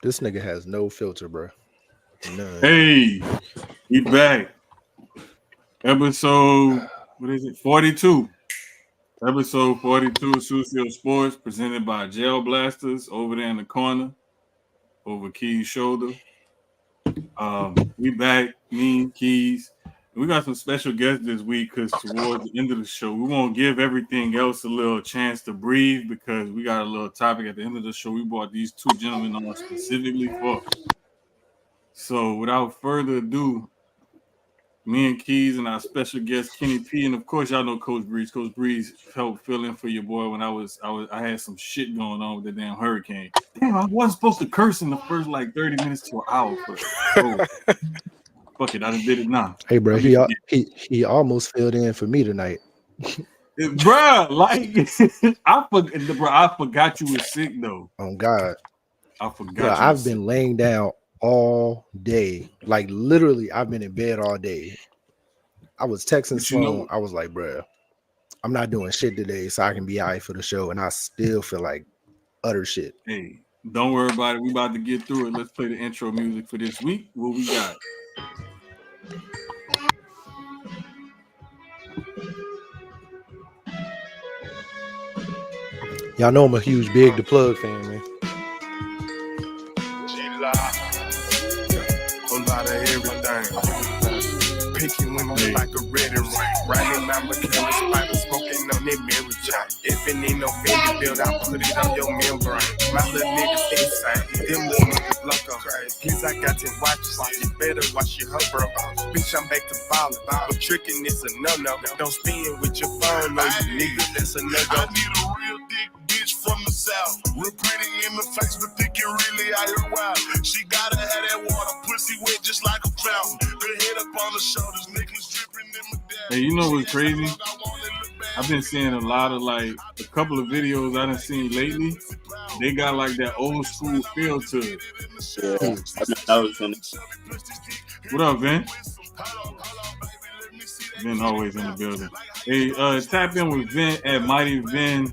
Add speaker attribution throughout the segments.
Speaker 1: This nigga has no filter, bro. None.
Speaker 2: Hey, we back. Episode, what is it? 42. Episode 42 of Sucio Sports, presented by Jail Blasters over there in the corner, over Key's shoulder. We back, me and Keyz. We got some special guests this week because towards the end of the show, we won't give everything else a little chance to breathe because we got a little topic at the end of the show. We brought these two gentlemen on specifically for. So without further ado, me and Keyz and our special guest Kenny P, and of course y'all know Coach Breeze. Coach Breeze helped fill in for your boy when I had some shit going on with the damn hurricane. Damn, I wasn't supposed to curse in the first like 30 minutes to an hour. Fuck it, I done did it now.
Speaker 1: Hey, bro, he almost filled in for me tonight.
Speaker 2: Bruh, like I forgot you were sick though.
Speaker 1: Oh God,
Speaker 2: I forgot.
Speaker 1: Bro, I've been laying down all day. Like literally, I've been in bed all day. I was texting Sloan. I was like, bro, I'm not doing shit today, so I can be all right for the show, and I still feel like utter shit.
Speaker 2: Hey, don't worry about it. We about to get through it. Let's play the intro music for this week. What we got?
Speaker 1: Y'all know I'm a huge Big the Plug fan, man.
Speaker 3: A lot of everything. Picking women like a red and white. Riding around with camera spider smoking on that mirror jack. If it ain't no Fendi build, I'll put it on your membrane. My little niggas insane. Them little niggas loco. Kids, I got 10 watches. You better watch your hoe, bro. Bitch, I'm back to ballin'. But tricking is a no-no. Don't spin with your phone on you, nigga. That's a no-go.
Speaker 4: I need a real dick bitch from the south. Real pretty in the face, but think you really out here wild. She gotta have that water, pussy wet just like a fountain. Good head up on the shoulders, niggas dripping in my dad.
Speaker 2: Hey, you know what's crazy? I've been seeing a lot of like a couple of videos I done seen lately. They got like that old school feel to it.
Speaker 5: Yeah,
Speaker 2: What up, Vin? Vin always in the building. Hey, tap in with Vin at Mighty Vin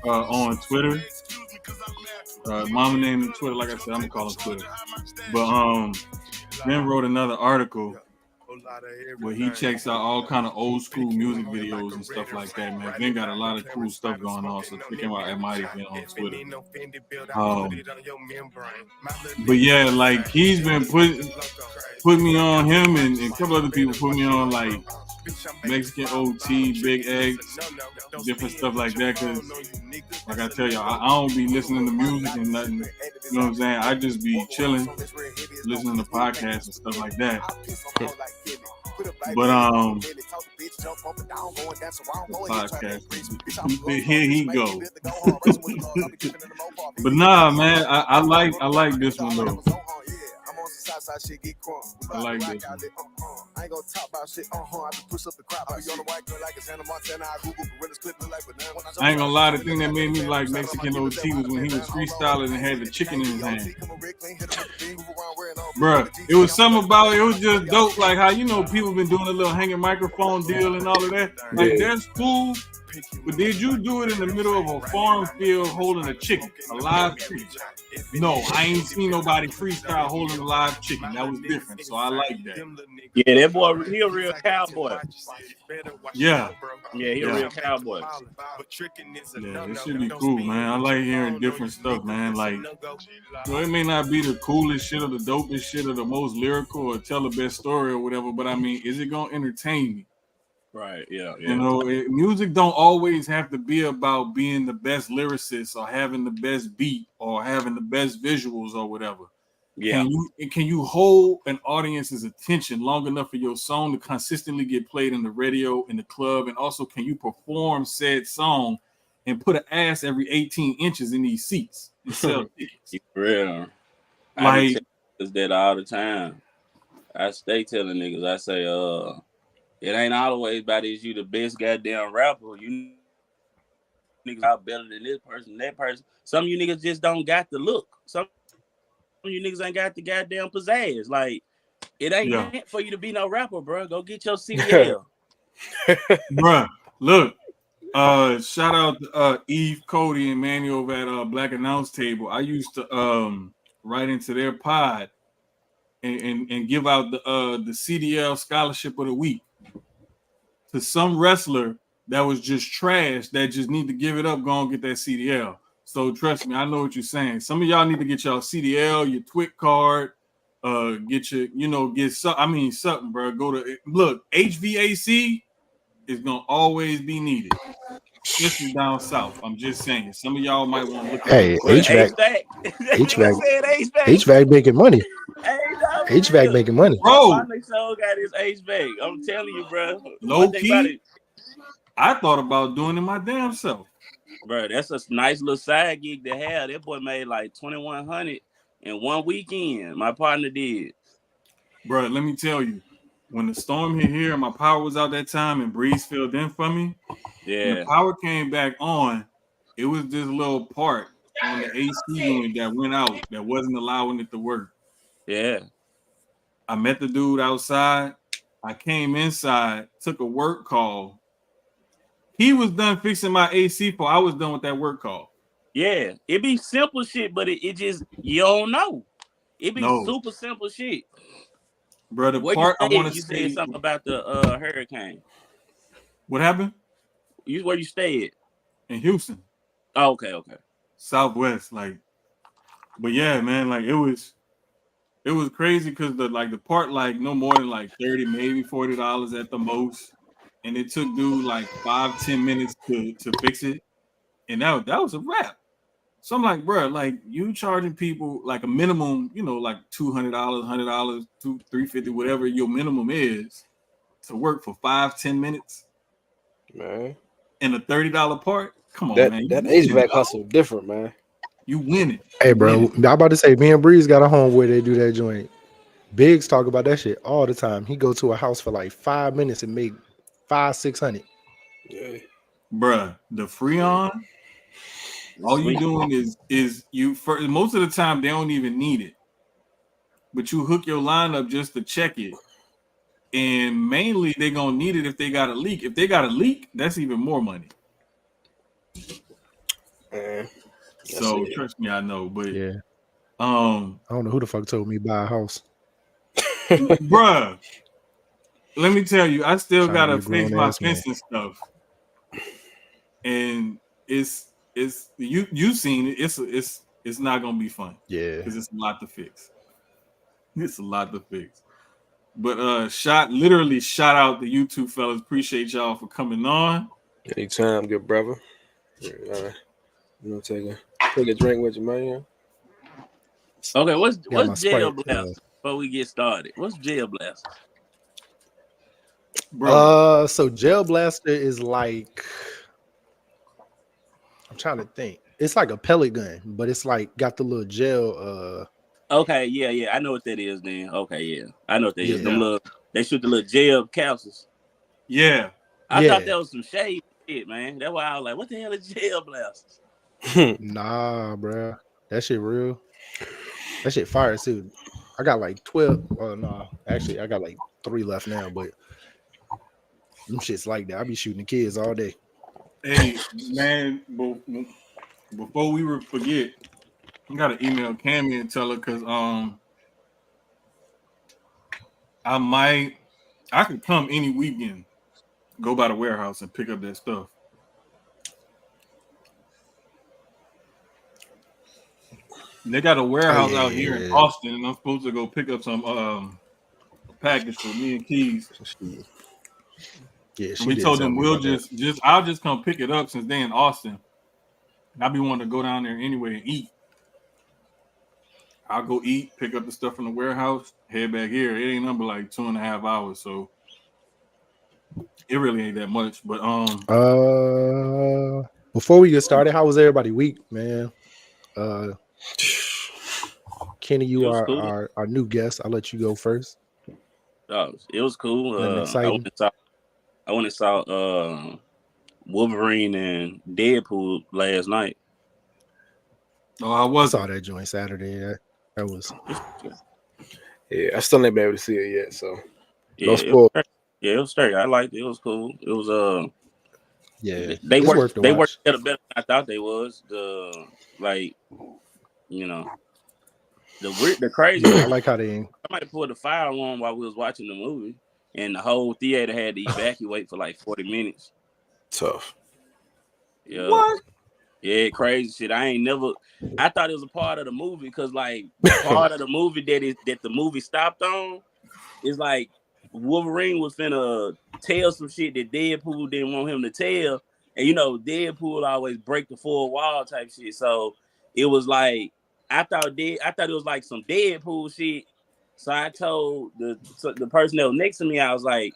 Speaker 2: on Twitter. Mama name on Twitter, like I said, I'm gonna call him Twitter. But Vin wrote another article where he checks out all kind of old school music videos and stuff like that, man. Vin got a lot of cool stuff going on, so check him out at Mighty Vin on Twitter. But yeah, like he's been put me on him and a couple other people put me on like Mexican OT, Big Eggs, different stuff like that. Cause like I tell y'all, I don't be listening to music and nothing. You know what I'm saying? I just be chilling, listening to podcasts and stuff like that. But podcast. Here he go. But nah, man, I like this one though. I like this one.
Speaker 3: I ain't gonna talk about shit. I can push up the crowd. I be on the white girl like it's Hannah Montana. I Google gorillas clip like banana.
Speaker 2: I ain't gonna lie, the thing that made me like Mexican OT was when he was freestyling and had the chicken in his hand. Bruh, it was something about it. It was just dope. Like how, you know, people been doing a little hanging microphone deal and all of that. Like that's cool. But did you do it in the middle of a farm field holding a chicken, a live chicken? No, I ain't seen nobody freestyle holding a live chicken. That was different, so I like that.
Speaker 5: yeah, that boy, he a real cowboy.
Speaker 2: Yeah,
Speaker 5: he a real cowboy.
Speaker 2: Yeah, this should be cool, man. I like hearing different stuff, man. Like, you know, it may not be the coolest shit or the dopest shit or the most lyrical or tell the best story or whatever, but I mean, is it gonna entertain me?
Speaker 5: Right, yeah.
Speaker 2: You know, music don't always have to be about being the best lyricist or having the best beat or having the best visuals or whatever.
Speaker 5: Yeah.
Speaker 2: Can you hold an audience's attention long enough for your song to consistently get played in the radio, in the club, and also can you perform said song and put an ass every 18 inches in these seats and sell tickets?
Speaker 5: Real.
Speaker 2: Like,
Speaker 5: I tell that all the time. I stay telling niggas, I say, it ain't always about is you the best goddamn rapper. You niggas are better than this person, that person. Some of you niggas just don't got the look. Some of you niggas ain't got the goddamn pizzazz. Like, it ain't meant for you to be no rapper, bro. Go get your CDL.
Speaker 2: Bruh, look. Shout out to Eve, Cody, and Manuel at Black Announce Table. I used to right into their pod and give out the CDL scholarship of the week to some wrestler that was just trash that just need to give it up, go and get that CDL. So trust me, I know what you're saying. Some of y'all need to get y'all CDL, your TWIC card, get your, get something, bro. Look, HVAC is gonna always be needed. Especially down south. I'm just saying. Some of y'all might want to look at
Speaker 1: Hey, HVAC. HVAC making money. HVAC making money.
Speaker 2: Bro,
Speaker 5: my show got his HVAC. I'm telling you, bro.
Speaker 2: Low key, I thought about doing it my damn self.
Speaker 5: Bro, that's a nice little side gig to have. That boy made like $2,100 in one weekend. My partner did.
Speaker 2: Bro, let me tell you, when the storm hit here, my power was out that time and Breeze filled in for me.
Speaker 5: Yeah.
Speaker 2: When the power came back on, it was this little part on the AC unit that went out that wasn't allowing it to work.
Speaker 5: Yeah.
Speaker 2: I met the dude outside. I came inside, took a work call. He was done fixing my AC before I was done with that work call.
Speaker 5: Yeah. It be simple shit, but it just, you don't know. It be super simple shit.
Speaker 2: Bro, the part I want to say.
Speaker 5: You said something about the hurricane.
Speaker 2: What happened?
Speaker 5: Where you stayed?
Speaker 2: In Houston.
Speaker 5: Oh, okay.
Speaker 2: Southwest, but yeah, man, it was crazy because the part no more than $30, maybe $40 at the most, and it took dude 5-10 minutes to fix it, and that was a wrap. So I'm like, bro, you charging people a minimum, $200, $100, $350, whatever your minimum is, to work for 5-10 minutes,
Speaker 6: man.
Speaker 2: And a $30 part. Come on, man.
Speaker 6: That HVAC hustle different, man.
Speaker 2: You win it.
Speaker 1: Hey, bro. I'm about to say, me and Breeze got a home where they do that joint. Biggs talk about that shit all the time. He go to a house for 5 minutes and make $500-$600.
Speaker 6: Yeah,
Speaker 2: bruh. The Freon. All you doing is you for most of the time they don't even need it, but you hook your line up just to check it, and mainly they're gonna need it if they got a leak. If they got a leak, that's even more money. So trust me, I know, but
Speaker 1: yeah,
Speaker 2: I
Speaker 1: don't know who the fuck told me buy a house,
Speaker 2: bruh. Let me tell you, I still gotta fix my fencing stuff, and it's you seen it. It's not gonna be fun.
Speaker 1: Yeah,
Speaker 2: because it's a lot to fix. It's a lot to fix. But shout out to you two fellas. Appreciate y'all for coming on.
Speaker 6: Anytime, good brother. Take a drink with you, man.
Speaker 5: Okay, what's Jail Blaster before we get started? What's Jail Blaster?
Speaker 2: Bro.
Speaker 1: So Jail Blaster is I'm trying to think. It's like a pellet gun, but it's got the little gel.
Speaker 5: Okay, yeah, I know what that is. Then okay, yeah, I know what that is. Them they shoot the little gel capsules.
Speaker 2: Yeah,
Speaker 5: I thought that was some shade shit, man. That's why I was like, what the hell is Jail Blasters?
Speaker 1: Nah, bro, that shit real. That shit fire too. I got 12. No, actually, I got 3 left now, but them shits like that. I be shooting the kids all day.
Speaker 2: Hey, man, before we forget, I gotta email Cammy and tell her because I could come any weekend, go by the warehouse and pick up that stuff. They got a warehouse out here in Austin, and I'm supposed to go pick up some package for me and Keyz.
Speaker 1: Yeah,
Speaker 2: and we told them I'll just come pick it up since they in Austin. I be wanting to go down there anyway and eat. I'll go eat, pick up the stuff from the warehouse, head back here. It ain't number 2.5 hours, so it really ain't that much. But
Speaker 1: before we get started, how was everybody week, man? Kenny, you are cool. our new guest. I'll let you go first.
Speaker 5: It was cool. I went and saw Wolverine and Deadpool last night.
Speaker 2: Oh, I
Speaker 1: saw that joint Saturday. Yeah, that was.
Speaker 6: Yeah, I still ain't been able to see it yet. So
Speaker 5: yeah, no spoil. It was straight. I liked it. It was cool. It was
Speaker 1: yeah.
Speaker 5: They worked better than I thought they was. The crazy.
Speaker 1: I like how they.
Speaker 5: Somebody pulled the fire alarm while we was watching the movie, and the whole theater had to evacuate for like 40 minutes.
Speaker 6: Tough.
Speaker 5: Yeah.
Speaker 2: What?
Speaker 5: Yeah, crazy shit. I thought it was a part of the movie because like the part of the movie that the movie stopped on is like Wolverine was finna tell some shit that Deadpool didn't want him to tell. And Deadpool always break the fourth wall type shit. So it was like I thought it was like some Deadpool shit. So I told the person that was next to me, I was like,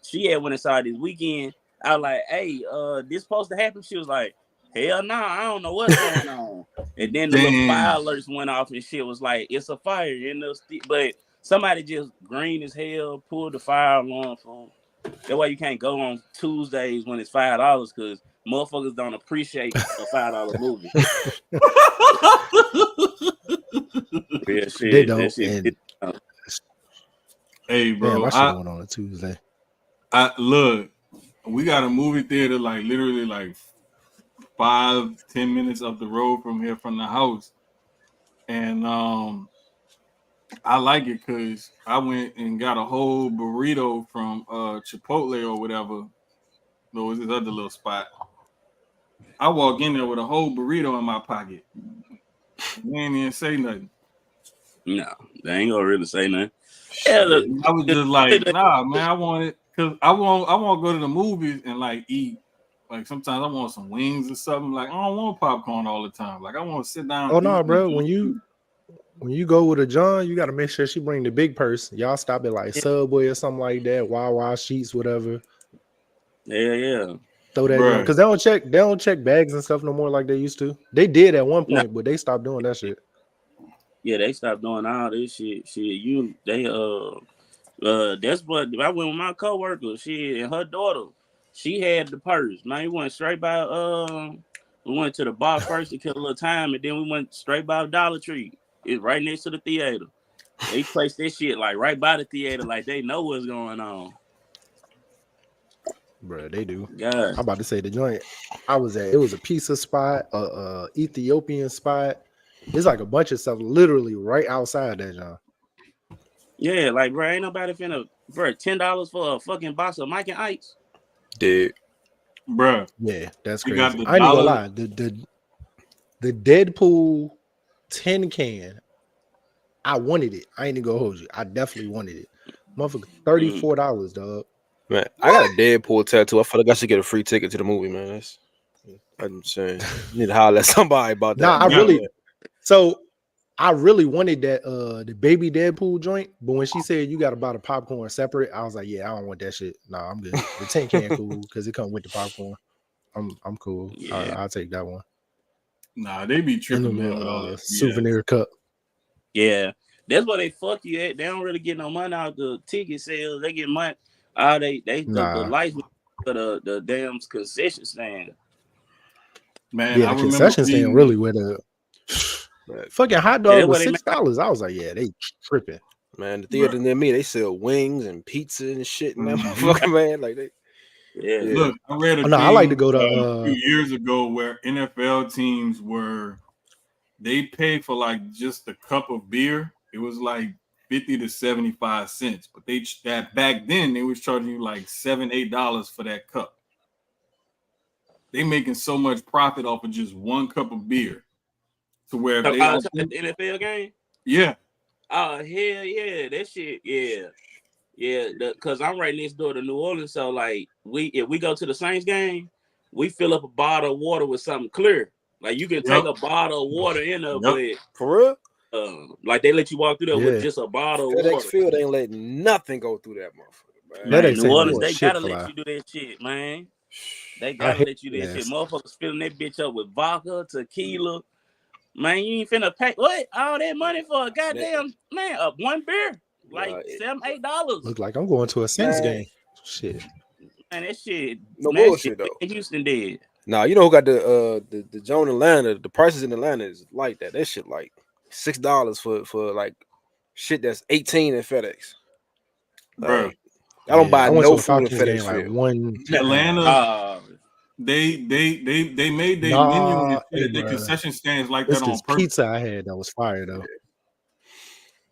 Speaker 5: she had went inside this weekend. I was like, hey, this supposed to happen? She was like, hell no, I don't know what's going on. And then the little fire alerts went off and shit was like, it's a fire in the but somebody just green as hell pulled the fire alarm for. That's why you can't go on Tuesdays when it's $5 because motherfuckers don't appreciate a $5 movie. Yeah, shit.
Speaker 1: They don't.
Speaker 5: That shit,
Speaker 2: Hey, bro,
Speaker 1: damn, I should have went on a Tuesday.
Speaker 2: Look, we got a movie theater like literally like 5-10 minutes up the road from here from the house, and I like it because I went and got a whole burrito from Chipotle or whatever. There was this other little spot. I walk in there with a whole burrito in my pocket. They ain't even say nothing.
Speaker 5: No, they ain't gonna really say nothing.
Speaker 2: Yeah, look, I was just like, nah, man, I want it because I want to go to the movies and like eat. Like sometimes I want some wings or something. Like I don't want popcorn all the time. Like I want to sit down.
Speaker 1: Oh no, bro. When you go with a John, you got to make sure she bring the big purse. Y'all stop at like Subway or something like that. Wawa, Sheets, whatever.
Speaker 5: Yeah.
Speaker 1: Throw that because they don't check bags and stuff no more like they used to. They did at one point, but they stopped doing that shit.
Speaker 5: Yeah, they stopped doing all this shit. That's what I went with my coworker. She and her daughter. She had the purse. Man, we went straight by. We went to the bar first to kill a little time, and then we went straight by Dollar Tree. It's right next to the theater. They placed this shit like right by the theater, like they know what's going on.
Speaker 1: Bro, they do.
Speaker 5: God.
Speaker 1: I'm about to say the joint I was at. It was a pizza spot, Ethiopian spot. It's like a bunch of stuff, literally right outside that joint.
Speaker 5: Yeah, like bro, ain't nobody finna for $10 for a fucking box of Mike and Ike's.
Speaker 6: Dude,
Speaker 2: bro.
Speaker 1: Yeah, that's crazy. I ain't gonna lie. The Deadpool 10 can, I wanted it. I ain't even gonna hold you. I definitely wanted it. Motherfucker, $34, dog.
Speaker 6: Man, I got a Deadpool tattoo. I feel like I should get a free ticket to the movie, man. I'm saying you need to holler at somebody about that.
Speaker 1: I really wanted that the baby Deadpool joint, but when she said you got to buy the popcorn separate, I was like, yeah, I don't want that shit. Nah, I'm good. The 10 can cool because it come with the popcorn. I'm cool. Yeah. I'll take that one.
Speaker 2: Nah, they be tripping with all that
Speaker 1: souvenir cup.
Speaker 5: Yeah, that's why they fuck you at. They don't really get no money out the ticket sales. They get money. The license for the damn concession stand.
Speaker 2: Man,
Speaker 1: yeah, the concession stand really with a fucking hot dog was $6. I was like, yeah, they tripping.
Speaker 6: Man, the theater near me, they sell wings and pizza and shit and that motherfucker, man. Like they.
Speaker 5: Yeah.
Speaker 2: Look, I read a thing
Speaker 1: I like to go to
Speaker 2: a few years ago where NFL teams they pay for like just a cup of beer. It was like 50 to 75 cents, but that back then they was charging you like $7-8 for that cup. They making so much profit off of just one cup of beer. To where
Speaker 5: the NFL game?
Speaker 2: Yeah.
Speaker 5: Oh hell yeah, that shit, yeah. Because I'm right next door to New Orleans, so like if we go to the Saints game, we fill up a bottle of water with something clear. Like you can take a bottle of water in there, but
Speaker 6: for real.
Speaker 5: Like they let you walk through there with just a bottle of water.
Speaker 6: Field ain't letting nothing go through that motherfucker,
Speaker 5: man. New Orleans, they gotta let you do that shit, man. They gotta let you do that shit. Motherfuckers filling that bitch up with vodka, tequila. Man, you ain't finna pay all that money for a goddamn one beer, like $7-8.
Speaker 1: Look like I'm going to a Saints game. Shit,
Speaker 5: man, that shit.
Speaker 6: No bullshit though.
Speaker 5: Houston did.
Speaker 6: Nah, you know who got the Joan Atlanta? The prices in Atlanta is like that. That shit like $6 for like shit that's 18 at FedEx.
Speaker 2: Bro,
Speaker 6: I don't buy no food at FedEx.
Speaker 1: Like one
Speaker 2: Atlanta. They made their menu and the concession stands like that on purpose.
Speaker 1: Pizza I had that was fire though.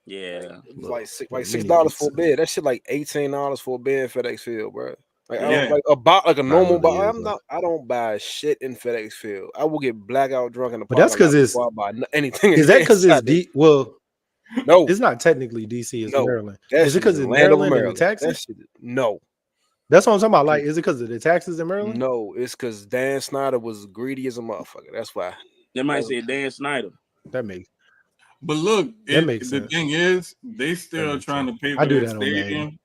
Speaker 5: Yeah,
Speaker 6: it was like
Speaker 1: Mini
Speaker 6: $6 for a
Speaker 1: pizza.
Speaker 6: bed. That shit like $18 for a bed in FedEx Field, bro. Like I
Speaker 2: Yeah.
Speaker 6: don't like a
Speaker 1: Not
Speaker 6: normal
Speaker 1: really
Speaker 6: buy.
Speaker 1: is,
Speaker 6: I don't buy shit in FedEx Field. I will get blackout drunk in the
Speaker 1: but that's
Speaker 6: parking lot
Speaker 1: because it's.
Speaker 6: before I buy anything.
Speaker 1: Is that because it's
Speaker 6: inside
Speaker 1: Well,
Speaker 6: No,
Speaker 1: it's not technically DC. It's
Speaker 6: no.
Speaker 1: Maryland.
Speaker 6: That
Speaker 1: Is it
Speaker 6: shit is
Speaker 1: because
Speaker 6: in
Speaker 1: it's
Speaker 6: Landover,
Speaker 1: Maryland and the
Speaker 6: Maryland. That
Speaker 1: taxes?
Speaker 6: shit, no.
Speaker 1: That's what I'm talking about. Like, is it because of the taxes in Maryland?
Speaker 6: No, it's because Dan Snyder was greedy as a motherfucker. That's why.
Speaker 5: they might say Dan Snyder.
Speaker 1: That makes
Speaker 2: But look,
Speaker 1: makes
Speaker 2: the
Speaker 1: sense.
Speaker 2: thing is, they still
Speaker 1: makes
Speaker 2: trying
Speaker 1: sense.
Speaker 2: to pay
Speaker 1: I
Speaker 2: for
Speaker 1: do
Speaker 2: that
Speaker 1: that on Madden.
Speaker 2: stadium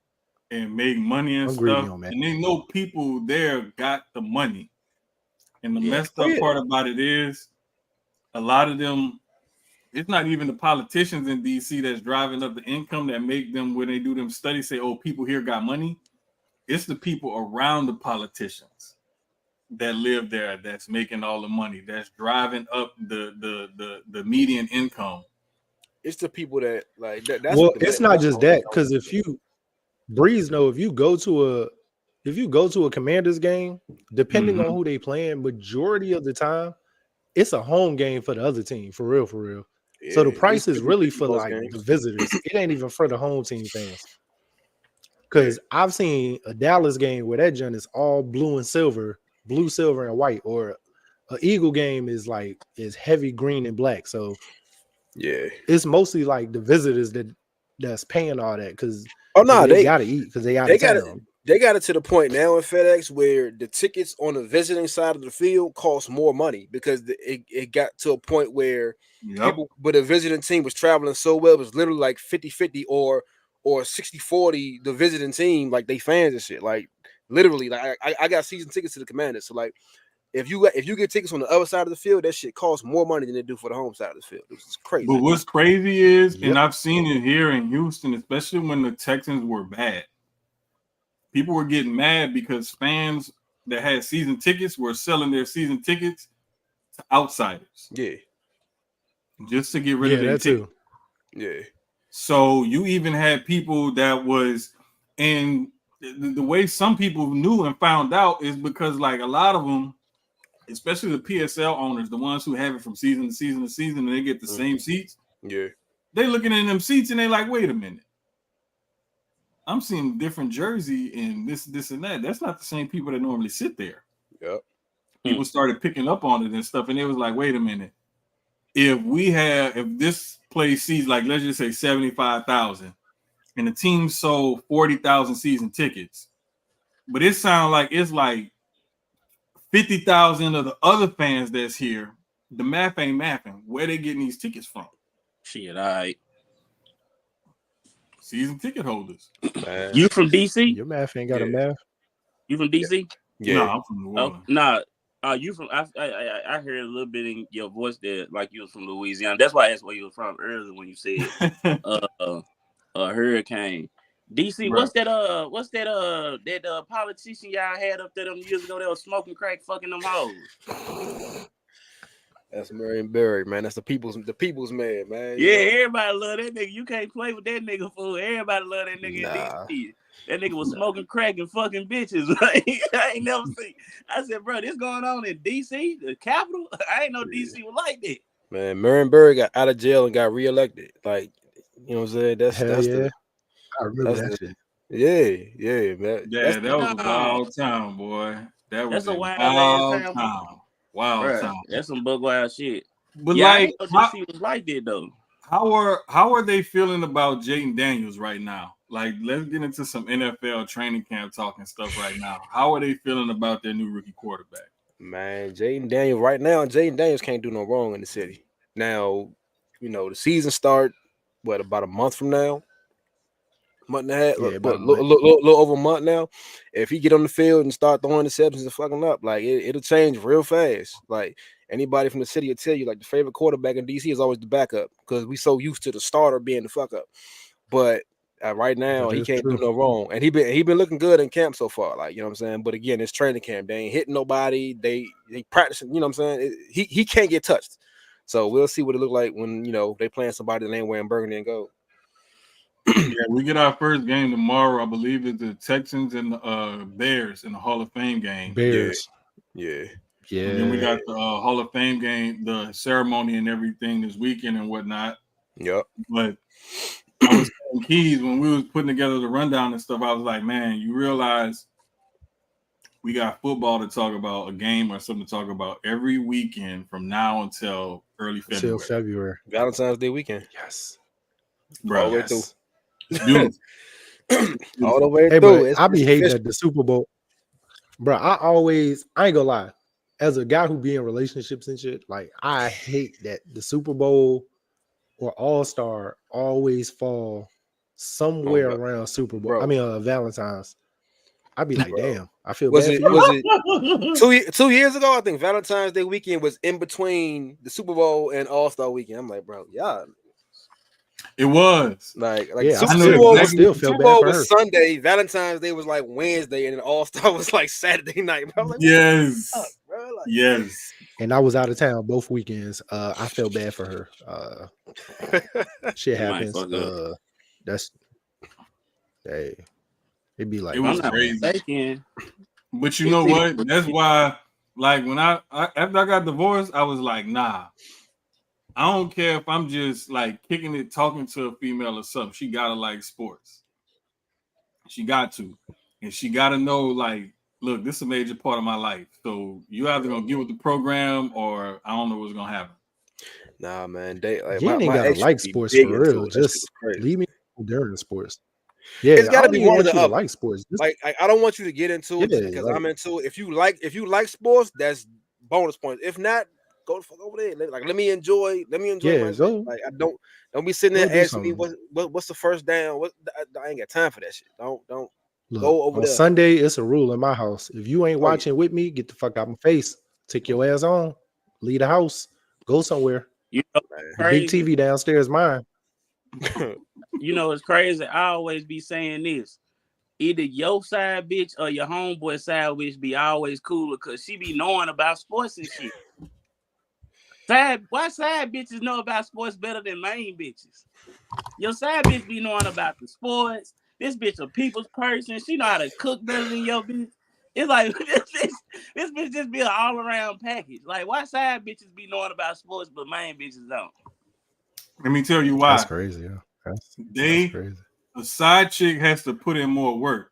Speaker 2: and make money and
Speaker 1: I'm greedy
Speaker 2: stuff.
Speaker 1: on Madden.
Speaker 2: And they know people there got the money. And the messed
Speaker 6: Oh,
Speaker 2: up
Speaker 6: yeah.
Speaker 2: part about it is a lot of them, it's not even the politicians in DC that's driving up the income that make them, when they do them studies, say, oh, people here got money. It's the people around the politicians that live there that's making all the money, that's driving up the median income.
Speaker 6: It's the people that like that. That's
Speaker 1: Well,
Speaker 6: what the,
Speaker 1: it's not
Speaker 6: that's
Speaker 1: just
Speaker 6: what
Speaker 1: that, because if you Breeze know, if you go to a Commanders game, depending on who they playing, majority of the time it's a home game for the other team, for real, for real. So the price is really for like the visitors. It ain't even for the home team fans. Because I've seen a Dallas game where that joint is all blue, silver, and white, or an Eagle game is heavy green and black. So
Speaker 6: yeah,
Speaker 1: it's mostly like the visitors that's paying all that, because they gotta eat because they out of town.
Speaker 6: They got it to the point now in FedEx where the tickets on the visiting side of the field cost more money, because it got to a point where people, but the visiting team was traveling so well, it was literally like 50-50 or 60-40 the visiting team, like they fans and shit. Like literally, like I got season tickets to the Commanders. So like if you get tickets on the other side of the field, that shit costs more money than they do for the home side of the field. It was crazy.
Speaker 2: But what's crazy is, and I've seen it here in Houston, especially when the Texans were bad, people were getting mad because fans that had season tickets were selling their season tickets to outsiders.
Speaker 6: Yeah.
Speaker 2: Just to get rid of their ticket.
Speaker 6: Yeah.
Speaker 2: So you even had people that was, and the way some people knew and found out is because like a lot of them, especially the PSL owners, the ones who have it from season to season to season, and they get the same seats.
Speaker 6: Yeah.
Speaker 2: They looking in them seats and they like, wait a minute. I'm seeing different jersey and this and that. That's not the same people that normally sit there.
Speaker 6: Yep.
Speaker 2: People started picking up on it and stuff, and it was like, wait a minute. If this place sees, like, let's just say 75,000, and the team sold 40,000 season tickets, but it sounds like it's like 50,000 of the other fans that's here. The math ain't mathing. Where they getting these tickets from?
Speaker 5: Shit, all right.
Speaker 2: Season ticket holders.
Speaker 6: Man.
Speaker 5: You from DC?
Speaker 1: Your math ain't got a math.
Speaker 5: You from DC?
Speaker 6: Yeah.
Speaker 2: No, I'm from New Orleans.
Speaker 5: You from? I heard a little bit in your voice there, like you was from Louisiana. That's why I asked where you was from earlier when you said hurricane. DC,
Speaker 2: Right.
Speaker 5: what's that politician y'all had up there them years ago that was smoking crack, fucking them hoes?
Speaker 6: That's Marion Barry, man. That's the people's man, man.
Speaker 5: Yeah, everybody love that nigga. You can't play with that nigga, fool. Everybody love that nigga in DC. That nigga was smoking crack and fucking bitches. I ain't never seen. I said, bro, this going on in DC, the capital? I ain't know DC was like that.
Speaker 6: Man, Marion Barry got out of jail and got reelected. Like, you know what I'm saying? That's
Speaker 1: I remember that shit.
Speaker 6: Yeah, man.
Speaker 2: Yeah, that was a wild time, boy. That's a
Speaker 5: wild
Speaker 2: time. Wild time.
Speaker 5: That's some bug wild shit.
Speaker 2: But
Speaker 5: yeah,
Speaker 2: like,
Speaker 5: I know DC was like that though.
Speaker 2: How are they feeling about Jaden Daniels right now? Like, let's get into some NFL training camp talk and stuff right now. How are they feeling about their new rookie quarterback?
Speaker 6: Man, Jaden Daniels can't do no wrong in the city. Now, you know, the season start about a month from now. Month and a half, a little over a month now. If he get on the field and start throwing interceptions and fucking up, like it'll change real fast. Like anybody from the city will tell you, like the favorite quarterback in DC is always the backup because we so used to the starter being the fuck up. But right now he can't do no wrong, and he been looking good in camp so far. Like, you know what I'm saying. But again, it's training camp. They ain't hitting nobody. They practicing. You know what I'm saying. He can't get touched. So we'll see what it look like when they playing somebody that ain't wearing burgundy and gold.
Speaker 2: Yeah, we get our first game tomorrow. I believe it's the Texans and the Bears in the Hall of Fame game.
Speaker 1: Bears.
Speaker 6: Yeah.
Speaker 2: And then we got the Hall of Fame game, the ceremony and everything this weekend and whatnot.
Speaker 6: Yep.
Speaker 2: But I was saying, Keyz, when we was putting together the rundown and stuff, I was like, man, you realize we got football to talk about, a game or something to talk about every weekend from now until early February.
Speaker 1: Until February.
Speaker 6: Valentine's Day weekend.
Speaker 1: Yes.
Speaker 2: Bro,
Speaker 6: all the way through.
Speaker 2: It's beautiful.
Speaker 6: All the way
Speaker 1: Hey,
Speaker 6: through.
Speaker 1: I be hating at the Super Bowl. Bro, I ain't gonna lie. As a guy who be in relationships and shit, like I hate that the Super Bowl or All-Star always fall somewhere around Super Bowl.
Speaker 6: Bro.
Speaker 1: I mean, Valentine's. I'd be like, damn, I feel
Speaker 6: Was
Speaker 1: bad
Speaker 6: it
Speaker 1: for you.
Speaker 6: was it 2 years ago? I think Valentine's Day weekend was in between the Super Bowl and All-Star weekend. I'm like, bro, yeah.
Speaker 2: It was.
Speaker 6: Like
Speaker 1: yeah,
Speaker 6: Super Bowl
Speaker 1: I still feel
Speaker 6: Super
Speaker 1: bad
Speaker 6: Bowl
Speaker 1: for
Speaker 6: was
Speaker 1: her.
Speaker 6: Sunday, Valentine's Day was like Wednesday, and then All-Star was like Saturday night. I was like,
Speaker 2: yes.
Speaker 6: Fuck, bro? Like,
Speaker 2: yes.
Speaker 1: And I was out of town both weekends. I felt bad for her. Shit happens. That's hey. It'd be like
Speaker 2: it was crazy. But you know what? That's why, like, when I after I got divorced, I was like, nah. I don't care if I'm just like kicking it, talking to a female or something. She gotta like sports. She got to. And she gotta know, like, look, this is a major part of my life. So you either gonna get with the program or I don't know what's gonna happen.
Speaker 6: Nah, man. They like
Speaker 1: you ain't gotta like sports for real. Just leave me during sports. Yeah,
Speaker 6: it's got to be one of the other.
Speaker 1: Like sports.
Speaker 6: Like I don't want you to get into it because I'm into it. If you like sports, that's bonus points. If not, go the fuck over there. Like let me enjoy my
Speaker 1: go.
Speaker 6: like I don't be sitting there asking me what's the first down. I ain't got time for that shit. Don't
Speaker 1: Look,
Speaker 6: go over
Speaker 1: on
Speaker 6: there.
Speaker 1: Sunday, it's a rule in my house. If you ain't watching with me, get the fuck out my face. Take your ass on. Leave the house. Go somewhere.
Speaker 5: You know,
Speaker 1: the big TV downstairs mine.
Speaker 5: You know, it's crazy. I always be saying this. Either your side bitch or your homeboy side bitch be always cooler because she be knowing about sports and shit. Why side bitches know about sports better than main bitches? Your side bitch be knowing about the sports. This bitch a people's person. She know how to cook better than your bitch. It's like this bitch just be an all-around package. Like, why side bitches be knowing about sports but main bitches don't?
Speaker 2: Let me tell you why.
Speaker 1: That's crazy, yeah. That's crazy.
Speaker 2: A side chick has to put in more work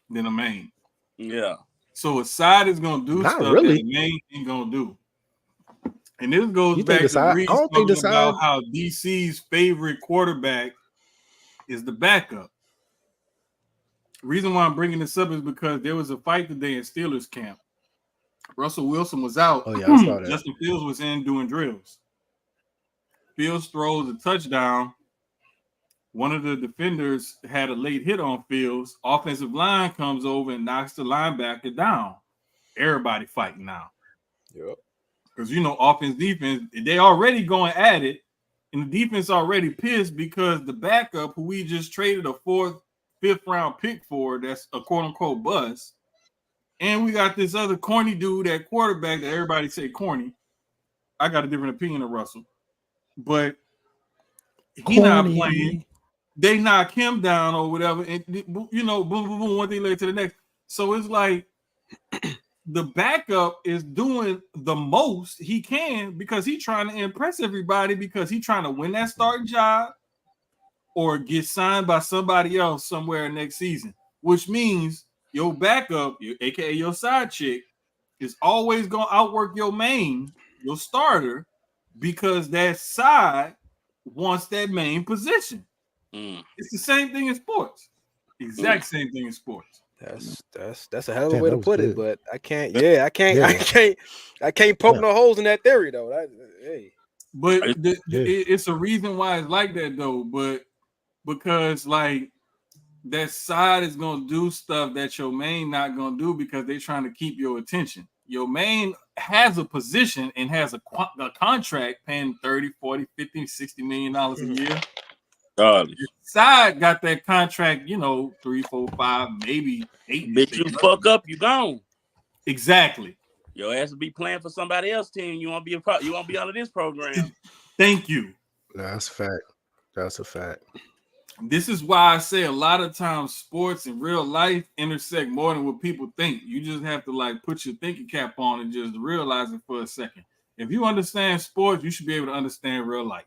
Speaker 2: than a main.
Speaker 5: Yeah.
Speaker 2: So a side is gonna do stuff that the main ain't gonna do. And this goes back to Reese talking about how DC's favorite quarterback is the backup. The reason why I'm bringing this up is because there was a fight today in Steelers camp. Russell Wilson was out.
Speaker 1: Oh, yeah, I saw that.
Speaker 2: Justin Fields was in doing drills. Fields throws a touchdown. One of the defenders had a late hit on Fields. Offensive line comes over and knocks the linebacker down. Everybody fighting now.
Speaker 6: Yep.
Speaker 2: Because, you know, offense, defense, they already going at it. And the defense already pissed because the backup, who we just traded a 4th, 5th round pick for, that's a quote-unquote bust. And we got this other corny dude at quarterback that everybody say corny. I got a different opinion of Russell. But he not playing. They knock him down or whatever. And, you know, boom, boom, boom, one thing led to the next. So it's like the backup is doing the most he can because he's trying to impress everybody because he's trying to win that starting job or get signed by somebody else somewhere next season, which means your backup, aka your side chick, is always going to outwork your main, your starter, because that side wants that main position. It's the same thing in sports. Exact same thing in sports.
Speaker 6: That's a hell of a way to put it, but I can't poke no holes in that theory though.
Speaker 2: But it's a reason why it's like that though. But because like that side is gonna do stuff that your main not gonna do because they're trying to keep your attention. Your main has a position and has a contract paying 30, 40, 50, $60 million a year. Side got that contract, you know, 3, 4, 5, maybe 8.
Speaker 5: Bitch, you fuck up, you gone.
Speaker 2: Exactly.
Speaker 5: Your ass will be playing for somebody else's team. You won't be out of this program.
Speaker 2: Thank you.
Speaker 1: That's a fact. That's a fact.
Speaker 2: This is why I say a lot of times sports and real life intersect more than what people think. You just have to like put your thinking cap on and just realize it for a second. If you understand sports, you should be able to understand real life.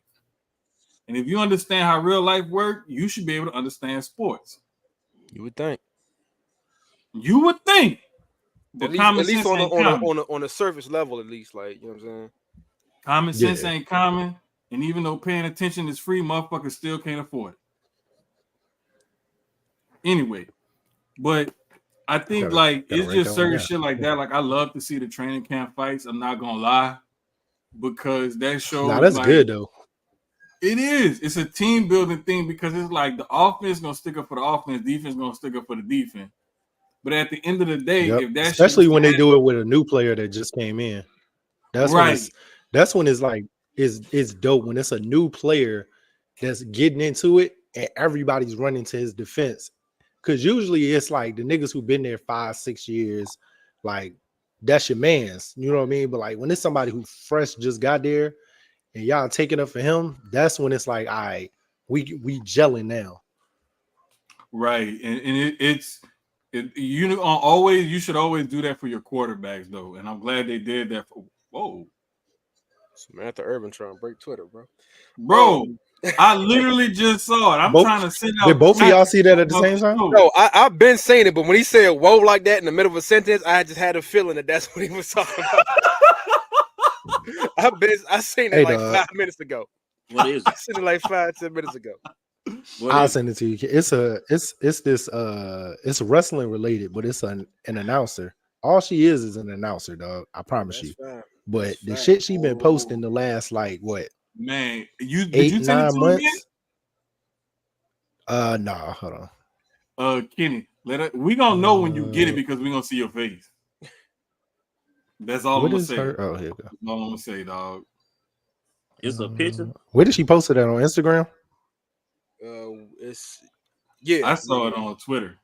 Speaker 2: And if you understand how real life works, you should be able to understand sports.
Speaker 6: You would think.
Speaker 2: You would think. But
Speaker 6: At least on a surface level, at least, like, you know what I'm saying?
Speaker 2: Common sense ain't common. And even though paying attention is free, motherfuckers still can't afford it. Anyway, but I think it's just certain shit like that. Like, I love to see the training camp fights. I'm not gonna lie, because that shows.
Speaker 1: Nah, that's good though.
Speaker 2: It is. It's a team building thing because it's like the offense gonna stick up for the offense, defense gonna stick up for the defense. But at the end of the day, if that
Speaker 1: especially when they do it with a new player that just came in, that's right. When it's like it's dope when it's a new player that's getting into it and everybody's running to his defense. Because usually it's like the niggas who've been there 5-6 years, like that's your man's, you know what I mean? But like when it's somebody who fresh just got there and y'all taking up for him, that's when it's like, all right, we gelling now.
Speaker 2: Right. And you should always do that for your quarterbacks though. And I'm glad they did that for
Speaker 6: Samantha Urban trying to break Twitter,
Speaker 2: bro. I literally just saw it. I'm trying to send out.
Speaker 1: Did both of y'all see that at the same time?
Speaker 6: No, I've been saying it, but when he said "whoa" like that in the middle of a sentence, I just had a feeling that that's what he was talking about. I seen it 5 minutes ago.
Speaker 5: What is it?
Speaker 6: I seen it like 5-10 minutes ago.
Speaker 1: I'll send it to you. It's wrestling related, but it's an announcer. All she is an announcer, dog. I promise you.
Speaker 6: Fine.
Speaker 1: But the shit she been posting the last
Speaker 2: Man, did you
Speaker 1: 8-9 months? Nah, hold
Speaker 2: on. Kenny, we gonna know when you get it because we gonna see your face. That's all I'm gonna say.
Speaker 1: Oh, here we go.
Speaker 2: That's all I'm gonna say, dog.
Speaker 5: It's a picture.
Speaker 1: Where did she post it at on Instagram?
Speaker 2: I saw it on Twitter.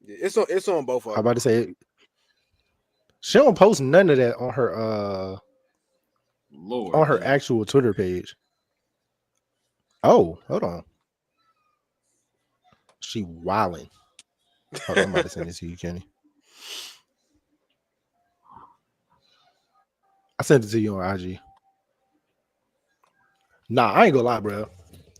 Speaker 6: It's on both of them.
Speaker 1: I'm about to say she don't post none of that on her on her actual Twitter page. Oh, hold on. She wilding. Hold on, I'm about to send this to you, Kenny. I sent it to you on IG. Nah, I ain't gonna lie, bro.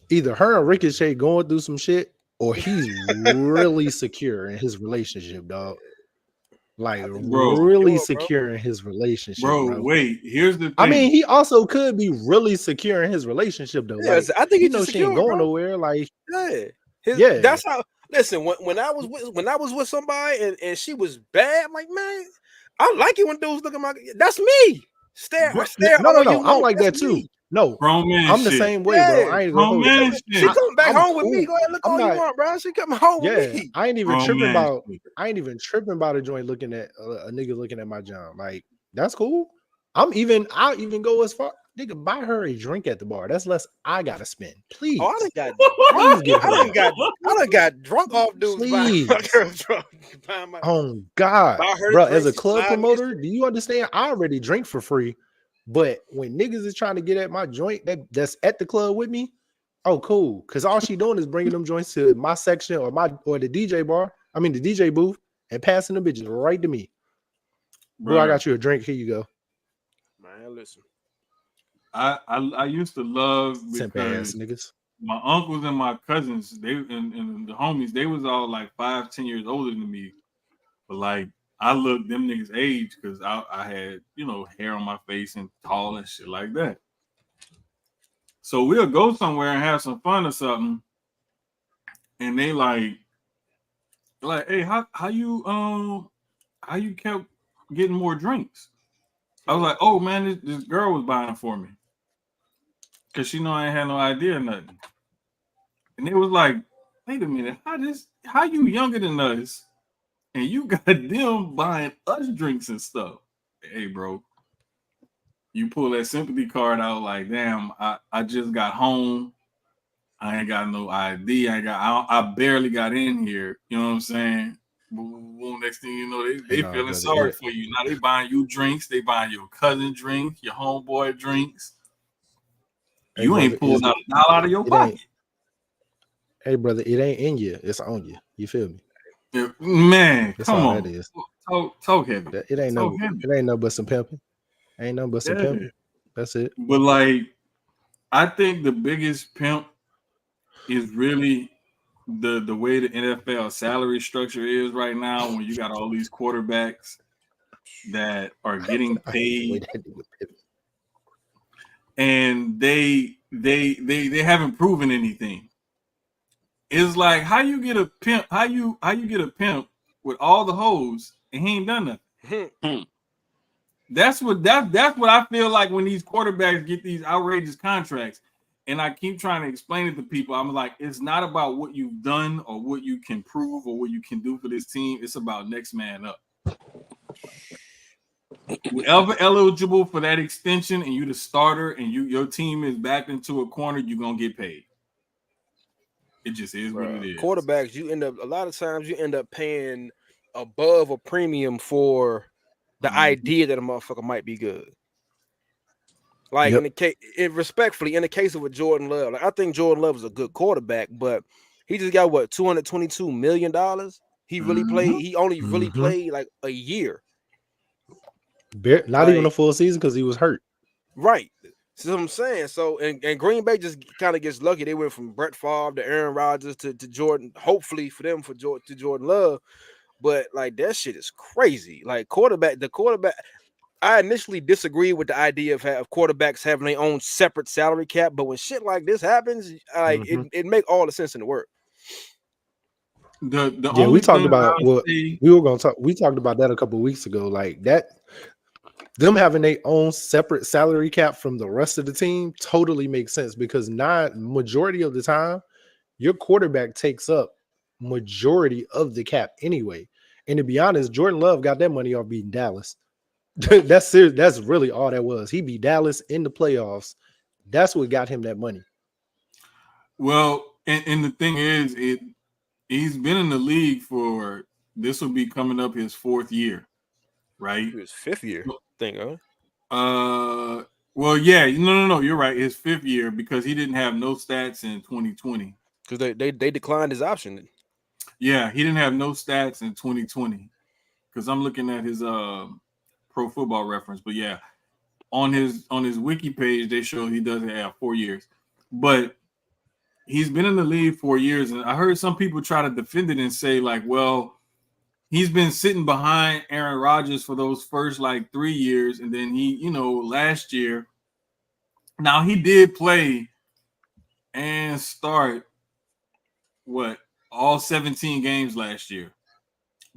Speaker 1: Either her and Ricochet going through some shit, or he's really secure in his relationship, dog. Like, really secure in his relationship, bro.
Speaker 2: Wait, here's the thing.
Speaker 1: I mean, he also could be really secure in his relationship, though.
Speaker 6: Yeah,
Speaker 1: like,
Speaker 6: I think
Speaker 1: he knows she ain't going nowhere. Like,
Speaker 6: yeah. That's how. Listen, when I was with somebody and she was bad, I'm like, man, I like it when dudes look at my. That's me. Stare.
Speaker 1: No. I'm like that too. No, I'm the same way, bro. I ain't gonna
Speaker 6: She come back home with me. Go ahead, look all you want, bro. She come home with me.
Speaker 1: I ain't even tripping about a joint looking at a nigga looking at my job. Like, that's cool. I'll even go as far, nigga, buy her a drink at the bar. That's less I gotta spend. Please.
Speaker 6: Oh, I done got drunk off dudes.
Speaker 1: Please. Oh God, bro. As a club promoter, do you understand? I already drink for free. But when niggas is trying to get at my joint that's at the club with me, oh cool, because all she doing is bringing them joints to my section or the DJ bar. I mean the DJ booth and passing the bitches right to me. Bro, I got you a drink. Here you go.
Speaker 6: Man, listen.
Speaker 2: I used to love
Speaker 1: because niggas.
Speaker 2: My uncles and my cousins, they and the homies, they was all like 5-10 years older than me, but like. I looked them niggas' age because I had, hair on my face and tall and shit like that. So we'll go somewhere and have some fun or something. And they like, hey, how you kept getting more drinks? I was like, oh man, this girl was buying it for me. Cause she know I ain't had no idea or nothing. And they was like, wait a minute, how you younger than us? And you got them buying us drinks and stuff. Hey, bro. You pull that sympathy card out like, damn, I just got home. I ain't got no ID. I barely got in here. You know what I'm saying? Boom, next thing you know, they feeling sorry for you. Now they buying you drinks. They buying your cousin drinks, your homeboy drinks. You ain't pulled out $1 out of your pocket.
Speaker 1: Hey, brother, it ain't in you. It's on you. You feel me?
Speaker 2: Man,
Speaker 1: that's
Speaker 2: come on.
Speaker 1: That is.
Speaker 2: Talk heavy.
Speaker 1: It ain't no but some pimping. Ain't nothing but some pimping. That's it.
Speaker 2: But like, I think the biggest pimp is really the way the NFL salary structure is right now, when you got all these quarterbacks that are getting paid, and they haven't proven anything. It's like how you get a pimp, how you get a pimp with all the hoes and he ain't done nothing. That's what I feel like when these quarterbacks get these outrageous contracts. And I keep trying to explain it to people. I'm like, it's not about what you've done or what you can prove or what you can do for this team. It's about next man up. Whoever eligible for that extension and you the starter and your team is backed into a corner, you're gonna get paid. It just is what it is.
Speaker 6: Quarterbacks, a lot of times you end up paying above a premium for the idea that a motherfucker might be good. Like in the case, respectfully, in the case of a Jordan Love, like I think Jordan Love is a good quarterback, but he just got what $222 million. He really played. He only really played like a year,
Speaker 1: not even a full season because he was hurt.
Speaker 6: Right. So what I'm saying. So and Green Bay just kind of gets lucky. They went from Brett Favre to Aaron Rodgers to Jordan. Hopefully for them to Jordan Love, but like that shit is crazy. Like the quarterback. I initially disagreed with the idea of quarterbacks having their own separate salary cap, but when shit like this happens, like it make all the sense in the world.
Speaker 1: We talked about we talked about that a couple of weeks ago. Like that, them having their own separate salary cap from the rest of the team totally makes sense because majority of the time, your quarterback takes up majority of the cap anyway. And to be honest, Jordan Love got that money off beating Dallas. That's serious. That's really all that was. He beat Dallas in the playoffs. That's what got him that money.
Speaker 2: Well, and the thing is, he's been in the league for this will be coming up his 4th year, right?
Speaker 6: His 5th year thing,
Speaker 2: huh? Well, yeah, no, you're right. His 5th year because he didn't have no stats in 2020
Speaker 6: because they declined his option.
Speaker 2: Yeah, he didn't have no stats in 2020 because I'm looking at his Pro Football Reference, but yeah, on his wiki page they show he doesn't have 4 years, but he's been in the league 4 years, and I heard some people try to defend it and say like, well, he's been sitting behind Aaron Rodgers for those first like 3 years, and then he, last year, now he did play and start all 17 games last year.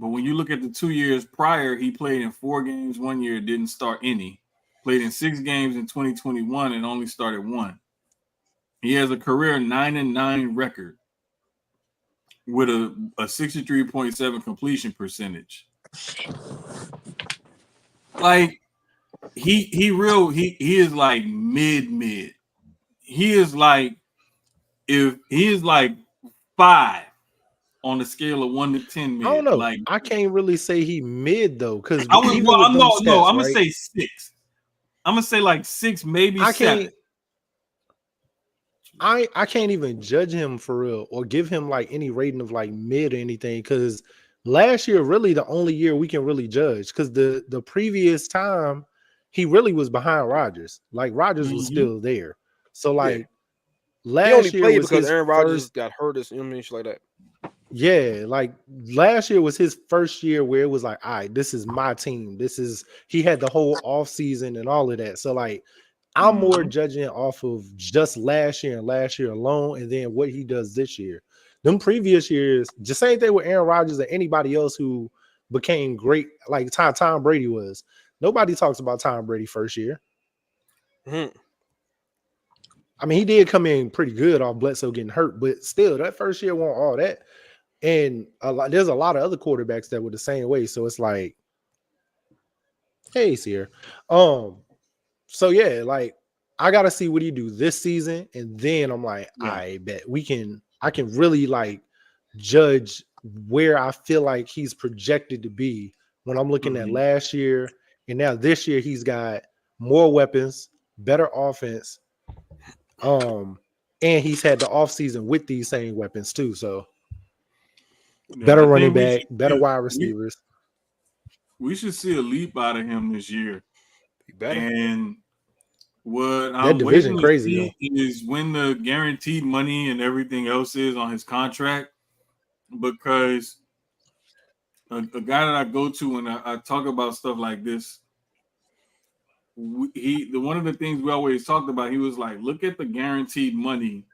Speaker 2: But when you look at the 2 years prior, he played in 4 games 1 year, didn't start any. Played in 6 games in 2021 and only started 1. He has a career 9-9 record with a 63.7 completion percentage. Like he is like mid. He is like he is like 5. On a scale of 1 to 10, mid.
Speaker 1: I don't know.
Speaker 2: Like
Speaker 1: I can't really say he mid though, because
Speaker 2: I'm gonna say 6. I'm gonna say like 6, maybe 7.
Speaker 1: I can't even judge him for real or give him like any rating of like mid or anything, because last year really the only year we can really judge, because the previous time he really was behind Rodgers. Like Rodgers was still there. So like last year was
Speaker 6: because Aaron Rodgers got hurt, shit like that.
Speaker 1: Yeah, like last year was his first year where it was like, all right, this is my team. He had the whole off season and all of that. So like I'm more judging off of just last year and last year alone, and then what he does this year. Them previous years, just same thing with Aaron Rodgers or anybody else who became great, like Tom Brady was. Nobody talks about Tom Brady first year. I mean, he did come in pretty good off Bledsoe getting hurt, but still, that first year wasn't all that. And there's a lot of other quarterbacks that were the same way. So it's like, hey, it's here. So yeah, like I gotta see what he do this season, and then I'm like, I bet I can really like judge where I feel like he's projected to be when I'm looking at last year and now this year. He's got more weapons, better offense, and he's had the offseason with these same weapons too. So better running back, better wide receivers.
Speaker 2: We should see a leap out of him this year. And What
Speaker 1: That
Speaker 2: I'm
Speaker 1: division
Speaker 2: waiting to
Speaker 1: crazy
Speaker 2: see is when the guaranteed money and everything else is on his contract, because a guy that I go to when I talk about stuff like this, one of the things we always talked about, he was like, look at the guaranteed money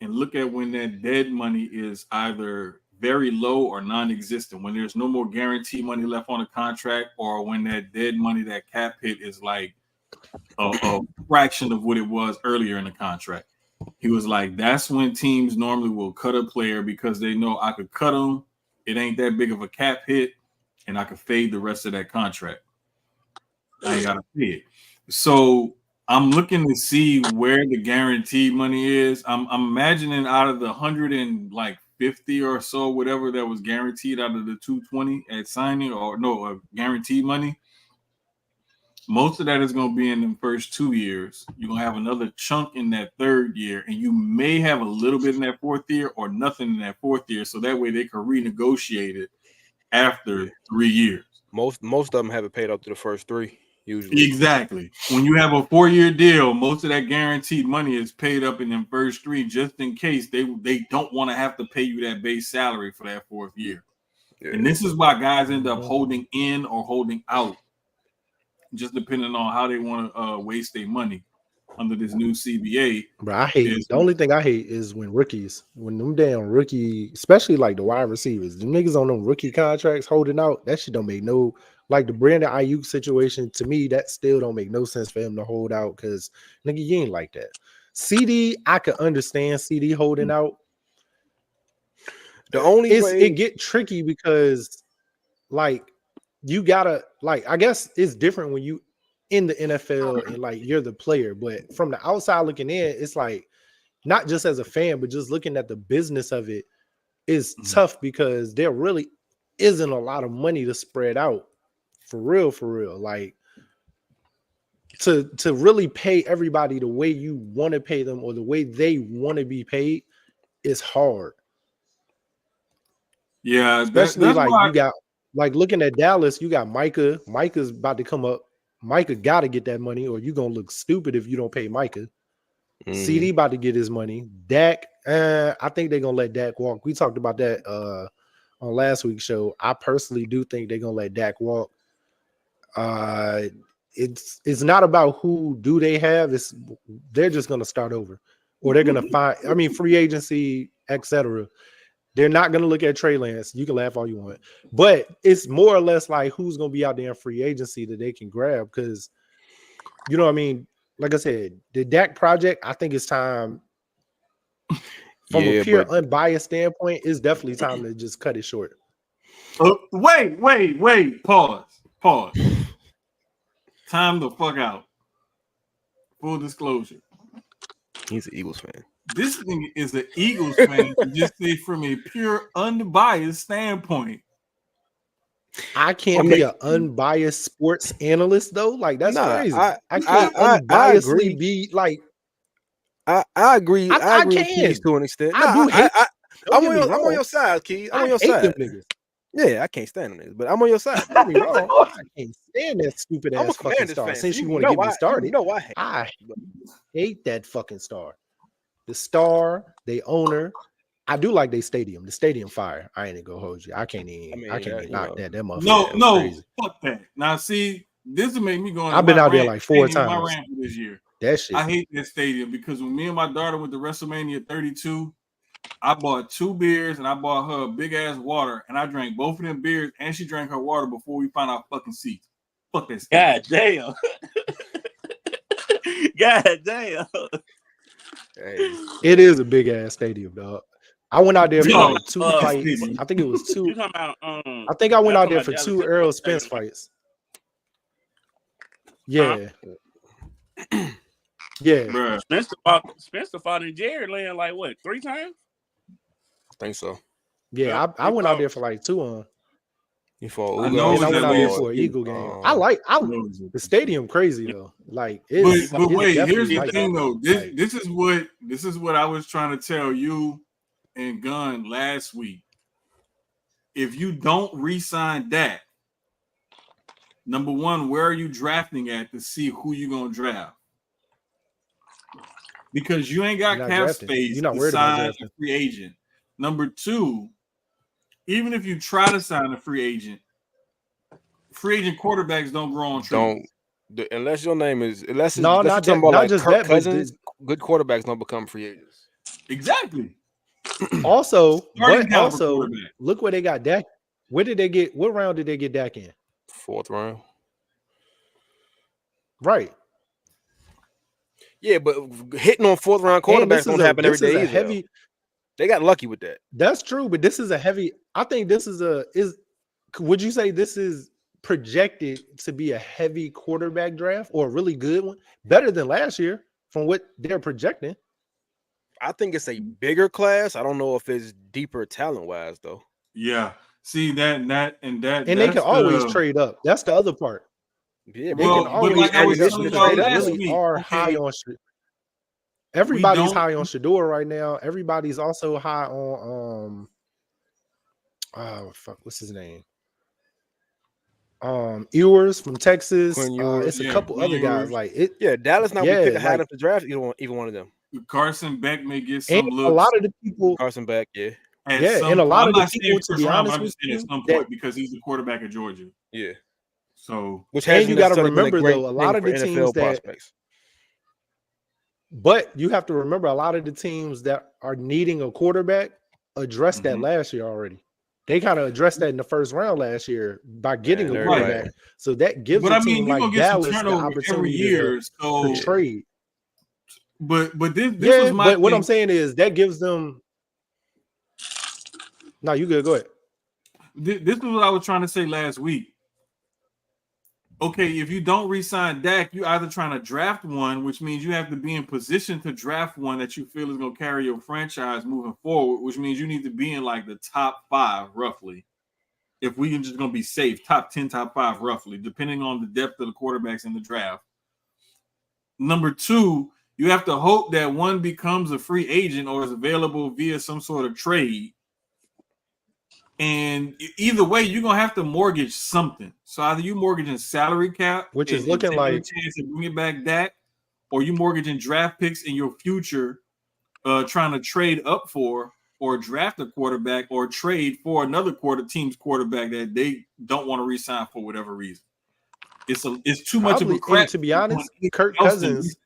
Speaker 2: and look at when that dead money is either very low or non-existent, when there's no more guaranteed money left on the contract, or when that dead money, that cap hit, is like a fraction of what it was earlier in the contract. He was like, that's when teams normally will cut a player because they know I could cut him. It ain't that big of a cap hit, and I could fade the rest of that contract. I ain't got to pay it. So I'm looking to see where the guaranteed money is. I'm imagining out of the 150 or so, whatever that was guaranteed out of the 220 at signing, or no, guaranteed money, most of that is going to be in the first 2 years. You're going to have another chunk in that third year, and you may have a little bit in that fourth year or nothing in that fourth year. So that way they can renegotiate it after 3 years.
Speaker 6: Most of them have it paid up to the first 3 usually.
Speaker 2: Exactly. When you have a 4-year deal, most of that guaranteed money is paid up in the first 3, just in case they don't want to have to pay you that base salary for that 4th year. Yeah. And this is why guys end up holding in or holding out, just depending on how they want to waste their money under this new CBA.
Speaker 1: But I hate the only thing I hate is when them damn rookie, especially like the wide receivers, the niggas on them rookie contracts holding out. That shit don't make no, like the Brandon Ayuk situation, to me, that still don't make no sense for him to hold out, because nigga, you ain't like that. CD, I could understand CD holding out.
Speaker 6: The only way
Speaker 1: it get tricky because like you gotta, like, I guess it's different when you in the NFL and like you're the player, but from the outside looking in, it's like, not just as a fan, but just looking at the business of it is tough, because there really isn't a lot of money to spread out for real. Like to really pay everybody the way you want to pay them or the way they want to be paid is hard.
Speaker 2: Yeah,
Speaker 1: especially like you got, like looking at Dallas, you got Micah. Micah's about to come up. Micah got to get that money, or you're gonna look stupid if you don't pay Micah. CD about to get his money. Dak, I think they're gonna let Dak walk. We talked about that on last week's show. I personally do think they're gonna let Dak walk. It's not about who do they have. They're just gonna start over, or they're gonna find. I mean, free agency, etc. They're not gonna look at Trey Lance. You can laugh all you want, but it's more or less like who's gonna be out there in free agency that they can grab, because you know what I mean. Like I said, the Dak project, I think it's time. From a pure unbiased standpoint, it's definitely time to just cut it short.
Speaker 2: Wait. Pause. Time the fuck out. Full disclosure.
Speaker 6: He's an Eagles fan.
Speaker 2: This thing is an Eagles fan, just say from a pure unbiased standpoint.
Speaker 1: I can't be an unbiased sports analyst though. Like that's crazy. I can't unbiasedly be like.
Speaker 6: I agree. I agree with Keyz to an extent. I'm on your side, Keyz. I'm on your side. Yeah, I can't stand them niggas, but I'm on your side.
Speaker 1: Don't get me wrong. I can't stand that stupid ass fucking star.
Speaker 6: Fan.
Speaker 1: Since you want to get me started,
Speaker 6: I
Speaker 1: hate that fucking star. The star, the owner. I do like their stadium. The stadium fire. I ain't gonna hold you. I can't even knock that. That motherfucker.
Speaker 2: No,
Speaker 1: crazy.
Speaker 2: Fuck that. Now see, this will make me go.
Speaker 1: I've been out there like 4 times.
Speaker 2: My rant this year.
Speaker 1: That shit.
Speaker 2: I hate that stadium because when me and my daughter went to WrestleMania 32, I bought 2 beers and I bought her a big ass water, and I drank both of them beers, and she drank her water before we found our fucking seats. Fuck that stadium.
Speaker 5: God damn. God damn.
Speaker 1: Hey. It is a big ass stadium, dog. I went out there for like 2 fights. I think it was 2. I think I went out there for 2 Errol Spence fights. Yeah. Yeah.
Speaker 5: Bruh. Spencer fought in Jared Land like what, 3 times?
Speaker 6: I think so.
Speaker 1: Yeah, I went out there for like 2 on.
Speaker 6: You fought
Speaker 1: I went out there for an Eagle game. I the stadium crazy though. Like
Speaker 2: but wait, here's the thing though. This is what I was trying to tell you and Gunn last week. If you don't re-sign Dak, number one, where are you drafting at to see who you're gonna draft? because you ain't got cap space
Speaker 1: You're not
Speaker 2: to
Speaker 1: worried about
Speaker 2: sign
Speaker 1: drafting.
Speaker 2: a free agent. Number two, even if you try to sign a free agent quarterbacks don't grow on trees.
Speaker 6: Unless your name is unless
Speaker 1: No,
Speaker 6: you're
Speaker 1: not
Speaker 6: talking
Speaker 1: that,
Speaker 6: about
Speaker 1: not
Speaker 6: like
Speaker 1: just
Speaker 6: Kirk
Speaker 1: that, but
Speaker 6: Cousins, good quarterbacks don't become free agents.
Speaker 2: Exactly.
Speaker 1: Also,
Speaker 2: Starting
Speaker 1: but
Speaker 2: caliber
Speaker 1: also,
Speaker 2: quarterback.
Speaker 1: look where they got Dak. Where did they get? What round did they get Dak in?
Speaker 6: 4th round.
Speaker 1: Right.
Speaker 6: Yeah, but hitting on 4th round quarterbacks don't happen every day either. They got lucky with that.
Speaker 1: That's true, but this is a heavy. I think this is would you say this is projected to be a heavy quarterback draft or a really good one? Better than last year from what they're projecting.
Speaker 6: I think it's a bigger class. I don't know if it's deeper talent wise though.
Speaker 2: Yeah. See that
Speaker 1: and they can always trade up. That's the other part.
Speaker 6: Yeah,
Speaker 1: they can always
Speaker 2: like I was
Speaker 1: ammunition to
Speaker 2: telling
Speaker 1: trade
Speaker 2: y'all
Speaker 1: up.
Speaker 2: last
Speaker 1: Really
Speaker 2: week,
Speaker 1: are high on. Everybody's high on Shador right now. Everybody's also high on what's his name? Ewers from Texas. It's a couple other guys like it.
Speaker 6: Yeah, Dallas not be picking high enough to draft either one of them.
Speaker 2: Carson Beck may get some looks.
Speaker 1: A lot of the people
Speaker 6: Carson Beck, yeah.
Speaker 1: And a lot of the people, to be honest with you,
Speaker 2: at some point because he's the quarterback of Georgia.
Speaker 6: Yeah.
Speaker 2: So
Speaker 6: which
Speaker 1: and you got to remember though, a lot of the teams prospects. But you have to remember a lot of the teams that are needing a quarterback addressed that last year already. They kind of addressed that in the first round last year by getting a quarterback. Right. So that gives a team like Dallas the opportunity to trade.
Speaker 2: But this was my
Speaker 1: but what I'm saying is that gives them. No, you good. Go ahead.
Speaker 2: This is what I was trying to say last week. Okay, if you don't re-sign Dak, you're either trying to draft one, which means you have to be in position to draft one that you feel is going to carry your franchise moving forward, which means you need to be in like the top 5 roughly. If we can just going to be safe, top 10, top 5 roughly, depending on the depth of the quarterbacks in the draft. Number 2, you have to hope that one becomes a free agent or is available via some sort of trade. And either way, you're gonna have to mortgage something. So either you mortgaging salary cap,
Speaker 1: which is looking like
Speaker 2: a chance to bring it back Dak, or you mortgaging draft picks in your future, trying to trade up for or draft a quarterback or trade for another team's quarterback that they don't want to re-sign for whatever reason. It's too much of a crap.
Speaker 1: To be honest, Kirk Cousins.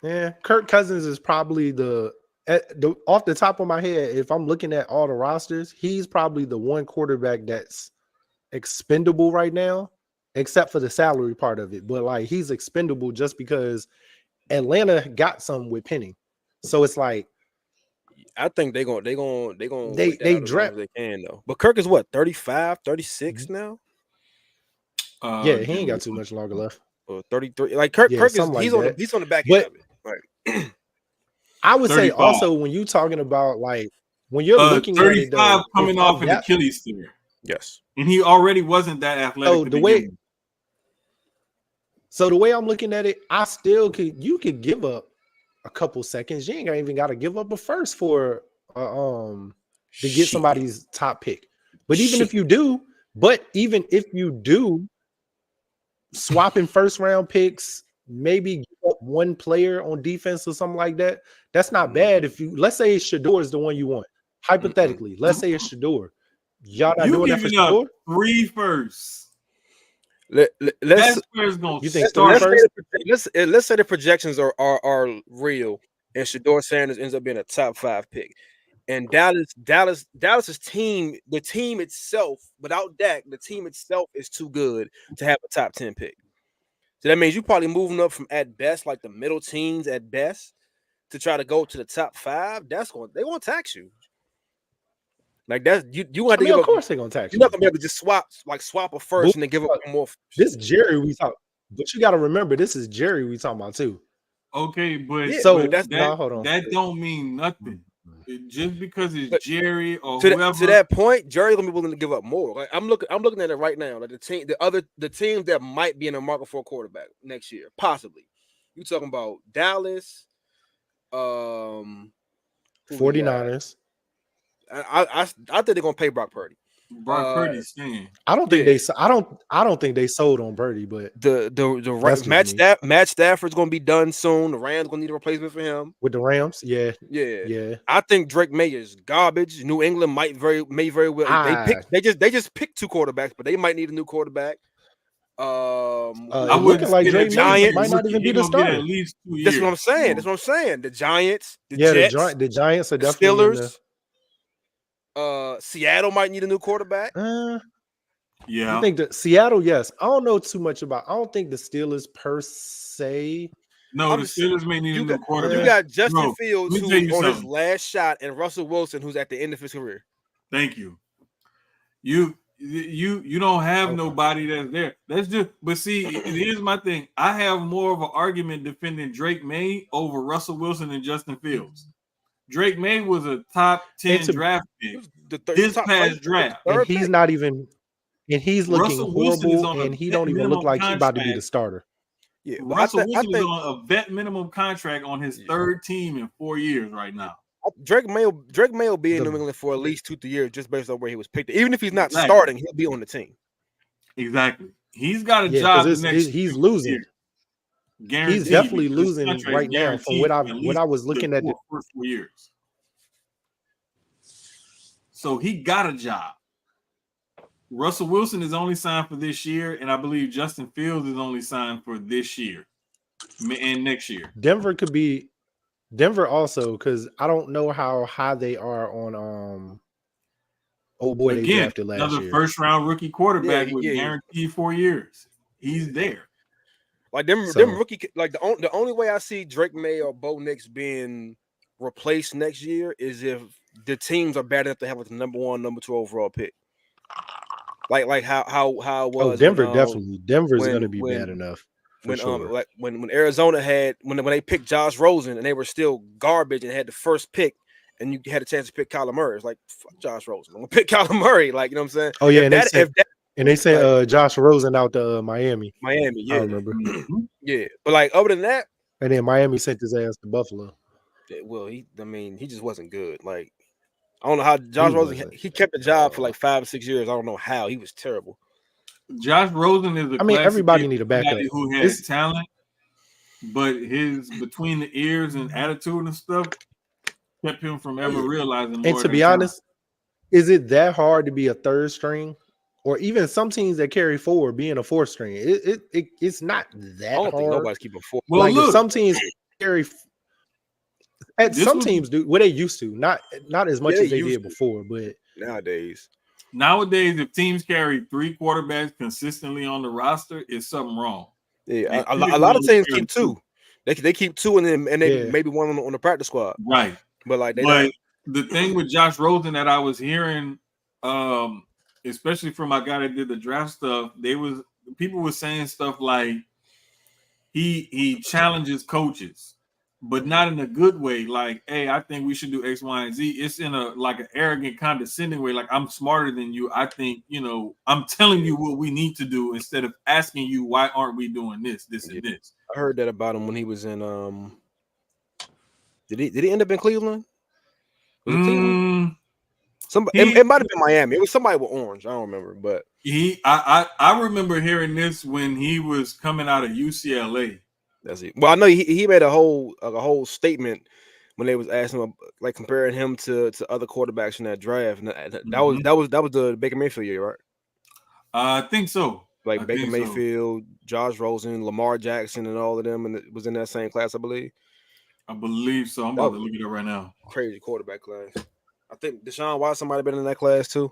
Speaker 1: Yeah, Kirk Cousins is probably off the top of my head, if I'm looking at all the rosters, he's probably the one quarterback that's expendable right now, except for the salary part of it. But like he's expendable just because Atlanta got some with Penny. So it's like
Speaker 6: I think they draft they can though. But Kirk is what 35, 36 now?
Speaker 1: Yeah, he ain't got too much longer left.
Speaker 6: Or 33. Like Kirk is he's on the back end of it. Right.
Speaker 1: I would 35. Say also when you're talking about like when you're looking 35 at it though,
Speaker 2: coming off an Achilles tear.
Speaker 6: Yes.
Speaker 2: And he already wasn't that athletic.
Speaker 1: So the way I'm looking at it, I still you could give up a couple seconds. You ain't even got to give up a first for to get somebody's top pick. But even if you do, swapping first round picks, maybe give up one player on defense or something like that. That's not bad. If let's say Shador is the one you want, hypothetically, let's say it's Shador. Y'all not doing that for Shador?
Speaker 2: 3 firsts.
Speaker 6: Let's say the projections are real, and Shador Sanders ends up being a top 5 pick. And Dallas's team, the team itself, without Dak, the team itself is too good to have a top 10 pick. So that means you're probably moving up from at best, like the middle teens at best, to try to go to the top 5. They're gonna tax you. Like that's you have to give
Speaker 1: of
Speaker 6: up.
Speaker 1: Course they're gonna tax you.
Speaker 6: You're not gonna be able to just swap a first and then give up more.
Speaker 1: This Jerry we talk, but you got to remember this is Jerry we talking about too.
Speaker 2: Okay, but that don't mean nothing. Just because it's Jerry or whoever.
Speaker 6: To that point, Jerry's gonna be willing to give up more. Like I'm looking at it right now. Like the teams that might be in the market for a quarterback next year, possibly. You talking about Dallas,
Speaker 1: 49ers.
Speaker 6: I think they're gonna pay Brock Purdy.
Speaker 2: Brock Purdy's staying.
Speaker 1: I don't think they sold on Purdy, but
Speaker 6: the Matt Stafford's gonna be done soon. The Rams gonna need a replacement for him
Speaker 1: with the Rams. Yeah.
Speaker 6: I think Drake May is garbage. New England may very well. They just picked 2 quarterbacks, but they might need a new quarterback.
Speaker 1: Looking like Drake Giants might not even be the starter.
Speaker 2: At least 2 years.
Speaker 6: That's what I'm saying. The Giants, the Jets,
Speaker 1: the Giants are
Speaker 6: the
Speaker 1: definitely
Speaker 6: Steelers. Seattle might need a new quarterback.
Speaker 2: Yeah,
Speaker 1: I think that Seattle. Yes, I don't know too much about. I don't think the Steelers per se.
Speaker 2: No, the Steelers may need a new quarterback.
Speaker 6: You got Justin Fields who's on his last shot, and Russell Wilson who's at the end of his career.
Speaker 2: Thank you. You don't have nobody that's there. That's just. But see, here's my thing. I have more of an argument defending Drake May over Russell Wilson and Justin Fields. Drake May was a top 10 draft pick. This past draft,
Speaker 1: and he's not even. And he's looking horrible, and he don't even look like he's about to be the starter.
Speaker 2: Yeah, Russell Wilson is on a vet minimum contract on his third team in 4 years right now.
Speaker 6: Drake May will be in New England for at least 2-3 years, just based on where he was picked. Even if he's not starting, he'll be on the team.
Speaker 2: Exactly. He's got a job.
Speaker 1: He's losing.
Speaker 2: Guaranteed.
Speaker 1: He's definitely losing right now from what I was looking at the
Speaker 2: first 4 years. So he got a job. Russell Wilson is only signed for this year, and I believe Justin Fields is only signed for this year and next year.
Speaker 1: Denver also, because I don't know how high they are on they drafted last
Speaker 2: year. Another first-round rookie quarterback with guaranteed 4 years. He's there.
Speaker 6: Like them rookie, like the only way I see Drake May or Bo Nix being replaced next year is if the teams are bad enough to have like the number 1, number 2 overall pick. Like how was
Speaker 1: Denver definitely. Denver's going to be bad enough.
Speaker 6: When Arizona had when they picked Josh Rosen and they were still garbage and had the first pick and you had a chance to pick Kyler Murray. It's like fuck Josh Rosen. I'm gonna pick Kyler Murray. Like you know what I'm saying?
Speaker 1: Oh yeah, they said Josh Rosen out to Miami.
Speaker 6: Yeah,
Speaker 1: I remember.
Speaker 6: Yeah, but like other than that,
Speaker 1: and then Miami sent his ass to Buffalo.
Speaker 6: Well, he just wasn't good. Like. I don't know how Josh Rosen he kept the job for like 5 or 6 years. I don't know how. He was terrible.
Speaker 2: Josh Rosen is
Speaker 1: everybody need a backup
Speaker 2: who has talent, but his between the ears and attitude and stuff kept him from ever realizing.
Speaker 1: And to be honest, is it that hard to be a third string, or even some teams that carry 4 being a 4th string? It's not that hard.
Speaker 6: Think nobody's keeping 4.
Speaker 1: Well, like some teams carry. Teams do what they used to, not as much as they did before, but
Speaker 6: nowadays,
Speaker 2: if teams carry 3 quarterbacks consistently on the roster, it's something wrong.
Speaker 6: Yeah, a lot of teams keep 2. They keep 2 and they maybe 1 on the practice squad,
Speaker 2: right?
Speaker 6: But like
Speaker 2: the thing with Josh Rosen that I was hearing, especially from my guy that did the draft stuff, people were saying stuff like he challenges coaches. But not in a good way. Like, hey, I think we should do X, Y, and Z. It's in a like an arrogant, condescending way. Like, I'm smarter than you. I think, I'm telling you what we need to do instead of asking you why aren't we doing this, and this.
Speaker 6: I heard that about him when he was in. Did he end up in Cleveland? Was it Cleveland? It might have been Miami. It was somebody with orange. I don't remember, but
Speaker 2: I remember hearing this when he was coming out of UCLA.
Speaker 6: That's it. Well, I know he made a whole statement when they was asking him, like comparing him to other quarterbacks in that draft. And that was the Baker Mayfield year, right?
Speaker 2: I think so.
Speaker 6: Like Baker Mayfield, Josh Rosen, Lamar Jackson, and all of them, and it was in that same class, I believe.
Speaker 2: I believe so. I'm about to look it up right now.
Speaker 6: Crazy quarterback class. I think Deshaun Watson might have been in that class too.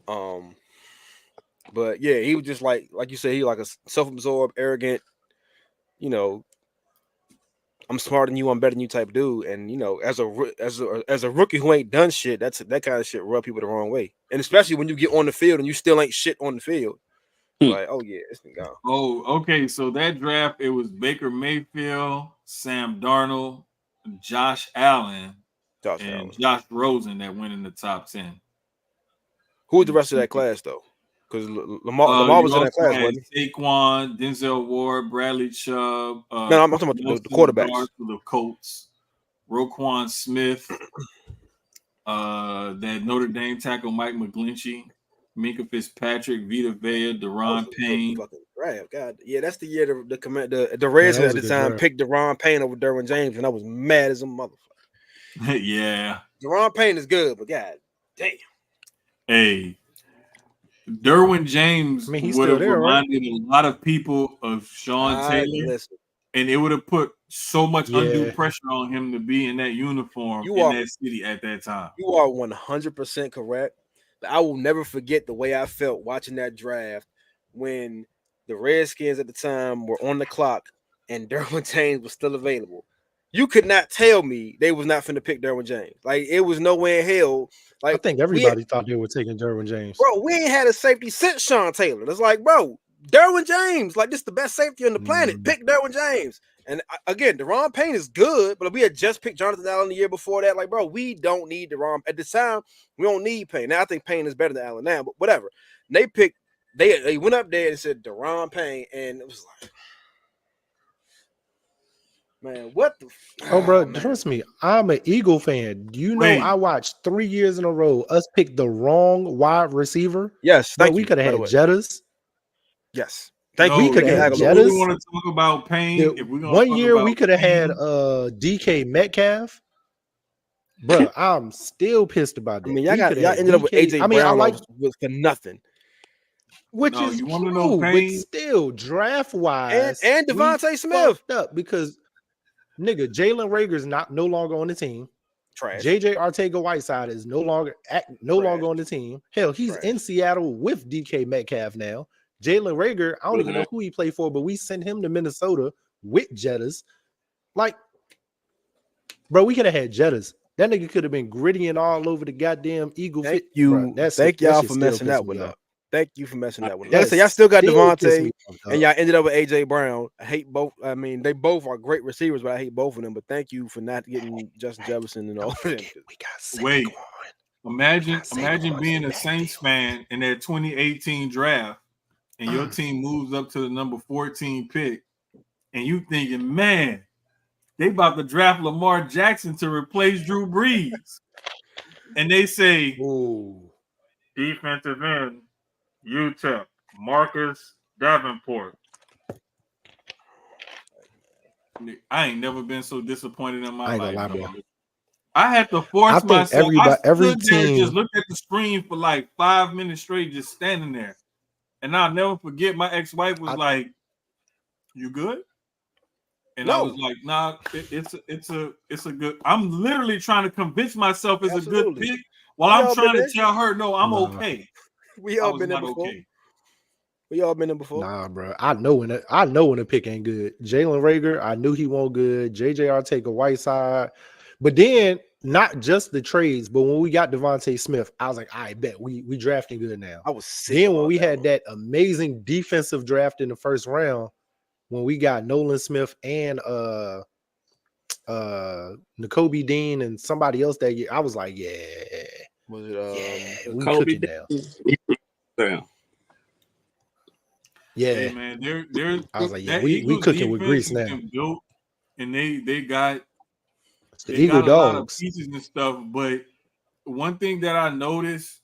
Speaker 6: But yeah, he was just like you said, he like a self-absorbed, arrogant. I'm smarter than you, I'm better than you type dude. And as a rookie who ain't done shit, that kind of shit rub people the wrong way. And especially when you get on the field and you still ain't shit on the field. Like, oh yeah, it's been gone.
Speaker 2: Oh, okay. So that draft, it was Baker Mayfield, Sam Darnold, Josh Allen, Josh Rosen that went in the top 10.
Speaker 6: Who was the rest of that class though? Because Lamar was in that class, wasn't he?
Speaker 2: Saquon, Denzel Ward, Bradley Chubb.
Speaker 6: No, I'm talking about the quarterbacks.
Speaker 2: For the Colts. Roquan Smith. That Notre Dame tackle Mike McGlinchey, Minka Fitzpatrick, Vita Vea, Deron Payne.
Speaker 6: Fucking draft. God, yeah, that's the year the Redskins at the time picked Deron Payne over Derwin James, and I was mad as a motherfucker.
Speaker 2: Yeah,
Speaker 6: Deron Payne is good, but god damn.
Speaker 2: Hey, Derwin James would have reminded a lot of people of Sean Taylor, and it would have put so much undue pressure on him to be in that uniform that city at that time.
Speaker 6: You are 100% correct. But I will never forget the way I felt watching that draft when the Redskins at the time were on the clock and Derwin James was still available. You could not tell me they was not finna pick Derwin James. Like, it was nowhere in hell. Like,
Speaker 1: I think everybody thought they were taking Derwin James.
Speaker 6: Bro, we ain't had a safety since Sean Taylor. It's like, bro, Derwin James, like, this is the best safety on the planet. Pick Derwin James. And again, Deron Payne is good, but we had just picked Jonathan Allen the year before that. Like, bro, we don't need Deron. At the time, we don't need Payne. Now, I think Payne is better than Allen now, but whatever. They went up there and said Deron Payne, and it was like, man, what the?
Speaker 1: Bro, trust me, I'm an Eagle fan. Do you know I watched 3 years in a row us pick the wrong wide receiver?
Speaker 6: Yes,
Speaker 1: we could have had Jettas.
Speaker 6: Yes.
Speaker 2: We could have had Jettas. We want to talk about Payne. If we're
Speaker 1: 1 year we could have had DK Metcalf. Bro, I'm still pissed about that.
Speaker 6: I mean, y'all ended up with AJ Brown. I like for nothing.
Speaker 1: Which is you want to know Payne? But still, draft wise,
Speaker 6: and Devontae Smith
Speaker 1: up because nigga Jalen Rager's no longer on the team.
Speaker 6: Trash.
Speaker 1: JJ Arcega-Whiteside is no longer on the team. Hell, he's in Seattle with DK Metcalf now. Jalen Rager, I don't even know who he played for, but we sent him to Minnesota with Jettas. Like, bro, we could have had Jettas. That nigga could have been grittying all over the goddamn Eagle.
Speaker 6: Thank y'all for messing that one up. Thank you for messing that one up. Like I said, y'all still got Devontae, and y'all ended up with AJ Brown. I hate both. I mean, they both are great receivers, but I hate both of them. But thank you for not getting Justin Jefferson and all of them.
Speaker 2: Wait, imagine being a Saints fan in that 2018 draft. And your team moves up to the number 14 pick, and you thinking, man, they about to draft Lamar Jackson to replace Drew Brees. And they say, defensive end, UTEP, Marcus Davenport. I ain't never been so disappointed in my life. I had to force myself. Every team just looked at the screen for like 5 minutes straight, just standing there. And I'll never forget my ex-wife was like, "You good?" And I was like, "Nah, it's a good." I'm literally trying to convince myself it's a good pick while I'm trying to tell her, "No, I'm okay."
Speaker 6: We all been there before. Okay. We all been there before.
Speaker 1: Nah, bro. I know when a pick ain't good. Jalen Rager, I knew he wasn't good. JJ Arcega-Whiteside, but then not just the trades, but when we got Devontae Smith, I was like, I bet we drafting good now.
Speaker 6: I was sick.
Speaker 1: Then when we had that amazing defensive draft in the first round, when we got Nolan Smith and Nakobe Dean and somebody else that year, I was like, yeah.
Speaker 6: Was it
Speaker 1: we cooking now.
Speaker 5: Damn.
Speaker 1: Yeah,
Speaker 2: hey, man. There's
Speaker 1: I was like, yeah, we cooking with grease now.
Speaker 2: Built, and they got
Speaker 1: the Eagle
Speaker 2: got
Speaker 1: Dogs.
Speaker 2: A lot of pieces and stuff, but one thing that I noticed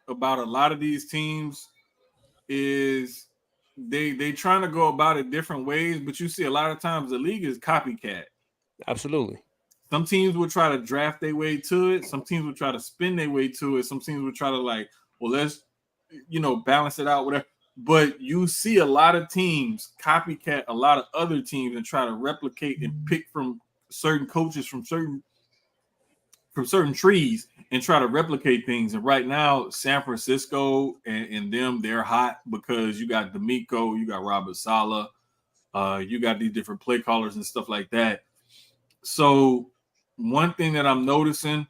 Speaker 2: about a lot of these teams is they trying to go about it different ways, but you see a lot of times the league is copycat.
Speaker 6: Absolutely.
Speaker 2: Some teams would try to draft their way to it. Some teams would try to spin their way to it. Some teams would try to like, well, let's balance it out, whatever. But you see a lot of teams copycat a lot of other teams and try to replicate and pick from certain coaches from certain trees and try to replicate things. And right now, San Francisco and them, they're hot because you got D'Amico, you got Robert Saleh, you got these different play callers and stuff like that. So one thing that I'm noticing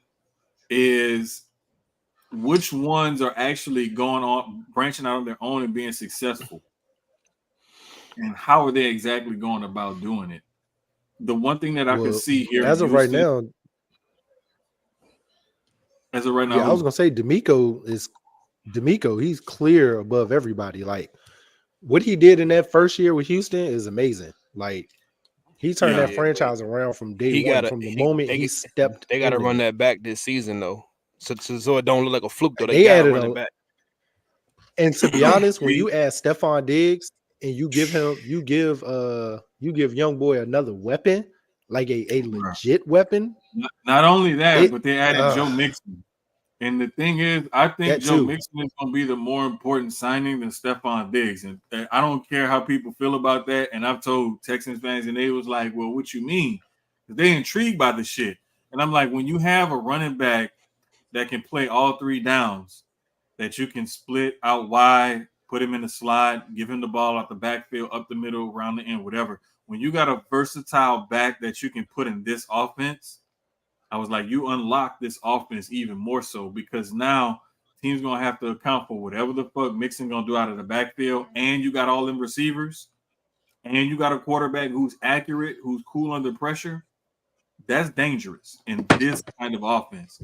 Speaker 2: is which ones are actually going on, branching out on their own and being successful. And how are they exactly going about doing it? The one thing that I can see here
Speaker 1: as of right now,
Speaker 2: I
Speaker 1: was gonna say D'Amico, he's clear above everybody. Like what he did in that first year with Houston is amazing. Like he turned that franchise around from day one, from the moment he stepped.
Speaker 6: They got to run that back this season though. So it don't look like a fluke though.
Speaker 1: They
Speaker 6: got
Speaker 1: added
Speaker 6: running back.
Speaker 1: And to be honest, when you add Stephon Diggs and you give young boy another weapon, like a legit weapon.
Speaker 2: Not only that, but they added Joe Mixon. And the thing is, I think Joe Mixon is going to be the more important signing than Stephon Diggs. And I don't care how people feel about that. And I've told Texans fans, and they was like, well, what you mean? They intrigued by the shit. And I'm like, when you have a running back that can play all three downs, that you can split out wide, put him in the slot, give him the ball out the backfield, up the middle, around the end, whatever. When you got a versatile back that you can put in this offense, I was like, you unlock this offense even more so, because now teams going to have to account for whatever the fuck Mixon going to do out of the backfield, and you got all them receivers, and you got a quarterback who's accurate, who's cool under pressure. That's dangerous in this kind of offense.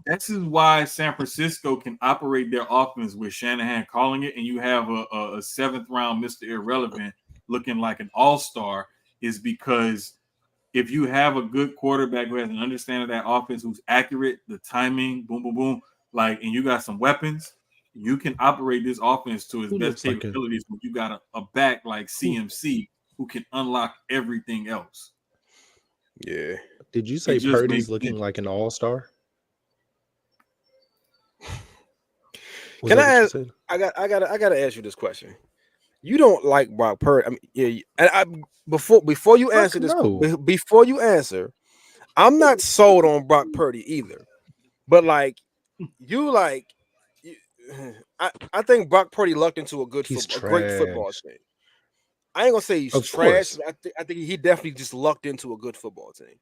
Speaker 2: This is why San Francisco can operate their offense with Shanahan calling it, and you have a seventh round Mr. Irrelevant looking like an all-star, is because if you have a good quarterback who has an understanding of that offense, who's accurate, the timing, boom, boom, boom, like, and you got some weapons, you can operate this offense to its best capabilities when you got a back like CMC who can unlock everything else.
Speaker 6: Yeah.
Speaker 1: Did you say Purdy's looking like an all-star?
Speaker 6: Can I ask? I gotta ask you this question. You don't like Brock Purdy. I mean, yeah. And before you answer this, before you answer, I'm not sold on Brock Purdy either. But I think Brock Purdy lucked into a great football team. I ain't gonna say he's trash. I think he definitely just lucked into a good football team.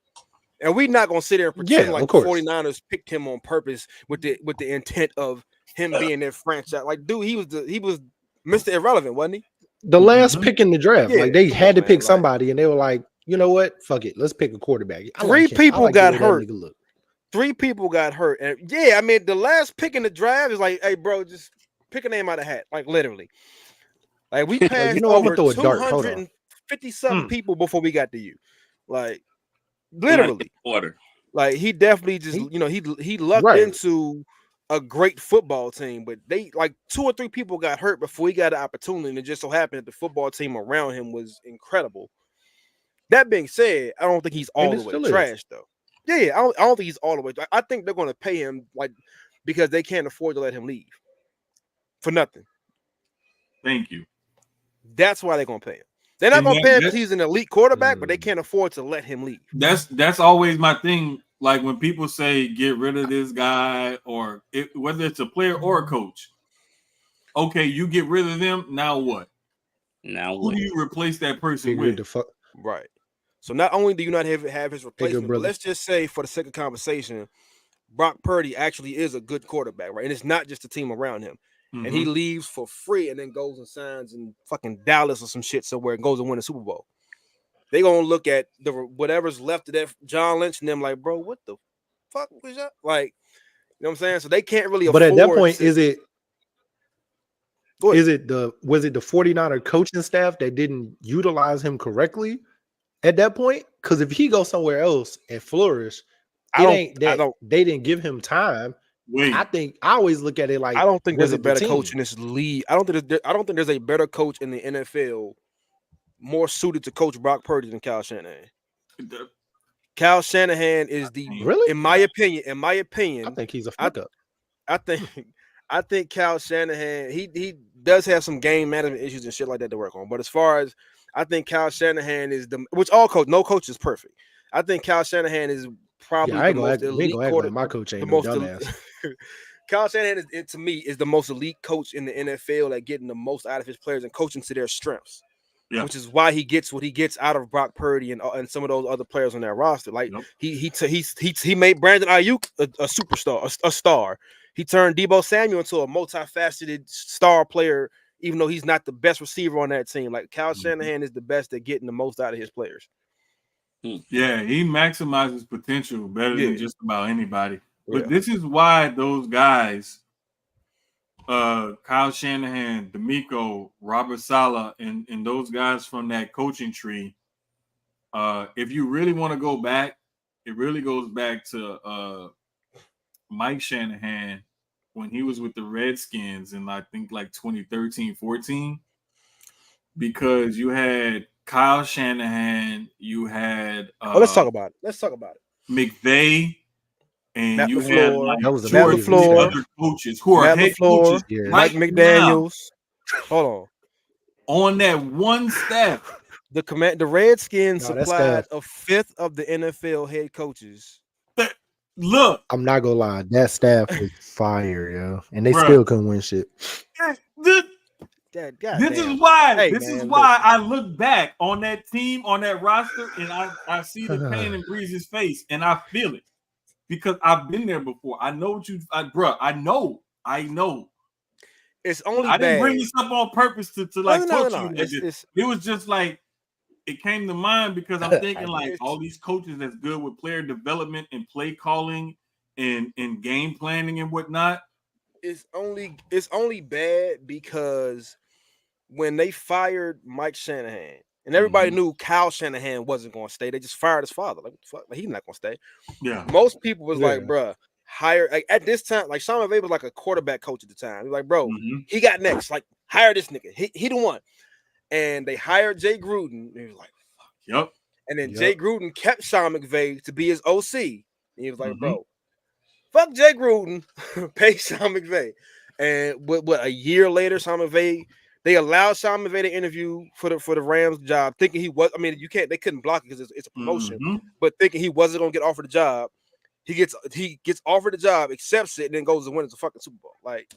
Speaker 6: And we're not gonna sit there and pretend like the 49ers picked him on purpose with the intent of him being their franchise. Like, dude, he was Mr. Irrelevant, wasn't he?
Speaker 1: The last pick in the draft. Yeah, like, they had to pick somebody, and they were like, you know what? Fuck it. Let's pick a quarterback.
Speaker 6: Three people got hurt. And yeah, I mean, the last pick in the draft is like, hey, bro, just pick a name out of hat. Like, literally. Like, we passed over 250-something people before we got to you. Like, literally. Like, he definitely just, he lucked into a great football team, but they, like, 2 or 3 people got hurt before he got an opportunity, and it just so happened that the football team around him was incredible. That being said, I don't think he's all the way trash, though. Yeah, I don't think he's all the way. I think they're going to pay him, like, because they can't afford to let him leave for nothing.
Speaker 2: Thank you.
Speaker 6: That's why they're going to pay him. They're not going to pay him because he's an elite quarterback, but they can't afford to let him leave.
Speaker 2: That's always my thing. Like, when people say get rid of this guy, or whether it's a player or a coach, okay, you get rid of them. Now what? Who do you replace that person with?
Speaker 6: Right. So not only do you not have his replacement, but let's just say, for the sake of conversation, Brock Purdy actually is a good quarterback, right? And it's not just the team around him. Mm-hmm. And he leaves for free and then goes and signs in fucking Dallas or some shit somewhere and goes and win a Super Bowl. They gonna look at whatever's left of that John Lynch and them like, bro, what the fuck was that? Like, you know what I'm saying? So they can't really afford.
Speaker 1: But at that point, was it the 49er coaching staff that didn't utilize him correctly at that point? Because if he goes somewhere else and flourish, they didn't give him time. I always look at it like,
Speaker 6: I don't think there's a better coach in this league. I don't think there's a better coach in the NFL more suited to coach Brock Purdy than Kyle Shanahan. Kyle Shanahan is in my opinion,
Speaker 1: I think he's a fuck up.
Speaker 6: I think Kyle Shanahan, he does have some game management issues and shit like that to work on. But as far as, I think Kyle Shanahan is no coach is perfect. I think Kyle Shanahan is probably the most elite quarterback.
Speaker 1: My coach ain't no dumbass.
Speaker 6: Kyle Shanahan to me is the most elite coach in the NFL at getting the most out of his players and coaching to their strengths. Yeah. Which is why he gets what he gets out of Brock Purdy and some of those other players on that roster. Like, he made Brandon Ayuk a superstar, a star. He turned Deebo Samuel into a multifaceted star player, even though he's not the best receiver on that team. Like, Kyle Shanahan is the best at getting the most out of his players.
Speaker 2: Yeah, he maximizes potential better than just about anybody. But this is why those guys, Kyle Shanahan, D'Amico, Robert Saleh, and those guys from that coaching tree, if you really want to go back, it really goes back to Mike Shanahan when he was with the Redskins in I think like 2013-14, because you had Kyle Shanahan, you had
Speaker 6: let's talk about it.
Speaker 2: McVay, and
Speaker 6: Matt
Speaker 2: you had
Speaker 6: LaFleur,
Speaker 2: like
Speaker 1: That was
Speaker 2: two or
Speaker 1: amazing.
Speaker 2: three
Speaker 6: LaFleur,
Speaker 2: other coaches who are
Speaker 6: Matt
Speaker 2: head
Speaker 6: LaFleur,
Speaker 2: coaches
Speaker 1: Yeah.
Speaker 2: right
Speaker 6: Mike
Speaker 2: now
Speaker 6: McDaniels. Hold
Speaker 2: on that one staff.
Speaker 6: The Redskins
Speaker 1: No, that
Speaker 6: supplied
Speaker 1: staff.
Speaker 6: a fifth of the NFL head coaches.
Speaker 2: Look,
Speaker 1: I'm not gonna lie, that staff was fire, yo, and they
Speaker 2: Bruh.
Speaker 1: still couldn't win shit.
Speaker 2: this
Speaker 6: This
Speaker 2: is why.
Speaker 6: Hey,
Speaker 2: this
Speaker 6: man,
Speaker 2: is why
Speaker 6: listen.
Speaker 2: I look back on that team, on that roster, and I see the pain in Breeze's face, and I feel it because I've been there before. I know what you, bruh. I know.
Speaker 6: It's only
Speaker 2: I didn't
Speaker 6: bad.
Speaker 2: bring this up on purpose to like talk to you. Like
Speaker 6: It's
Speaker 2: it was just like it came to mind because I'm thinking like
Speaker 6: It's-
Speaker 2: all these coaches that's good with player development and play calling and game planning and whatnot.
Speaker 6: it's only bad because when they fired Mike Shanahan, and everybody knew Kyle Shanahan wasn't going to stay, they just fired his father. Like, fuck, like, he's not going to stay.
Speaker 2: Yeah.
Speaker 6: Most people was like,
Speaker 1: Yeah.
Speaker 6: bruh, hire, like, at this time, like Sean McVay was like a quarterback coach at the time. He's like, bro,
Speaker 2: Mhm.
Speaker 6: he got next. Like, hire this nigga. He the one. And they hired Jay Gruden. And he was like, fuck.
Speaker 2: Yep.
Speaker 6: And then
Speaker 1: Yep.
Speaker 6: Jay Gruden kept Sean McVay to be his OC. And he was like,
Speaker 2: Mhm.
Speaker 6: bro, fuck Jay Gruden, pay Sean McVay. And what a year later, Sean McVay, they allowed Sean McVay to interview for the Rams job, thinking he was. I mean, they couldn't block it because it's a promotion,
Speaker 2: Mhm.
Speaker 6: but thinking he wasn't gonna get offered the job. He gets offered the job, accepts it, and then goes and wins the fucking Super Bowl. Like,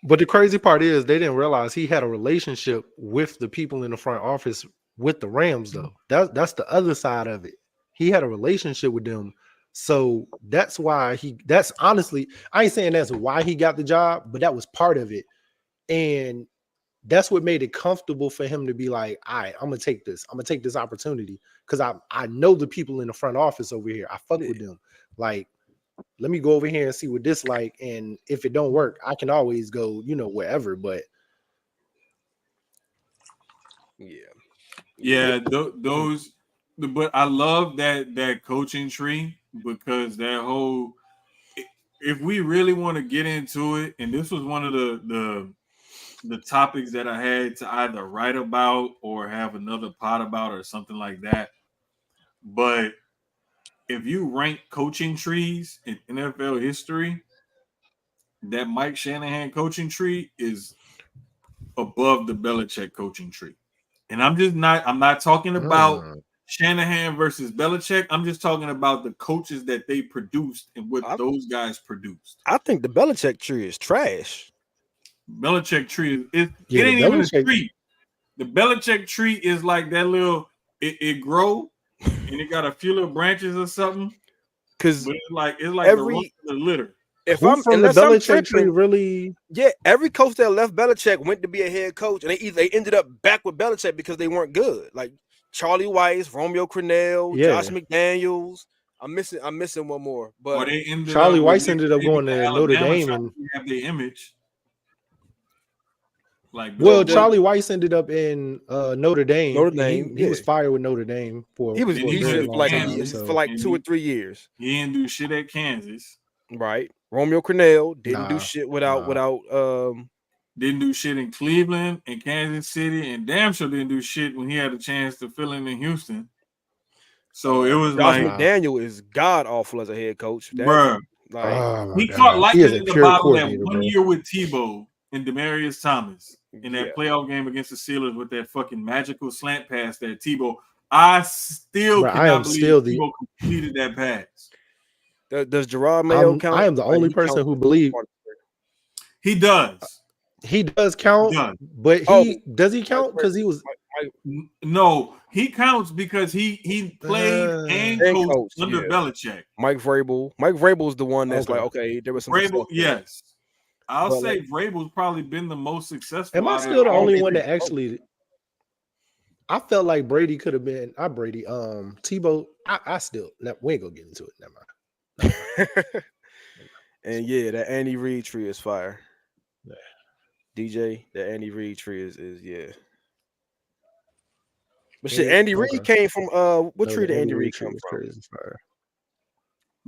Speaker 1: But the crazy part is they didn't realize he had a relationship with the people in the front office with the Rams, though. That's the other side of it. He had a relationship with them. So that's why that's honestly, I ain't saying that's why he got the job, but that was part of it. And that's what made it comfortable for him to be like, all right, I'm gonna take this opportunity because I know the people in the front office over here. I fuck with them. Like, let me go over here and see what this like. And if it don't work, I can always go, wherever. But
Speaker 2: yeah, those. But I love that coaching tree because that whole. If we really want to get into it, and this was one of the topics that I had to either write about or have another pod about or something like that. But if you rank coaching trees in NFL history, that Mike Shanahan coaching tree is above the Belichick coaching tree. And I'm not talking about Shanahan versus Belichick. I'm just talking about the coaches that they produced and what those guys produced.
Speaker 6: I think the Belichick tree is trash.
Speaker 2: Belichick tree it ain't even a tree. The Belichick tree is like that little it grow and it got a few little branches or something.
Speaker 6: Because
Speaker 2: it's like the run of the litter.
Speaker 6: Unless I'm tripping,
Speaker 1: really,
Speaker 6: yeah, every coach that left Belichick went to be a head coach, and they ended up back with Belichick because they weren't good. Like Charlie Weiss, Romeo Crennel, Josh McDaniels. I'm missing one more, but
Speaker 1: Charlie Weiss ended up going to Notre Dame and
Speaker 2: have the image. Like,
Speaker 1: Charlie Weiss ended up in Notre Dame. He was fired with Notre Dame for
Speaker 6: he was decent for like 2 or 3 years.
Speaker 2: He didn't do shit at Kansas,
Speaker 6: right? Romeo Crennel didn't do shit without
Speaker 2: didn't do shit in Cleveland and Kansas City, and damn sure didn't do shit when he had a chance to fill in Houston. So it was
Speaker 6: Josh McDaniel is god awful as a head coach,
Speaker 2: bruh.
Speaker 6: Like,
Speaker 2: he caught lightning in the bottle that 1 year with Tebow and Demaryius Thomas in that playoff game against the Steelers with that fucking magical slant pass that Tebow. I still cannot believe Tebow completed that pass.
Speaker 6: Does Gerard Mayo count?
Speaker 1: I am the only person who believes
Speaker 2: he does.
Speaker 1: He does count, but does he count because he was
Speaker 2: no, he counts because he played and coached under Belichick.
Speaker 6: Mike Vrabel is the one that's like, okay, there was some
Speaker 2: Vrabel, yes. I'll say Vrabel's probably been the most successful.
Speaker 1: Am I still the only one that actually? I felt like Brady could have been. Tebow. I still. We ain't gonna get into it. Never mind.
Speaker 6: And yeah, that Andy Reid tree is fire.
Speaker 1: Yeah.
Speaker 6: DJ, the Andy Reid tree is yeah. But shit, Andy Reid came from what tree did Andy Reid come from?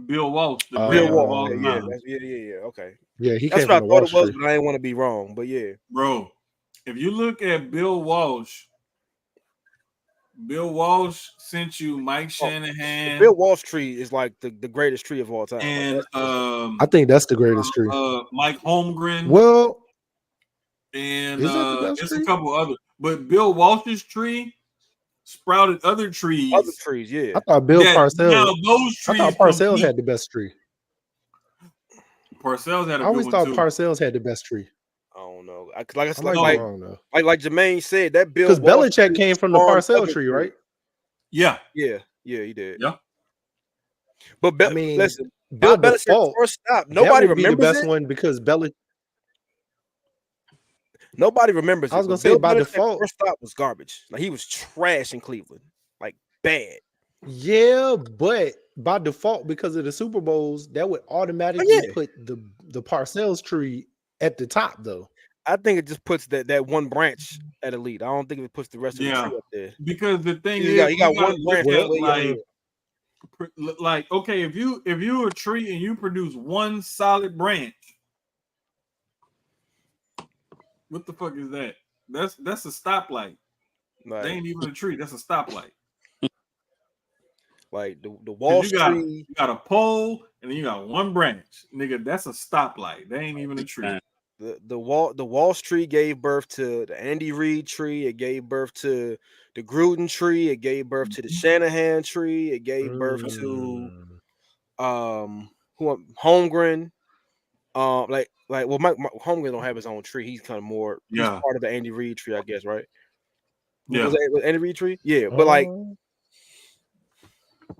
Speaker 2: Bill Walsh, the
Speaker 6: Bill
Speaker 2: greatest of
Speaker 6: Walsh.
Speaker 2: all
Speaker 6: Yeah,
Speaker 2: time.
Speaker 6: yeah. Okay.
Speaker 1: Yeah, he
Speaker 6: That's
Speaker 1: came
Speaker 6: what I
Speaker 1: from the
Speaker 6: thought
Speaker 1: Walsh
Speaker 6: it was,
Speaker 1: tree.
Speaker 6: but I didn't want to be wrong. But yeah,
Speaker 2: Bro, if you look at Bill Walsh sent you Mike Shanahan.
Speaker 6: the Bill Walsh tree is like the greatest tree of all time.
Speaker 2: And
Speaker 1: I think that's the greatest tree.
Speaker 2: Mike Holmgren.
Speaker 1: Well,
Speaker 2: and
Speaker 1: is that the best
Speaker 2: it's
Speaker 1: tree?
Speaker 2: a couple other, but Bill Walsh's tree sprouted other trees.
Speaker 6: Other trees, yeah.
Speaker 1: I thought Bill Parcells.
Speaker 2: Now those trees.
Speaker 1: I thought Parcells had the best tree.
Speaker 2: Parcells had a
Speaker 1: I always
Speaker 2: good
Speaker 1: thought
Speaker 2: one too.
Speaker 1: Parcells had the best tree.
Speaker 6: I don't know.
Speaker 1: I might be wrong though.
Speaker 6: Like Jermaine said, that Bill
Speaker 1: Because
Speaker 6: Walsh
Speaker 1: Belichick came from the Parcells tree, right?
Speaker 2: Yeah,
Speaker 6: he did.
Speaker 2: Yeah,
Speaker 6: but
Speaker 1: I mean,
Speaker 6: listen,
Speaker 1: by
Speaker 6: Bill Belichick's
Speaker 1: default,
Speaker 6: first stop. Nobody
Speaker 1: that would be
Speaker 6: remembers
Speaker 1: the best
Speaker 6: it.
Speaker 1: one because Belichick.
Speaker 6: Nobody remembers.
Speaker 1: I was
Speaker 6: it,
Speaker 1: gonna
Speaker 6: but
Speaker 1: say
Speaker 6: Bill
Speaker 1: by
Speaker 6: Belichick's
Speaker 1: default,
Speaker 6: first stop was garbage. Like he was trash in Cleveland, like bad.
Speaker 1: Yeah, but by default, because of the Super Bowls, that would automatically put the Parcells tree at the top, though.
Speaker 6: I think it just puts that one branch at elite. I don't think it puts the rest of the tree up there.
Speaker 2: Because the thing
Speaker 6: you
Speaker 2: is,
Speaker 6: got one branch.
Speaker 2: Like okay, if you're a tree and you produce one solid branch, what the fuck is that? That's a stoplight.
Speaker 6: Like,
Speaker 2: they ain't even a tree. That's a stoplight.
Speaker 6: Like the Walsh tree,
Speaker 2: you got a pole and then you got one branch, nigga. That's a stoplight. They ain't even a tree.
Speaker 6: The Walsh tree gave birth to the Andy Reid tree. It gave birth to the Gruden tree. It gave birth to the Shanahan tree. It gave birth to Holmgren. Like Mike Holmgren don't have his own tree. He's kind of more he's part of the Andy Reid tree, I guess, right?
Speaker 2: Yeah,
Speaker 6: was Andy Reid tree. Yeah, but like.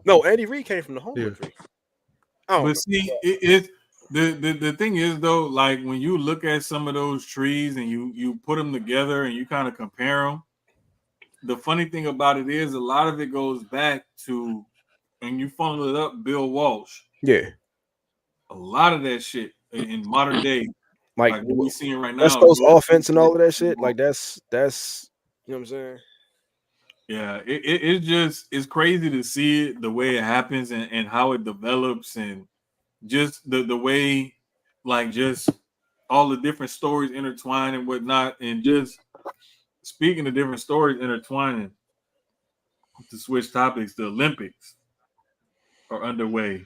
Speaker 6: No, Andy Reid came from the Holmgren tree.
Speaker 2: But see, the thing is though, like when you look at some of those trees and you put them together and you kind of compare them, the funny thing about it is a lot of it goes back to, and you funnel it up, Bill Walsh.
Speaker 6: Yeah,
Speaker 2: a lot of that shit in modern day, like what we're seeing right now.
Speaker 6: West Coast offense and all of that shit. Like that's you know what I'm saying.
Speaker 2: Yeah, it's crazy to see it the way it happens and how it develops and just the way, like just all the different stories intertwine and whatnot. And just speaking of different stories intertwining, to switch topics, the Olympics are underway.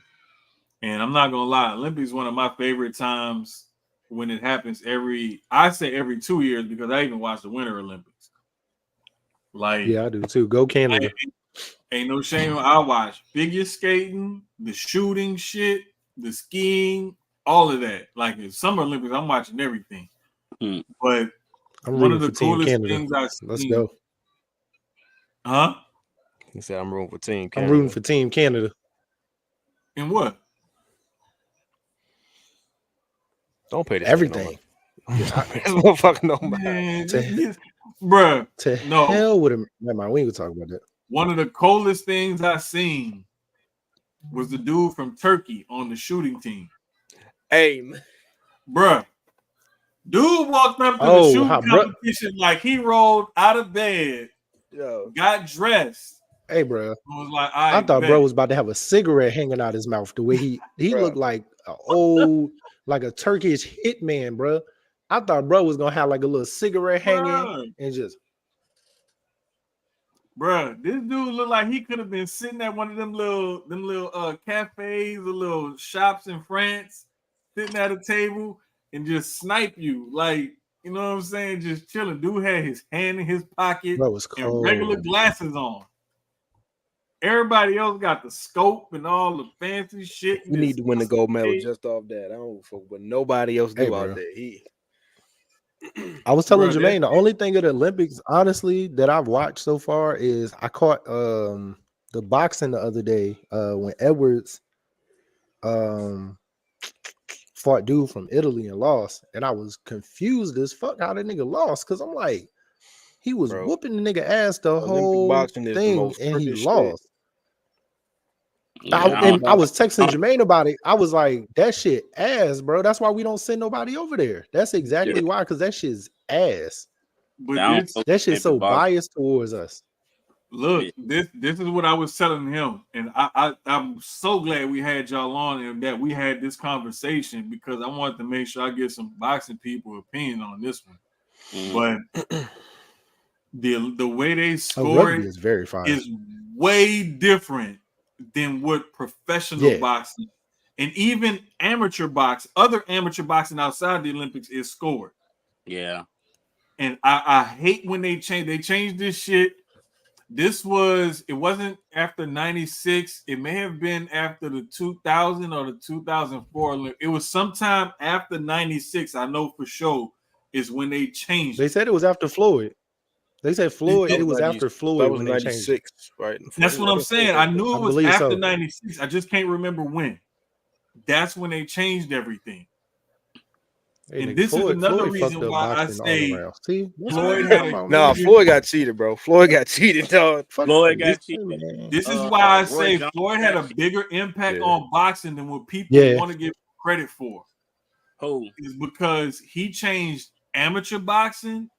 Speaker 2: And I'm not gonna lie, Olympics is one of my favorite times when it happens every 2 years because I even watch the Winter Olympics. Like,
Speaker 1: yeah, I do too. Go Canada.
Speaker 2: Ain't no shame. I watch figure skating, the shooting shit, the skiing, all of that. Like in Summer Olympics, I'm watching everything. But
Speaker 1: I'm
Speaker 2: one of
Speaker 1: rooting
Speaker 2: the
Speaker 1: for Team
Speaker 2: coolest
Speaker 1: Canada.
Speaker 2: things I've seen.
Speaker 1: Let's go.
Speaker 2: Huh?
Speaker 6: He said I'm rooting for Team Canada.
Speaker 1: I'm rooting for Team Canada.
Speaker 2: In what?
Speaker 6: Don't pay this
Speaker 1: everything.
Speaker 6: Motherfucker, no man.
Speaker 2: Bruh.
Speaker 1: To hell with him. Never mind, we ain't gonna talk about that.
Speaker 2: One of the coolest things I seen was the dude from Turkey on the shooting team.
Speaker 6: Hey,
Speaker 2: bruh. Dude walked up to the shooting competition like he rolled out of bed, got dressed.
Speaker 1: Hey, bro.
Speaker 2: Was like,
Speaker 1: I thought bro was about to have a cigarette hanging out his mouth. The way he looked like an old, like a Turkish hitman, bro. I thought bro was gonna have like a little cigarette hanging and just.
Speaker 2: Bruh, this dude looked like he could have been sitting at one of them little cafes or little shops in France, sitting at a table and just snipe you. Like, you know what I'm saying? Just chilling. Dude had his hand in his pocket and regular glasses on. Everybody else got the scope and all the fancy shit.
Speaker 6: We need to win the gold medal just off that. I don't fuck what nobody else do out there.
Speaker 1: I was telling Jermaine, the only thing of the Olympics, honestly, that I've watched so far is I caught the boxing the other day when Edwards fought dude from Italy and lost, and I was confused as fuck how the nigga lost because I'm like, he was whooping the nigga ass the whole thing and he lost. I was texting Jermaine about it. I was like, that shit ass, bro. That's why we don't send nobody over there. That's exactly why, because that shit's ass.
Speaker 2: But
Speaker 1: that shit's so biased towards us.
Speaker 2: Look, this is what I was telling him, and I'm so glad we had y'all on and that we had this conversation because I wanted to make sure I get some boxing people opinion on this one. But the way they score
Speaker 1: is very fine.
Speaker 2: Is way different than what professional boxing and even other amateur boxing outside the Olympics is scored.
Speaker 5: Yeah.
Speaker 2: And I hate when they changed this shit. It wasn't after 96. It may have been after the 2000 or the 2004. It was sometime after 96. I know for sure is when they changed.
Speaker 1: They said it was after Floyd. They said Floyd. It was after Floyd when they
Speaker 6: 96,
Speaker 1: changed it.
Speaker 6: right?
Speaker 2: That's what I'm saying. I knew it was after 96. I just can't remember when. That's when they changed everything.
Speaker 1: Hey,
Speaker 2: and this
Speaker 1: Floyd,
Speaker 2: is another
Speaker 1: Floyd
Speaker 2: reason why I say
Speaker 6: Floyd got cheated, bro. Floyd got cheated, dog.
Speaker 5: Floyd got cheated.
Speaker 2: This is why I say Floyd had a bigger impact on boxing than what people want to give credit for.
Speaker 5: Who?
Speaker 2: Is because he changed amateur boxing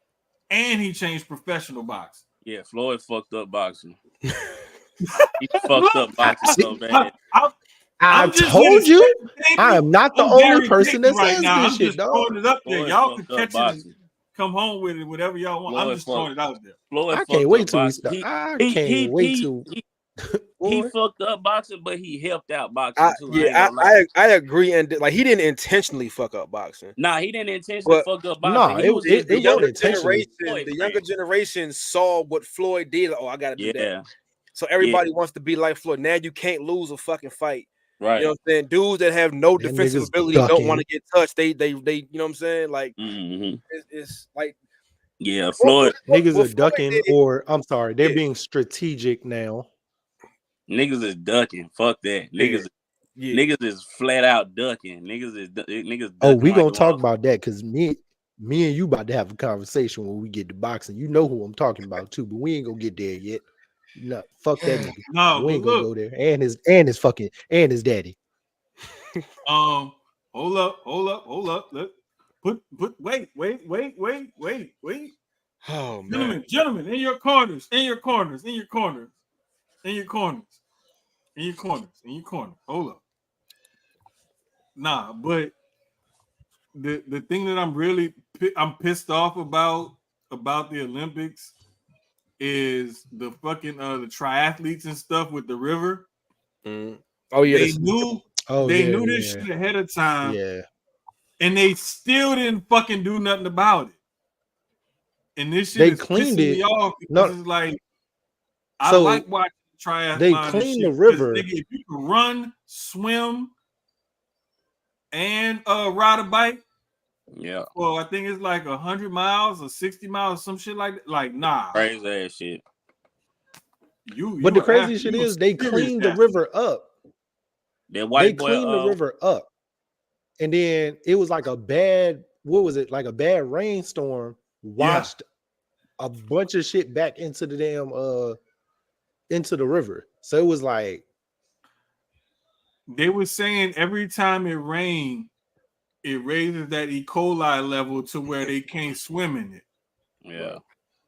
Speaker 2: and he changed professional boxing.
Speaker 5: Yeah, Floyd fucked up boxing. He fucked up boxing so bad.
Speaker 1: I told you, I am not the only person that says this shit, dog.
Speaker 2: Throwing it up there. Y'all can catch it and come home with it, whatever y'all want. I'm just throwing it out there.
Speaker 1: I can't wait till we start. I can't wait till
Speaker 5: he fucked up boxing, but he helped out boxing too.
Speaker 6: I agree, and like he didn't intentionally fuck up boxing.
Speaker 5: Nah, he didn't intentionally fuck up boxing.
Speaker 1: Nah,
Speaker 6: the younger generation saw what Floyd did. Oh, I gotta do that. So everybody wants to be like Floyd. Now you can't lose a fucking fight.
Speaker 5: Right.
Speaker 6: You know what I'm saying? Dudes that have no defensive ability don't want to get touched. They you know what I'm saying? Like it's like
Speaker 5: Floyd
Speaker 1: niggas are ducking, or I'm sorry, they're being strategic now.
Speaker 5: Niggas is ducking. Fuck that. Niggas is flat out ducking. Niggas ducking.
Speaker 1: Oh, we gonna talk about that because me and you about to have a conversation when we get to boxing. You know who I'm talking about too, but we ain't gonna get there yet. No, fuck that nigga.
Speaker 2: No,
Speaker 1: we ain't gonna go there. And his daddy.
Speaker 2: Hold up. Wait.
Speaker 6: Oh man.
Speaker 2: Gentlemen, in your corners. Hold up. Nah, but the thing that I'm pissed off about the Olympics is the fucking the triathletes and stuff with the river.
Speaker 6: Oh yeah,
Speaker 2: they knew this shit ahead of time.
Speaker 1: Yeah,
Speaker 2: and they still didn't fucking do nothing about it. And this shit
Speaker 1: they
Speaker 2: is
Speaker 1: cleaned
Speaker 2: pissing
Speaker 1: it.
Speaker 2: me off because it's like I like watching triathlon.
Speaker 1: They cleaned the river.
Speaker 2: Nigga, if you can run, swim, and ride a bike.
Speaker 5: Yeah.
Speaker 2: Well, I think it's like 100 miles or 60 miles, some shit like that. Like, nah.
Speaker 5: Crazy ass shit.
Speaker 1: But the crazy shit is they cleaned the river up.
Speaker 5: They cleaned
Speaker 1: the river up. And then it was like a bad, what was it? Like a bad rainstorm washed a bunch of shit back into the damn into the river. So it was like
Speaker 2: they were saying every time it rained, it raises that E. coli level to where they can't swim in it.
Speaker 5: Yeah.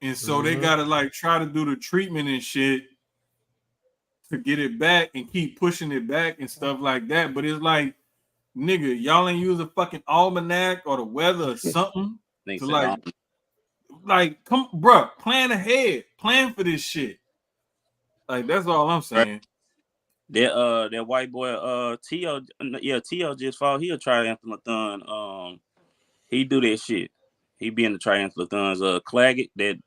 Speaker 2: And so they gotta like try to do the treatment and shit to get it back and keep pushing it back and stuff like that. But it's like, nigga, y'all ain't use a fucking almanac or the weather or something to like come, bruh, plan ahead, plan for this shit. Like that's all I'm saying.
Speaker 5: That white boy T.O. just fought. He a triathlon. He do that shit. He be in the triathlons. Claggett, that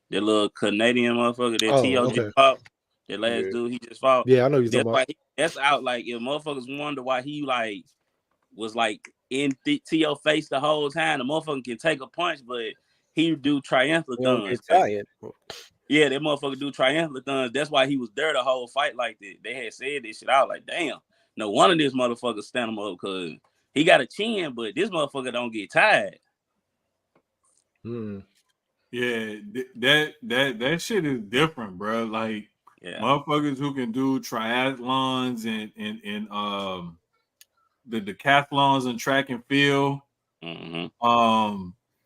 Speaker 5: little Canadian motherfucker that T.O. just fought. That last dude he just fought.
Speaker 1: Yeah, I know you're talking about.
Speaker 5: That's out. Like if motherfuckers wonder why he like was like in T.O. face the whole time. The motherfucker can take a punch, but he do triathlons. Yeah, that motherfucker do triathlons. That's why he was there the whole fight like that. They had said this shit. I was like, damn. No one of this motherfucker stand him up because he got a chin, but this motherfucker don't get tired.
Speaker 2: Yeah, that shit is different, bro. Like motherfuckers who can do triathlons and the decathlons and track and field.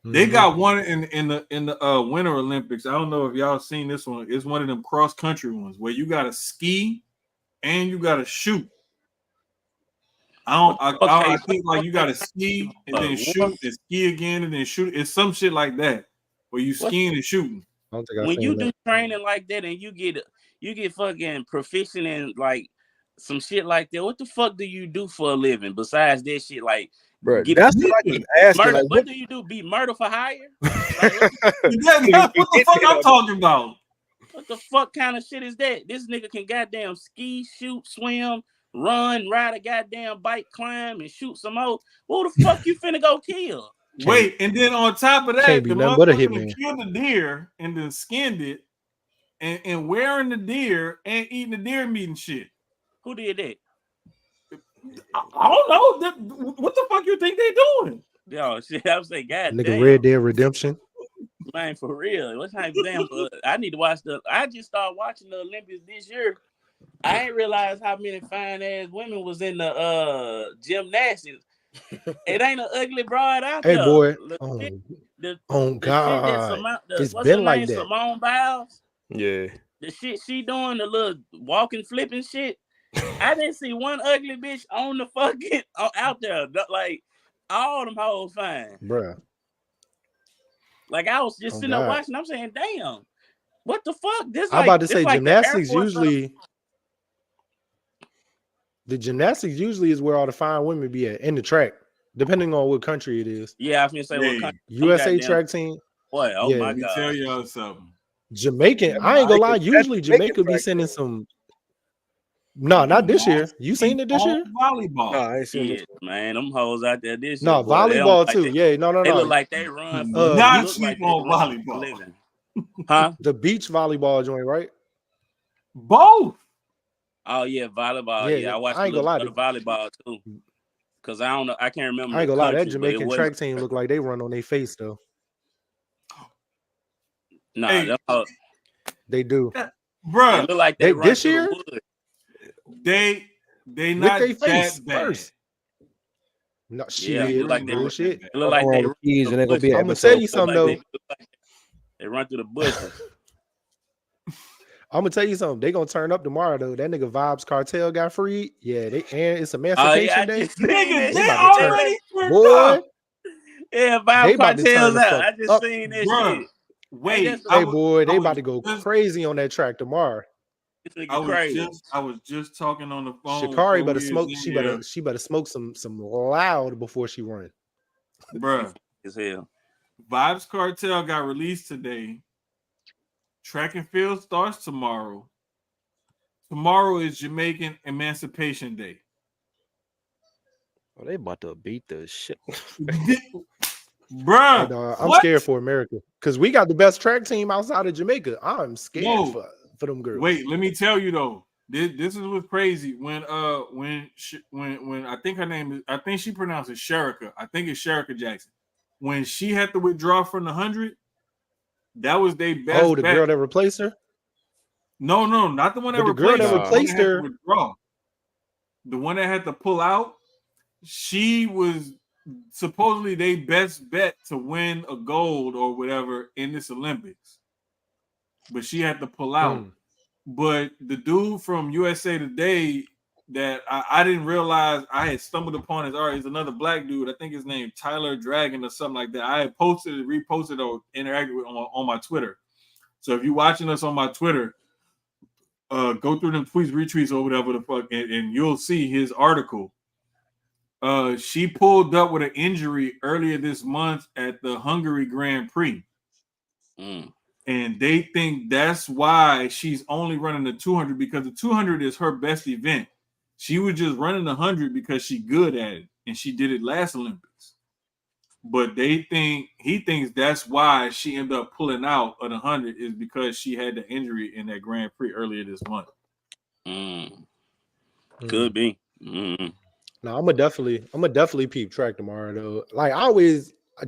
Speaker 2: They got one in the Winter Olympics. I don't know if y'all seen this one. It's one of them cross country ones where you got to ski and you got to shoot. I think like you got to ski and then shoot and ski again and then shoot. It's some shit like that where you skiing and shooting.
Speaker 5: When you do training like that and you get fucking proficient in like some shit like that, what the fuck do you do for a living besides that shit? Like,
Speaker 6: bro, that's what I keep asking.
Speaker 5: Murder,
Speaker 6: like,
Speaker 5: what do you do? Be murder for hire?
Speaker 2: That's what the fuck I'm talking about.
Speaker 5: What the fuck kind of shit is that? This nigga can goddamn ski, shoot, swim, run, ride a goddamn bike, climb, and shoot some more. Who the fuck you finna go kill?
Speaker 2: Wait, and then on top of that, the motherfucker killed the deer and then skinned it and wearing the deer and eating the deer meat and shit.
Speaker 5: Who did that?
Speaker 2: I don't know. What the fuck you think they doing?
Speaker 5: Yo, shit, I was saying, God
Speaker 1: nigga,
Speaker 5: damn.
Speaker 1: Red Dead Redemption.
Speaker 5: Man, for real. What type of damn? I need to watch I just started watching the Olympics this year. I ain't realized how many fine ass women was in the gymnastics. It ain't an ugly broad out there.
Speaker 1: Hey boy,
Speaker 5: God,
Speaker 1: it's been like that.
Speaker 5: Simone Biles.
Speaker 6: Yeah,
Speaker 5: the shit she doing, the little walking, flipping shit. I didn't see one ugly bitch on the fucking out there. Like all them hoes fine,
Speaker 1: bruh.
Speaker 5: Like I was just sitting there watching. I'm saying, damn, what the fuck? This
Speaker 1: I'm about to say gymnastics usually. The gymnastics usually is where all the fine women be at in the track, depending on what country it is.
Speaker 5: Yeah, I was gonna say what country.
Speaker 1: USA track team.
Speaker 5: Boy, oh my God.
Speaker 2: Tell y'all something.
Speaker 1: Jamaican, I ain't gonna lie. Usually Jamaica be sending some. No, not this year. You seen it this year?
Speaker 2: Volleyball.
Speaker 6: No, I ain't seen it.
Speaker 5: Man, them hoes out there this year.
Speaker 1: No, volleyball too. Yeah, no.
Speaker 5: They look like they run.
Speaker 2: Not cheap on volleyball.
Speaker 5: Huh?
Speaker 1: The beach volleyball joint, right?
Speaker 2: Both.
Speaker 5: Oh yeah, volleyball. Yeah, I watched the volleyball too. Cause I don't know, I can't remember.
Speaker 1: I ain't gonna lie, that Jamaican track team look like they run on their face though.
Speaker 5: Nah,
Speaker 2: hey,
Speaker 1: they do,
Speaker 2: bro.
Speaker 5: They look like they run
Speaker 1: this year.
Speaker 2: They not
Speaker 1: with their face
Speaker 2: bad.
Speaker 1: First. No shit.
Speaker 5: Yeah, like they
Speaker 1: shit.
Speaker 5: It look like they
Speaker 6: Keys and they gonna be.
Speaker 1: I'm gonna tell you something though.
Speaker 5: They run through the bushes.
Speaker 1: I'm gonna tell you something. They gonna turn up tomorrow though. That nigga Vibes Cartel got freed. Yeah, and it's Emancipation Day.
Speaker 2: Nigga, they already
Speaker 1: boy.
Speaker 5: Yeah, Vibes Cartel's out. I just seen that shit.
Speaker 2: Wait,
Speaker 1: hey boy, they about to go crazy on that track tomorrow.
Speaker 2: I was just talking on the phone.
Speaker 1: Sha'Carri better smoke. She better smoke some loud before she run.
Speaker 2: Bruh,
Speaker 5: as hell.
Speaker 2: Vibes Cartel got released today. Track and field starts tomorrow. Tomorrow is Jamaican Emancipation Day.
Speaker 6: Oh, they about to beat the shit.
Speaker 2: Bruh,
Speaker 1: hey, I'm scared for America because we got the best track team outside of Jamaica. I'm scared for them girls.
Speaker 2: Wait, let me tell you though. This is what's crazy. When I think her name is, I think she pronounced it Sherika. I think it's Sherika Jackson. When she had to withdraw from the 100, that was their best.
Speaker 1: Oh, the girl that replaced her?
Speaker 2: No, not the one that replaced her. The girl that replaced her. The one that had to pull out. She was supposedly their best bet to win a gold or whatever in this Olympics, but she had to pull out. But the dude from USA Today that I didn't realize I had stumbled upon his art is another black dude. I think his name Tyler Dragon or something like that. I had posted, reposted, or interacted with on my Twitter. So if you're watching us on my Twitter, go through them tweets, retweets, or whatever the fuck, and you'll see his article. She pulled up with an injury earlier this month at the Hungary Grand Prix. And they think that's why she's only running the 200, because the 200 is her best event. She was just running the 100 because she's good at it, and she did it last Olympics. But he thinks that's why she ended up pulling out of the 100 is because she had the injury in that Grand Prix earlier this month.
Speaker 5: Could be.
Speaker 1: No, I'm gonna definitely peep track tomorrow though. Like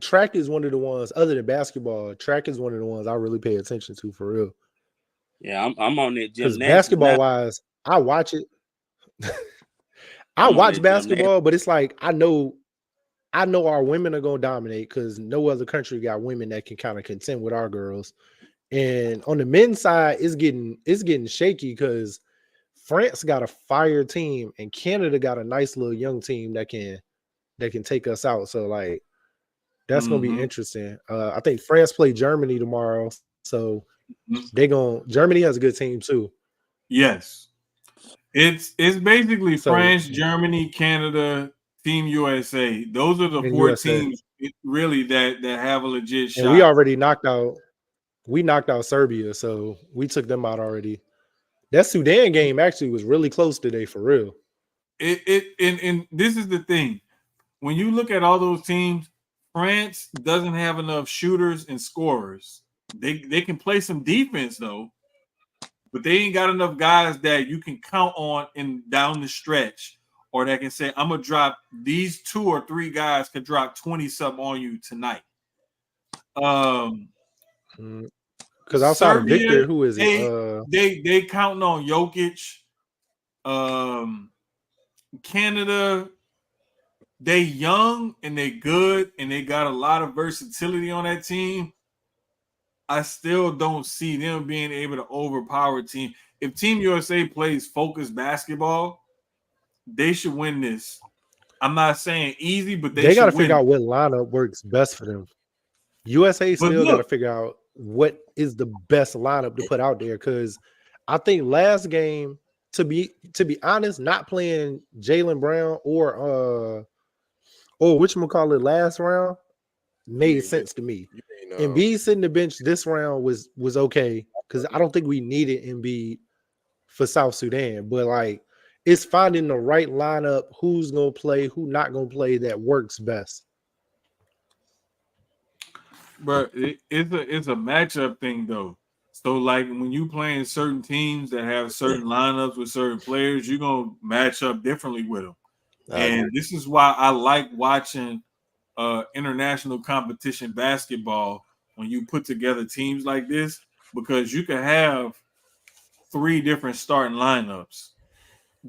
Speaker 1: track is one of the ones, other than basketball, track is one of the ones I really pay attention to for real.
Speaker 5: Yeah, I'm on that gymnastics.
Speaker 1: Basketball wise, I watch it. I watch basketball, but it's like I know I know our women are gonna dominate because no other country got women that can kind of contend with our girls. And on the men's side, it's getting shaky because France got a fire team and Canada got a nice little young team that can take us out. So like that's gonna be interesting. I think France play Germany tomorrow, so Germany has a good team too.
Speaker 2: Yes, it's basically France, Germany, Canada, Team USA. Those are the four teams really that have a legit shot.
Speaker 1: And we already knocked out Serbia, so we took them out already. That Sudan game actually was really close today, for real.
Speaker 2: And this is the thing. When you look at all those teams, France doesn't have enough shooters and scorers. They can play some defense though, but they ain't got enough guys that you can count on in down the stretch, or that can say, I'm gonna drop these 2 or 3 guys could drop 20 something on you tonight.
Speaker 1: Because outside of Victor, who is it?
Speaker 2: They counting on Jokic. Canada, they young and they good and they got a lot of versatility on that team. I still don't see them being able to overpower a team. If Team USA plays focused basketball, they should win this. I'm not saying easy, but they
Speaker 1: got to figure out what lineup works best for them. USA still got to figure out what is the best lineup to put out there, because I think last game, to be honest, not playing Jaylen Brown or whatchamacallit last round made sense to me. Embiid sitting the bench this round was okay, because I don't think we needed Embiid for South Sudan, but like it's finding the right lineup, who's gonna play, who not gonna play, that works best.
Speaker 2: But it's a matchup thing though. So like when you playing certain teams that have certain lineups with certain players, you're gonna match up differently with them. And this is why I like watching international competition basketball when you put together teams like this, because you can have 3 different starting lineups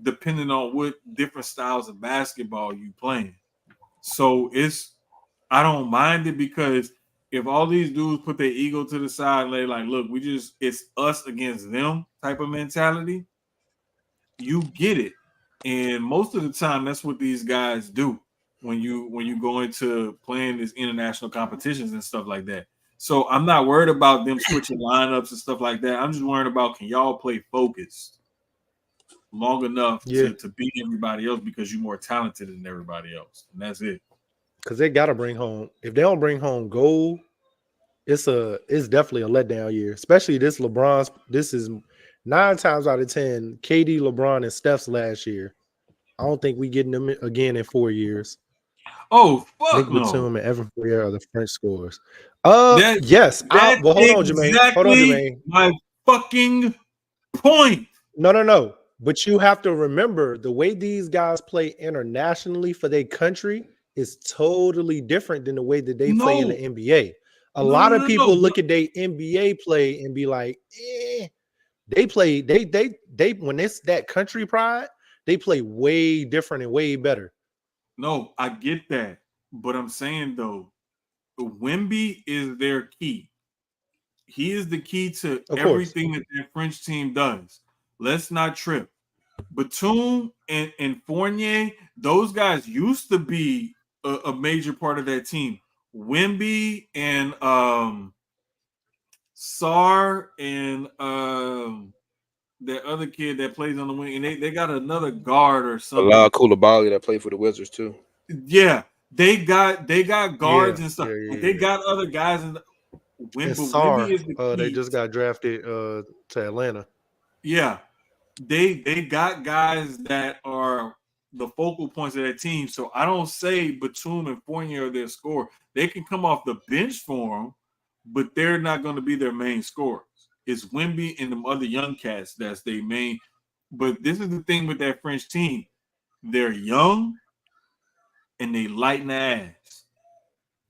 Speaker 2: depending on what different styles of basketball you playing. So I don't mind it, because if all these dudes put their ego to the side and they're like, look, it's us against them type of mentality, you get it. And most of the time, that's what these guys do when you go into playing these international competitions and stuff like that. So I'm not worried about them switching lineups and stuff like that. I'm just worried about, can y'all play focused long enough to beat everybody else, because you're more talented than everybody else. And that's it.
Speaker 1: Because they got to bring home. If they don't bring home gold, it's definitely a letdown year. Especially this LeBron's. This is 9 times out of 10 KD, LeBron, and Steph's last year. I don't think we getting them again in 4 years.
Speaker 2: Oh fuck
Speaker 1: Nick
Speaker 2: no!
Speaker 1: Batum and Evan Fournier are the French scorers. Yes.
Speaker 2: Hold on,
Speaker 1: Jermaine.
Speaker 2: My fucking point.
Speaker 1: No. But you have to remember, the way these guys play internationally for their country is totally different than the way that they play in the NBA. A lot of people look at their NBA play and be like, they play, they when it's that country pride, they play way different and way better.
Speaker 2: No, I get that. But I'm saying though, Wemby is their key. He is the key to everything that French team does. Let's not trip. Batum and Fournier, those guys used to be a major part of that team. Wemby and Sarr and that other kid that plays on the wing, and they got another guard or something.
Speaker 6: Koulibaly that played for the Wizards too.
Speaker 2: Yeah, they got guards and stuff. Yeah. They got other guys in the
Speaker 1: Sarr, they just got drafted to Atlanta.
Speaker 2: Yeah. They got guys that are the focal points of that team. So I don't say Batum and Fournier are their scorer. They can come off the bench for them, but they're not going to be their main scorers. It's Wemby and them other young cats that's their main. But this is the thing with that French team. They're young and they lighten the ass.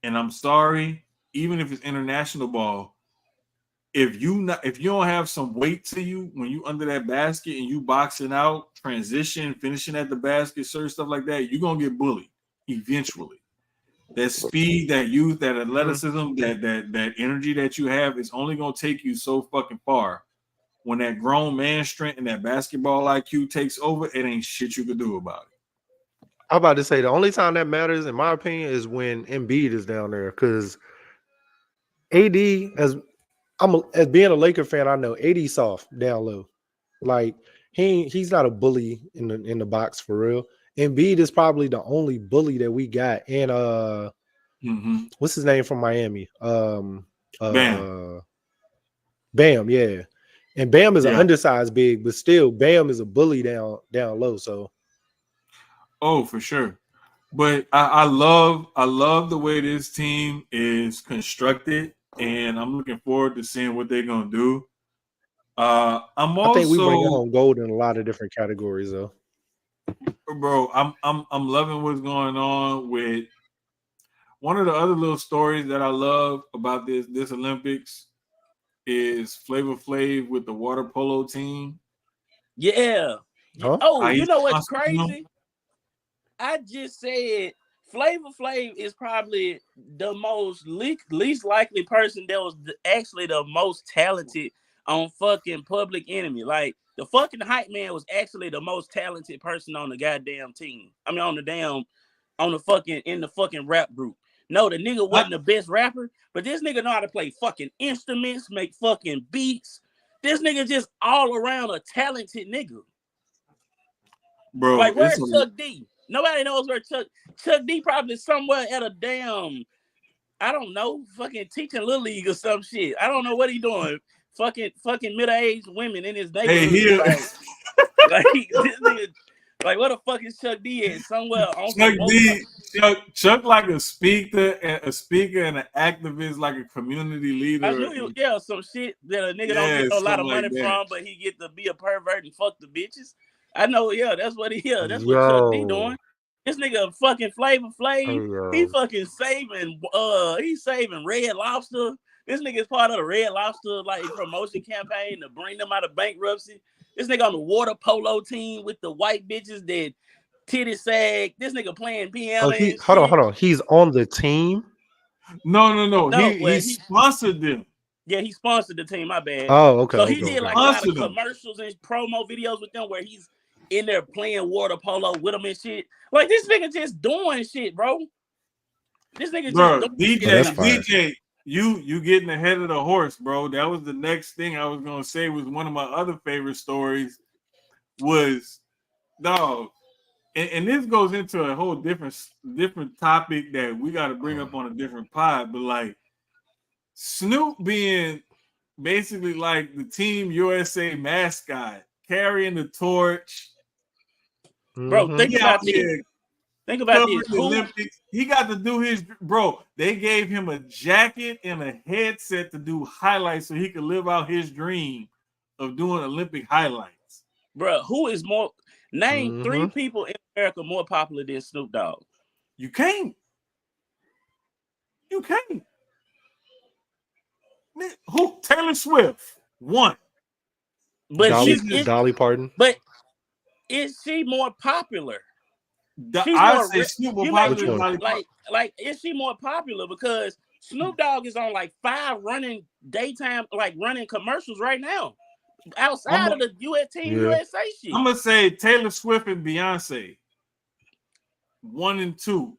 Speaker 2: And I'm sorry, even if it's international ball, if you don't have some weight to you when you under that basket and you boxing out, transition, finishing at the basket, certain stuff like that, you're gonna get bullied eventually. that speed, that youth, that athleticism, that energy that you have is only gonna take you so fucking far. When that grown man strength and that basketball IQ takes over, it ain't shit you could do about it.
Speaker 1: I'm about to say the only time that matters, in my opinion, is when Embiid is down there. Because AD, as being a Laker fan, I know AD soft down low. Like he's not a bully in the box for real. Embiid is probably the only bully that we got. And what's his name from Miami?
Speaker 2: Bam.
Speaker 1: Bam, yeah. And Bam is an undersized big, but still Bam is a bully down low. So
Speaker 2: for sure. But I love the way this team is constructed, and I'm looking forward to seeing what they're gonna do. I think we bring home gold in a lot of different categories, though. Bro, I'm loving what's going on with one of the other little stories that I love about this Olympics is Flavor Flav with the water polo team.
Speaker 5: Yeah. Huh? Oh, you know what's crazy? I just said Flavor Flav is probably the most least likely person that was actually the most talented on fucking Public Enemy. Like the fucking hype man was actually the most talented person on the goddamn team. I mean, in the fucking rap group. No, the nigga wasn't the best rapper, but this nigga know how to play fucking instruments, make fucking beats. This nigga just all around a talented nigga.
Speaker 2: Bro,
Speaker 5: like where's Chuck D? Nobody knows where Chuck D probably somewhere at a damn, I don't know, fucking teaching Little League or some shit. I don't know what he doing. Fucking middle-aged women in his neighborhood.
Speaker 2: Hey,
Speaker 5: like this nigga, like what the fuck is Chuck D at? Somewhere on
Speaker 2: Chuck D. Chuck like a speaker and an activist, like a community leader.
Speaker 5: I knew some shit that a nigga don't get a lot of money from, but he get to be a pervert and fuck the bitches. I know, that's what he is. That's what Chuck D doing. This nigga fucking Flavor Flav. He fucking saving he's saving Red Lobster. This nigga is part of the Red Lobster like promotion campaign to bring them out of bankruptcy. This nigga on the water polo team with the white bitches that titty sag. This nigga playing piano.
Speaker 1: Hold on. He's on the team?
Speaker 2: No. He sponsored them.
Speaker 5: Yeah, he sponsored the team. My bad.
Speaker 1: Oh, okay.
Speaker 5: So he did like a lot of commercials and promo videos with them where he's in there playing water polo with them and shit. Like this nigga just doing shit, bro. This nigga just
Speaker 2: DJ. You getting ahead of the horse, bro. That was the next thing I was gonna say. Was one of my other favorite stories was dog, and this goes into a whole different topic that we got to bring up on a different pod. But like Snoop being basically like the Team USA mascot, carrying the torch.
Speaker 5: Bro, think about this. Think about this.
Speaker 2: Olympics. He got to do his They gave him a jacket and a headset to do highlights so he could live out his dream of doing Olympic highlights.
Speaker 5: Bro, who is more? Name 3 people in America more popular than Snoop Dogg.
Speaker 2: You can't. Who? Taylor Swift. 1.
Speaker 5: But
Speaker 1: Dolly Parton.
Speaker 5: But is she more popular?
Speaker 2: I say Snoop more popular.
Speaker 5: Like, is she more popular? Because Snoop Dogg is on like 5 running commercials right now, outside of the USA shit.
Speaker 2: I'm gonna say Taylor Swift and Beyonce. 1 and 2.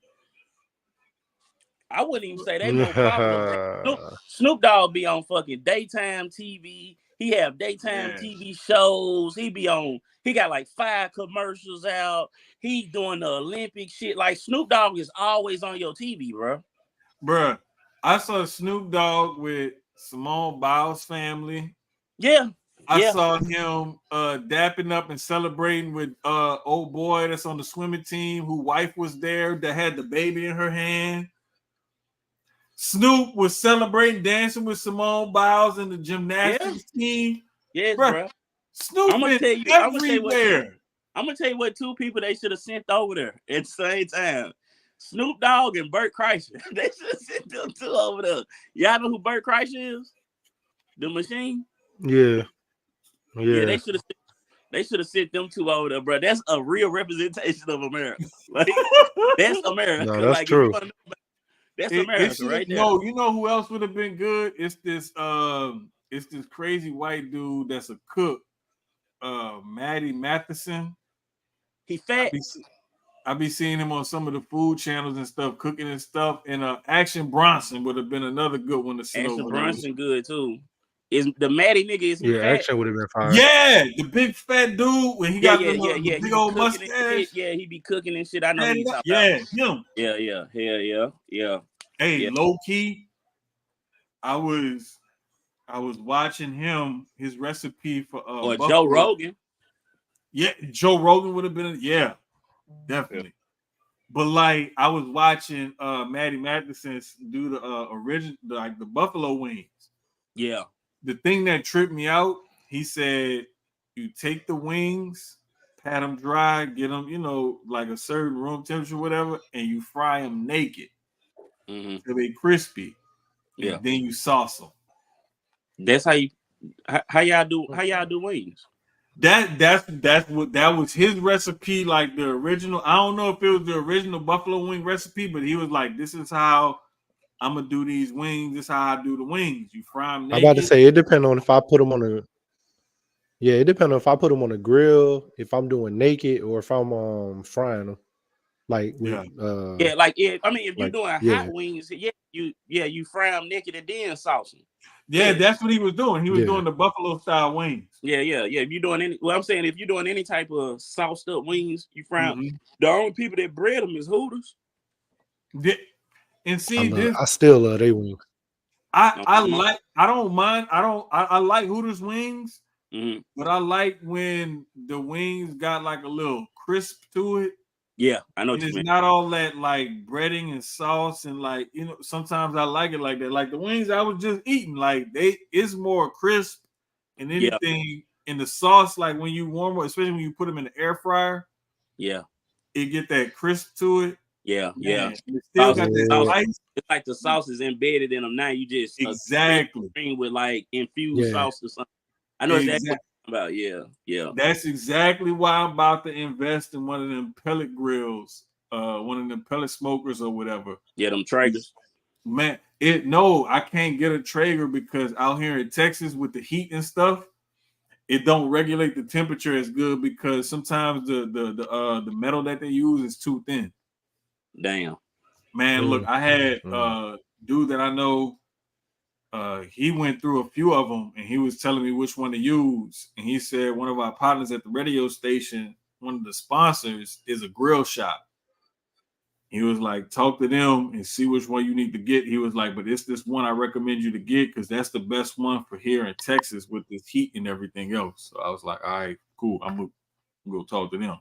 Speaker 5: I wouldn't even say they more popular. Snoop Dogg be on fucking daytime TV. He have daytime TV shows. He got like 5 commercials out. He doing the Olympic shit. Like Snoop Dogg is always on your TV, bro.
Speaker 2: Bruh, I saw Snoop Dogg with Simone Biles' family.
Speaker 5: Yeah.
Speaker 2: I saw him dapping up and celebrating with old boy that's on the swimming team whose wife was there that had the baby in her hand. Snoop was celebrating, dancing with Simone Biles and the gymnastics team.
Speaker 5: Yes, bro.
Speaker 2: Snoop is everywhere.
Speaker 5: I'm gonna tell you what 2 people they should have sent over there at the same time. Snoop Dogg and Bert Kreischer. They should have sent them 2 over there. Y'all know who Bert Kreischer is? The Machine?
Speaker 1: Yeah.
Speaker 5: They should have sent them 2 over there, bro. That's a real representation of America. Like that's America.
Speaker 1: No, that's true.
Speaker 5: That's America right there.
Speaker 2: No, you know who else would have been good? It's this crazy white dude that's a cook, Maddie Matheson.
Speaker 5: He fat.
Speaker 2: I be seeing him on some of the food channels and stuff, cooking and stuff. And Action Bronson would have been another good one to sit over.
Speaker 5: Action Bronson good too. Is the Maddie nigga? Is he fat?
Speaker 1: Action would have been fine.
Speaker 2: Yeah, the big fat dude when he got the big old mustache.
Speaker 5: Yeah, he be cooking and shit. I know
Speaker 2: him.
Speaker 5: Him. Yeah.
Speaker 2: Hey, low key, I was watching his recipe for
Speaker 5: or Joe Rogan.
Speaker 2: Yeah, Joe Rogan would have been definitely. But like I was watching Maddie Matheson do the original, like the buffalo wings.
Speaker 5: Yeah.
Speaker 2: The thing that tripped me out, he said, you take the wings, pat them dry, get them, like a certain room temperature, whatever, and you fry them naked till they crispy.
Speaker 5: Yeah.
Speaker 2: And then you sauce them.
Speaker 5: That's how y'all do wings.
Speaker 2: That was his recipe, like the original. I don't know if it was the original buffalo wing recipe, but he was like, this is how I'm gonna do these wings. This is how I do the wings. You fry them naked.
Speaker 1: I'm about to say it depends on if I put them on a. Yeah, it depends on if I put them on a grill, if I'm doing naked, or if I'm frying them. Like
Speaker 5: I mean, if you're doing hot wings, you fry them naked and then sauce them.
Speaker 2: Yeah, that's what he was doing. He was doing the buffalo style wings.
Speaker 5: Yeah. If you're doing if you're doing any type of sauced up wings, you fry them. The only people that bread them is Hooters.
Speaker 2: And see,
Speaker 1: I still love their wings.
Speaker 2: I like Hooters wings, but I like when the wings got like a little crisp to it.
Speaker 5: Yeah, I know.
Speaker 2: It's not all that like breading and sauce and like sometimes I like it like that. Like the wings I was just eating, like it's more crisp and anything in the sauce. Like when you warm up, especially when you put them in the air fryer,
Speaker 5: it
Speaker 2: get that crisp to it.
Speaker 5: Yeah.
Speaker 2: It still got that spice.
Speaker 5: It's like the sauce is embedded in them. Now you just with like infused sauce or something. I know exactly what you're talking about. Yeah.
Speaker 2: That's exactly why I'm about to invest in one of them pellet grills, one of them pellet smokers or whatever.
Speaker 5: Yeah, them Traegers.
Speaker 2: Man, I can't get a Traeger because out here in Texas with the heat and stuff, it don't regulate the temperature as good because sometimes the metal that they use is too thin.
Speaker 5: Damn.
Speaker 2: Man, look, I had a dude that I know, he went through a few of them and he was telling me which one to use. And he said one of our partners at the radio station, one of the sponsors, is a grill shop. He was like, talk to them and see which one you need to get. He was like, but it's this one I recommend you to get because that's the best one for here in Texas with this heat and everything else. So I was like, all right, cool. I'm going to go talk to them.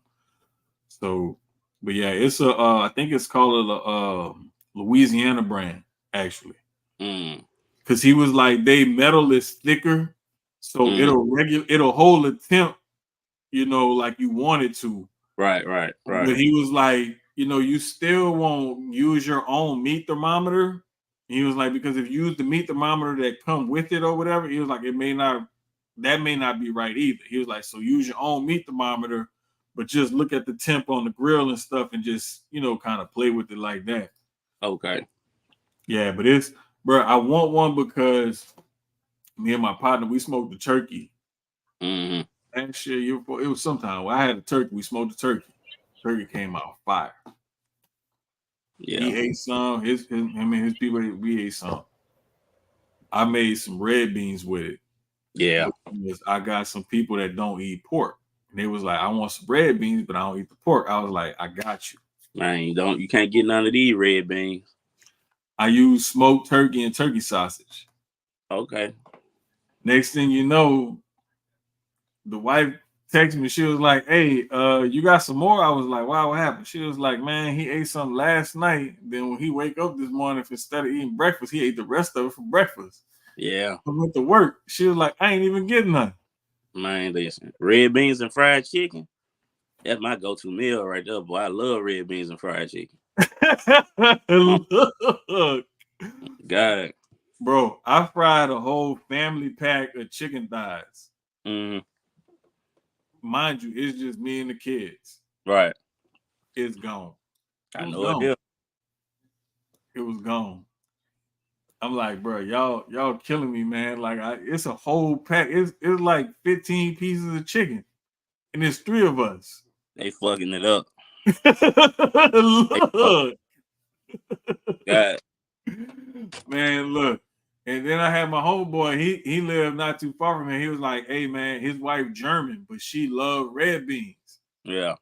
Speaker 2: So, but yeah, it's I think it's called a Louisiana brand, actually. Because he was like, they metal is thicker, so it'll hold a temp, like you want it to.
Speaker 5: Right.
Speaker 2: But he was like, you still won't use your own meat thermometer. And he was like, because if you use the meat thermometer that come with it or whatever, he was like, that may not be right either. He was like, so use your own meat thermometer, but just look at the temp on the grill and stuff and just, kind of play with it like that.
Speaker 5: Okay.
Speaker 2: Yeah, but bro, I want one because me and my partner, we smoked the turkey. And shit, it was sometime I had a turkey. We smoked the turkey. Turkey came out fire.
Speaker 5: Yeah.
Speaker 2: He ate some. Him and his people, we ate some. I made some red beans with it.
Speaker 5: Yeah.
Speaker 2: I got some people that don't eat pork. And they was like, I want some red beans, but I don't eat the pork. I was like, I got you.
Speaker 5: Man, you can't get none of these red beans.
Speaker 2: I use smoked turkey and turkey sausage.
Speaker 5: Okay.
Speaker 2: Next thing you know, the wife texted me. She was like, hey, you got some more? I was like, wow, what happened? She was like, man, he ate something last night. Then when he wake up this morning, instead of eating breakfast, he ate the rest of it for breakfast.
Speaker 5: Yeah.
Speaker 2: I went to work. She was like, I ain't even getting none.
Speaker 5: Man, listen, red beans and fried chicken. That's my go-to meal right there, boy. I love red beans and fried chicken.
Speaker 2: Look.
Speaker 5: God.
Speaker 2: Bro, I fried a whole family pack of chicken thighs. Mind you, it's just me and the kids.
Speaker 5: Right.
Speaker 2: It's gone.
Speaker 5: I know it.
Speaker 2: it was gone. I'm like, bro, y'all killing me, man. Like, it's a whole pack. It's like 15 pieces of chicken, and there's 3 of us.
Speaker 5: They fucking it up.
Speaker 2: Look,
Speaker 5: God.
Speaker 2: man, look. And then I had my homeboy. He lived not too far from me. He was like, hey, man, his wife German, but she loved red beans.
Speaker 5: Yeah.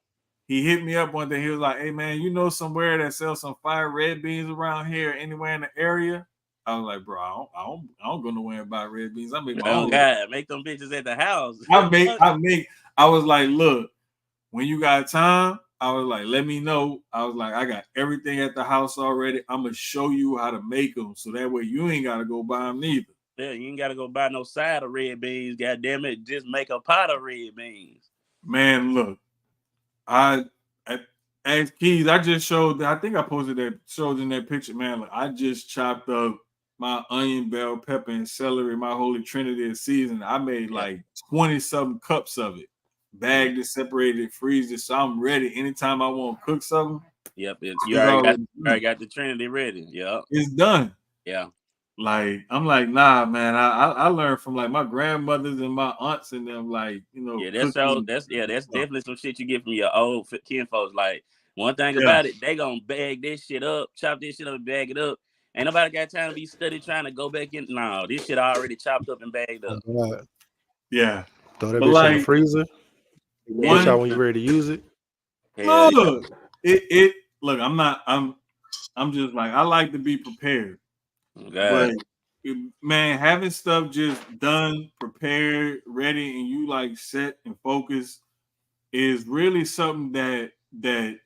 Speaker 2: He hit me up one day. He was like, hey, man, you know somewhere that sells some fire red beans around here, anywhere in the area? I was like, bro, I don't go nowhere and buy red beans. I make my own.
Speaker 5: God, make them bitches at the house.
Speaker 2: I was like, look, when you got time, I was like, let me know. I was like, I got everything at the house already. I'm gonna show you how to make them, so that way you ain't gotta go buy them neither.
Speaker 5: Yeah, you ain't gotta go buy no side of red beans. God damn it, just make a pot of red beans.
Speaker 2: Man, look, I asked Keyz. I just showed. I think I posted that showed in that picture. Man, look, I just chopped up my onion, bell pepper, and celery. My holy trinity of season. I made like 20-something cups of it. Bagged it, separated it, freezed it, so I'm ready anytime I want to cook something.
Speaker 5: Yep, you already got the trinity ready. Yep,
Speaker 2: it's done.
Speaker 5: Yeah,
Speaker 2: like I'm like, nah, man. I learned from like my grandmothers and my aunts and them, like, you know.
Speaker 5: Yeah, that's definitely some shit you get from your old kinfolks. Like, one thing about it, they gonna bag this shit up, chop this shit up, and bag it up. Ain't nobody got time to be study trying to go back in. No, this shit already chopped up and bagged up.
Speaker 2: Yeah,
Speaker 1: throw that bitch in the freezer. Watch out when you're ready to use it.
Speaker 2: Look, look. I'm just like, I like to be prepared. But man, having stuff just done, prepared, ready, and you like set and focused is really something that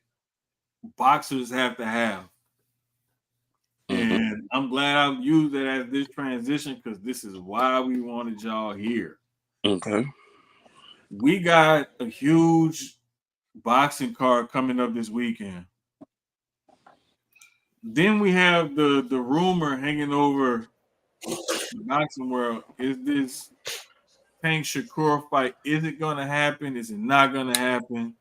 Speaker 2: boxers have to have. Mm-hmm. And I'm glad I used it as this transition, because this is why we wanted y'all here.
Speaker 5: Okay.
Speaker 2: We got a huge boxing card coming up this weekend. Then we have the rumor hanging over the boxing world. Is this Tank Shakur fight, is it going to happen? Is it not going to happen?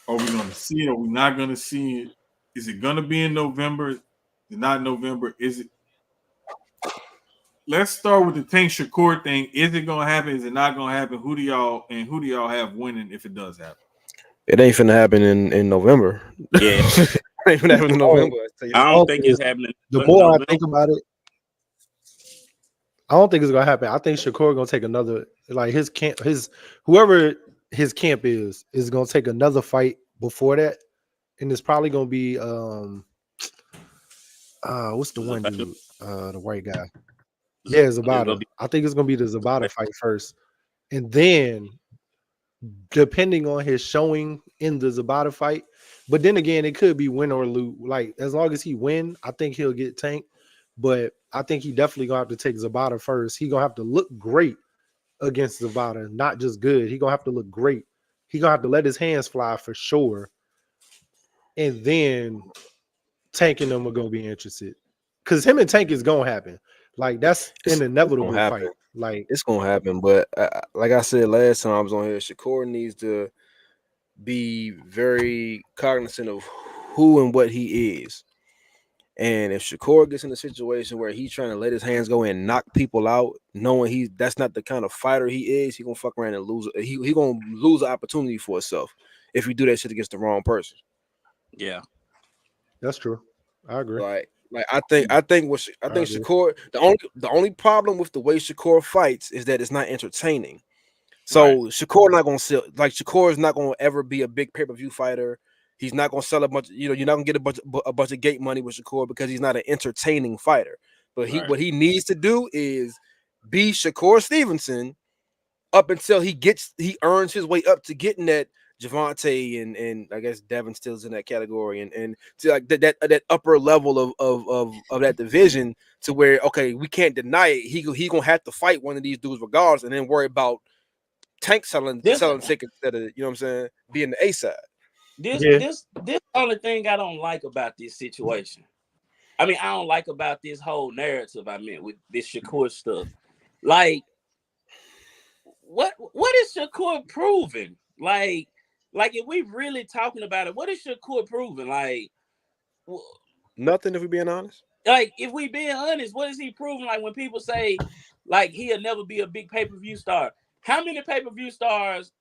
Speaker 2: Are we going to see it? Are we not going to see it? Is it going to be in November? Is it not November? Is it? Let's start with the Tank Shakur thing. Is it going to happen? Is it not going to happen? Who do y'all have winning if it does happen?
Speaker 6: It ain't finna happen in November.
Speaker 5: Yeah.
Speaker 6: It ain't finna happen in November.
Speaker 5: I don't think it's happening.
Speaker 1: The more I think about it, I don't think it's gonna happen. I think Shakur gonna take another, like his camp, whoever his camp is gonna take another fight before that, and it's probably gonna be what's the one dude, the white guy? Yeah, Zabata. I think it's gonna be the Zabata fight first, and then depending on his showing in the Zabata fight. But then again, it could be win or lose. Like, as long as he win, I think he'll get tanked. But I think he definitely gonna have to take Zabata first. He gonna have to look great against Zabata, not just good. He gonna have to look great. He gonna have to let his hands fly for sure. And then Tank and them are gonna be interested, because him and Tank is gonna happen. Like, that's an inevitable fight. Like,
Speaker 6: it's gonna happen. But like I said last time I was on here, Shakur needs to be very cognizant of who and what he is. And if Shakur gets in a situation where he's trying to let his hands go and knock people out, knowing that's not the kind of fighter he is, he gonna fuck around and lose. He gonna lose an opportunity for himself if he do that shit against the wrong person.
Speaker 5: Yeah,
Speaker 1: that's true. I agree.
Speaker 6: Like I think Shakur, the only problem with the way Shakur fights is that it's not entertaining. So Shakur not gonna sell, like, Shakur is not gonna ever be a big pay-per-view fighter. He's not gonna sell a bunch. You're not gonna get a bunch of gate money with Shakur because he's not an entertaining fighter. But what he needs to do is be Shakur Stevenson up until he earns his way up to getting that Javante and I guess Devin Stills in that category and to like that upper level of that division, to where, okay, we can't deny it. He gonna have to fight one of these dudes regardless, and then worry about Tank selling tickets instead of, you know what I'm saying, being the A side.
Speaker 5: This only thing I don't like about this situation. I mean, I don't like about this whole narrative. I mean, with this Shakur stuff, like, what is Shakur proving? Like if we really talking about it, what is Shakur proving? Like,
Speaker 6: Nothing, if we're being honest.
Speaker 5: Like, if we being honest, what is he proving? Like, when people say, like, he'll never be a big pay-per-view star. How many pay-per-view stars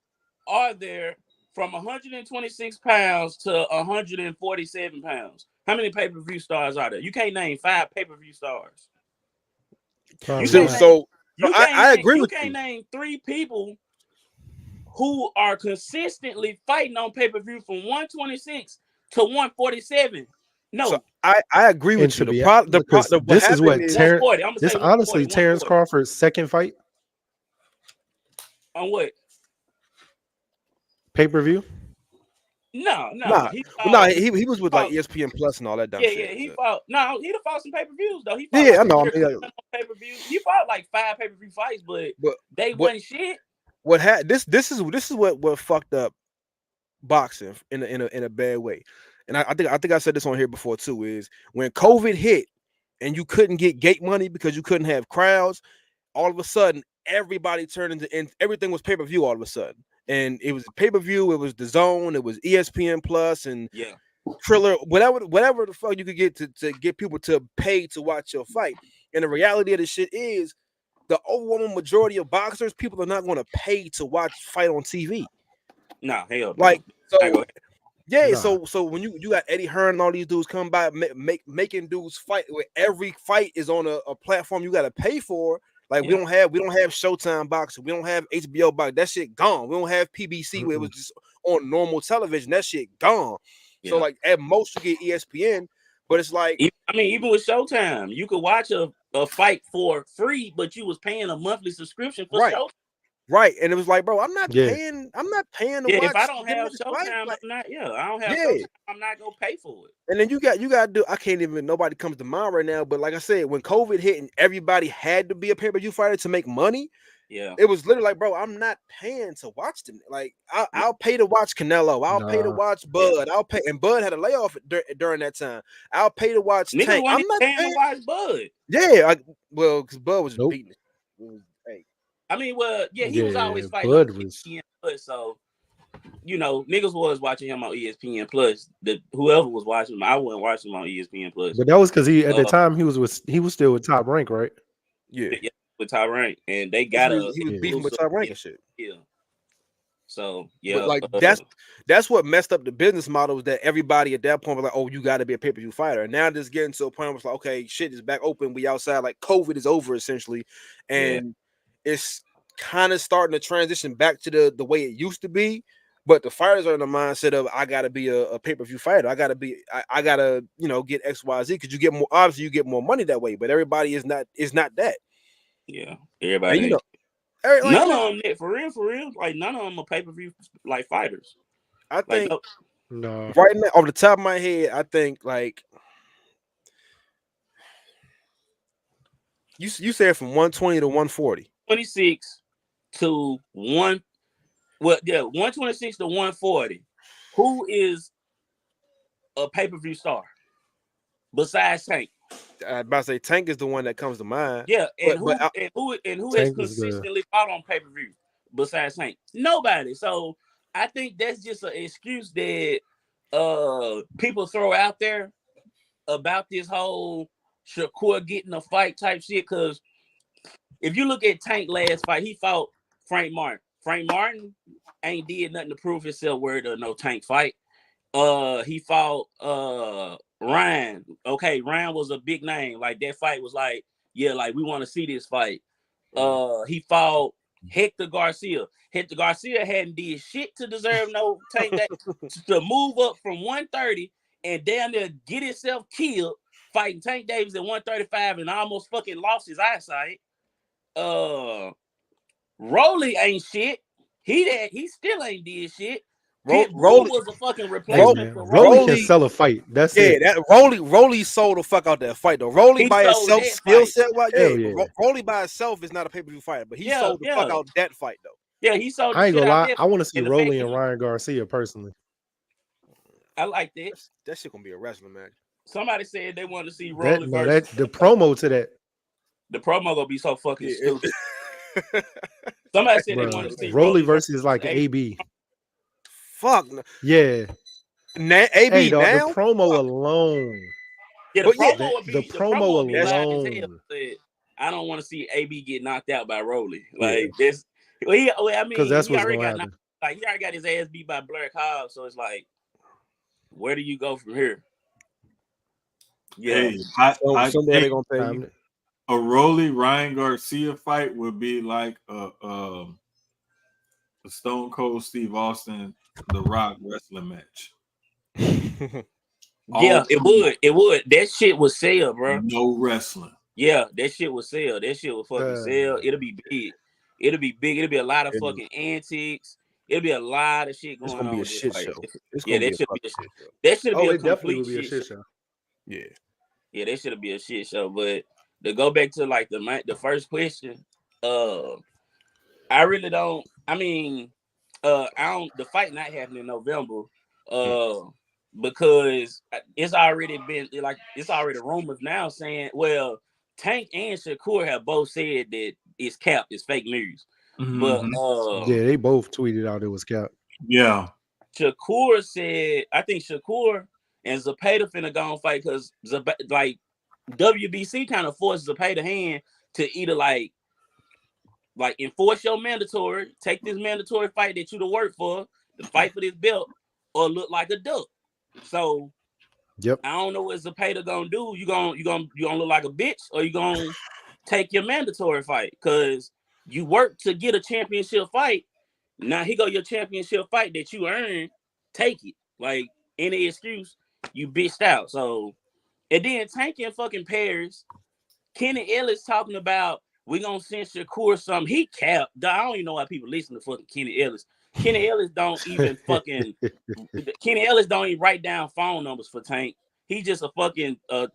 Speaker 5: are there from 126 pounds to 147 pounds? How many pay-per-view stars are there? You can't name 5 pay-per-view stars.
Speaker 6: I agree with you.
Speaker 5: You can't name 3 people who are consistently fighting on pay-per-view from 126 to 147. No.
Speaker 6: So I agree with you.
Speaker 1: This is what
Speaker 5: Terrence.
Speaker 1: This honestly Terrence Crawford's second fight
Speaker 5: on what
Speaker 1: pay-per-view.
Speaker 5: No.
Speaker 6: He was with like ESPN Plus and all that dumb shit.
Speaker 5: Yeah, he fought. No, he'd have fought some pay-per-views though.
Speaker 6: I know.
Speaker 5: Pay-per-view. He fought like 5 pay-per-view fights, but they wasn't shit.
Speaker 6: This is what fucked up boxing in a bad way. And I think I said this on here before too, is when COVID hit and you couldn't get gate money because you couldn't have crowds, all of a sudden everybody turned into, and everything was pay-per-view all of a sudden. And it was pay-per-view, it was the Zone, it was ESPN Plus and Triller, whatever the fuck you could get to get people to pay to watch your fight. And the reality of the shit is the overwhelming majority of boxers, people are not going to pay to watch fight on TV.
Speaker 5: Nah, hell.
Speaker 6: Like, so yeah, so when you got Eddie Hearn and all these dudes come by making dudes fight, where every fight is on a platform you got to pay for. Like, we don't have Showtime boxing, we don't have HBO boxing. That shit gone. We don't have PBC where it was just on normal television. That shit gone. So like at most you get ESPN, but it's like,
Speaker 5: I mean, even with Showtime, you could watch a fight for free, but you was paying a monthly subscription for Showtime.
Speaker 6: Right, and it was like, bro, I'm not paying to watch.
Speaker 5: If I don't have Showtime, I don't have Showtime, I'm not gonna pay for it.
Speaker 6: And then you got to do. I can't even. Nobody comes to mind right now. But like I said, when COVID hit and everybody had to be a pay-per-view fighter to make money, it was literally like, bro, I'm not paying to watch them. Like, I'll pay to watch Canelo. I'll pay to watch Bud. I'll pay, and Bud had a layoff during that time. I'll pay to watch Tank.
Speaker 5: I'm not paying to watch Bud.
Speaker 6: Yeah, because Bud was beating it.
Speaker 5: I mean, he was always fighting
Speaker 1: Bud
Speaker 5: on ESPN Plus, so niggas was watching him on ESPN Plus. Whoever was watching him, I wasn't watching him on ESPN Plus.
Speaker 1: But that was because at the time he was still with Top Rank, right?
Speaker 5: Yeah, with Top Rank, and they got
Speaker 6: he was beefing with Top Rank and shit.
Speaker 5: Yeah. So
Speaker 6: but like that's what messed up the business model, was that everybody at that point was like, oh, you got to be a pay-per-view fighter. And now just getting to a point where it's like, okay, shit is back open. We outside, like COVID is over essentially, and it's kind of starting to transition back to the way it used to be, but the fighters are in the mindset of, I gotta be a pay-per-view fighter. I gotta get XYZ, because you get more, obviously you get more money that way, but everybody is not that.
Speaker 5: Yeah, everybody.
Speaker 6: And,
Speaker 5: none of them, for real, like none of them are pay-per-view like fighters.
Speaker 6: I think
Speaker 1: no.
Speaker 6: Right now, off the top of my head, I think like you said from 120 to 140.
Speaker 5: 26 to 126 to 140. Who is a pay-per-view star besides Tank?
Speaker 6: I about to say Tank is the one that comes to mind.
Speaker 5: Yeah, who has consistently fought on pay-per-view besides Tank? Nobody. So I think that's just an excuse that people throw out there about this whole Shakur getting a fight type shit, because if you look at Tank last fight, he fought Frank Martin. Frank Martin ain't did nothing to prove himself worthy of no Tank fight. He fought Ryan. Okay, Ryan was a big name. Like, that fight was like, like we want to see this fight. He fought Hector Garcia. Hector Garcia hadn't did shit to deserve no Tank to move up from 130 and down there get himself killed fighting Tank Davis at 135 and almost fucking lost his eyesight. Rolly ain't shit. He still ain't did shit. Rolly was a fucking replacement for
Speaker 1: Rolly can sell a fight. That's it.
Speaker 6: That Rolly sold the fuck out that fight though. Rolly by itself, skill set wise, Rolly by itself is not a pay-per-view fighter, but he sold the fuck out that fight though.
Speaker 5: Yeah, he sold.
Speaker 1: I ain't gonna lie. I want to see Rolly and Ryan Garcia personally.
Speaker 5: I like that.
Speaker 6: That shit gonna be a wrestling match.
Speaker 5: Somebody said they wanted to see Rolly.
Speaker 1: The promo to that.
Speaker 5: The promo gonna be so fucking stupid. Somebody said they wanted to see
Speaker 1: Rolly versus like AB.
Speaker 6: Fuck.
Speaker 1: Yeah.
Speaker 6: AB now?
Speaker 1: The promo alone.
Speaker 5: Yeah,
Speaker 6: But yeah,
Speaker 1: the promo
Speaker 5: would be live as hell.
Speaker 1: alone.
Speaker 5: I don't want to see AB get knocked out by Rolly. Like this. I mean,
Speaker 1: because that's what's gonna happen.
Speaker 5: He already got his ass beat by Blair Cobb, so it's like, where do you go from here? Yeah,
Speaker 2: hey, I
Speaker 6: somebody gonna pay you.
Speaker 2: A Rolly Ryan Garcia fight would be like a Stone Cold Steve Austin The Rock wrestling match.
Speaker 5: Yeah, it would. That shit would sell, bro.
Speaker 2: No wrestling.
Speaker 5: Yeah, that shit would sell. That shit would fucking sell. It'll be big. It'll be big. It'll be a lot of fucking antics. It'll be a lot of shit going on.
Speaker 6: It's gonna be a shit show.
Speaker 5: That should be a complete shit show.
Speaker 6: Yeah.
Speaker 5: Yeah, that should be a shit show. But to go back to like the first question, I really don't. I mean, I don't. The fight not happening in November, because it's already been like it's already rumors now saying, well, Tank and Shakur have both said that it's capped, it's fake news. But
Speaker 1: yeah, they both tweeted out it was capped.
Speaker 2: Yeah,
Speaker 5: Shakur said, I think Shakur and Zepeda finna go and fight because like WBC kind of forced Zepeda hand to either like enforce your mandatory, take this mandatory fight that you to work for, to fight for this belt, or look like a duck. So I don't know what Zepeda gonna do. You gonna look like a bitch, or you gonna take your mandatory fight because you work to get a championship fight. Now he go your championship fight that you earned, take it. Like any excuse, you bitched out. So and then Tank in fucking Paris, Kenny Ellis talking about we gonna send Shakur something. He capped. I don't even know why people listen to fucking Kenny Ellis. Kenny Ellis don't even fucking Kenny Ellis don't even write down phone numbers for Tank. He's just a fucking a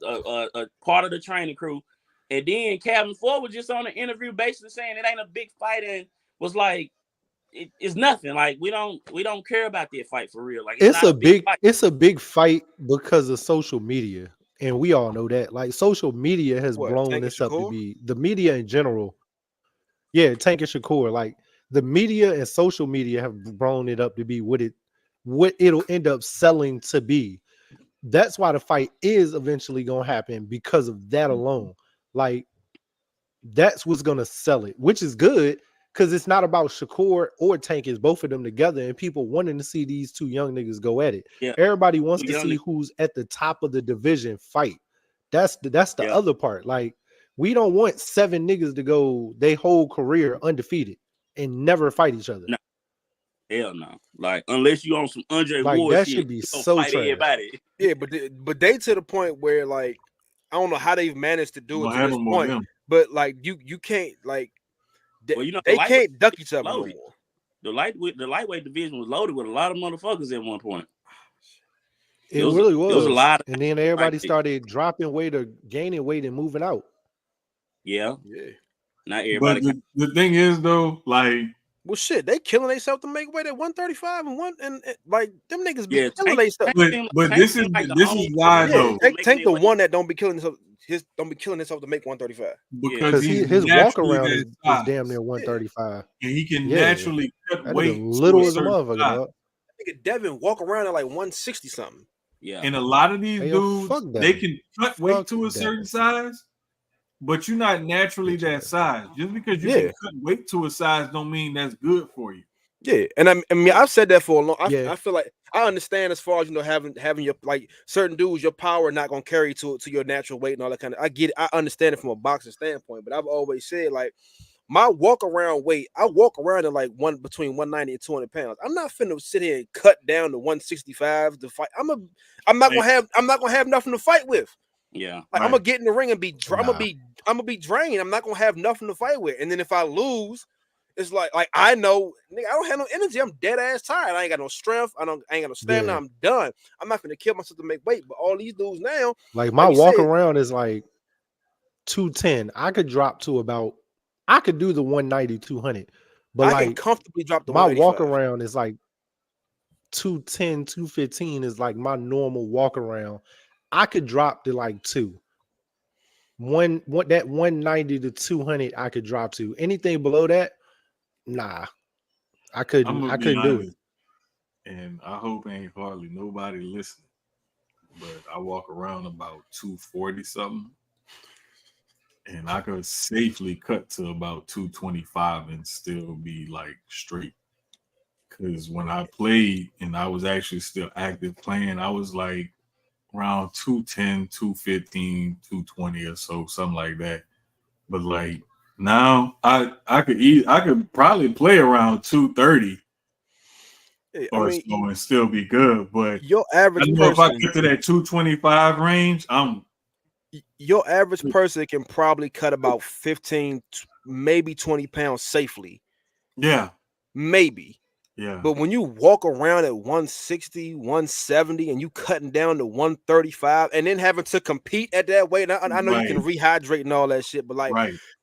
Speaker 5: part of the training crew. And then Calvin Ford was just on an interview basically saying it ain't a big fight and was like it's nothing. Like we don't care about that fight for real. Like
Speaker 1: it's a big fight because of social media. And we all know that. Like social media has blown this up to be the media in general. Yeah, Tank and Shakur. Like the media and social media have blown it up to be what it'll end up selling to be. That's why the fight is eventually gonna happen because of that alone. Like that's what's gonna sell it, which is good because it's not about Shakur or Tank. It's both of them together, and people wanting to see these two young niggas go at it. Yeah. Everybody wants to see who's at the top of the division fight. That's the other part. Like we don't want 7 niggas to go their whole career undefeated and never fight each other.
Speaker 5: No. Hell no. Like unless you on some Andre
Speaker 1: like
Speaker 5: Ward
Speaker 1: that
Speaker 5: shit,
Speaker 1: should be so trash.
Speaker 5: Everybody.
Speaker 6: Yeah, but they to the point where like I don't know how they've managed to do it to this point. But like you can't like they can't duck each other no more.
Speaker 5: The lightweight division was loaded with a lot of motherfuckers at one point.
Speaker 1: It really was. There was a lot and then everybody started dropping weight or gaining weight and moving out.
Speaker 5: Yeah. Not everybody.
Speaker 2: But the thing is though, like
Speaker 6: well, shit, they killing themselves to make weight at 135 and like them niggas be killing themselves.
Speaker 2: But this is why though.
Speaker 6: Take the one that don't be killing himself. Don't be killing himself to make 135
Speaker 2: because
Speaker 1: his walk around is damn near 135,
Speaker 2: and he can naturally cut weight.
Speaker 1: Little as a motherfucker.
Speaker 6: Nigga Devin walk around at like 160 something.
Speaker 5: Yeah,
Speaker 2: and a lot of these dudes they can cut weight to a certain size. But you're not naturally that size. Just because you can cut weight to a size don't mean that's good for you.
Speaker 6: Yeah, and I mean I've said that for a long. I feel like I understand as far as having your like certain dudes, your power not gonna carry to your natural weight and all that kind of. I get it. I understand it from a boxing standpoint, but I've always said like my walk around weight. I walk around at like between 190 and 200 pounds. I'm not finna sit here and cut down to 165 to fight. I'm not gonna have nothing to fight with.
Speaker 5: Yeah,
Speaker 6: like, I'm gonna get in the ring and be. I'm gonna be drained. I'm not gonna have nothing to fight with. And then if I lose, it's like I know, nigga, I don't have no energy. I'm dead ass tired. I ain't got no strength. I ain't got no stamina. I'm done. I'm not gonna kill myself to make weight. But all these dudes now,
Speaker 1: like my walk around is like 210. I could drop to about. I could do the 190, 200, but I can
Speaker 6: comfortably drop the.
Speaker 1: My walk around is like 210, 215 is like my normal walk around. I could drop to like 2. That 190 to 200 I could drop to. Anything below that, nah. I couldn't do it.
Speaker 2: And I hope ain't hardly nobody listening. but I walk around about 240 something, and I could safely cut to about 225 and still be like straight. Because when I played and I was actually still active playing, I was like around 210, 215, 220 or so, something like that. But like now I could probably play around 230 or so and still be good. But
Speaker 6: your average
Speaker 2: I know
Speaker 6: person,
Speaker 2: if I get to that 225 range,
Speaker 6: your average person can probably cut about 15, maybe 20 pounds safely.
Speaker 2: Yeah.
Speaker 6: Maybe.
Speaker 2: Yeah.
Speaker 6: But when you walk around at 160, 170, and you cutting down to 135, and then having to compete at that weight, I know you can rehydrate and all that shit, but like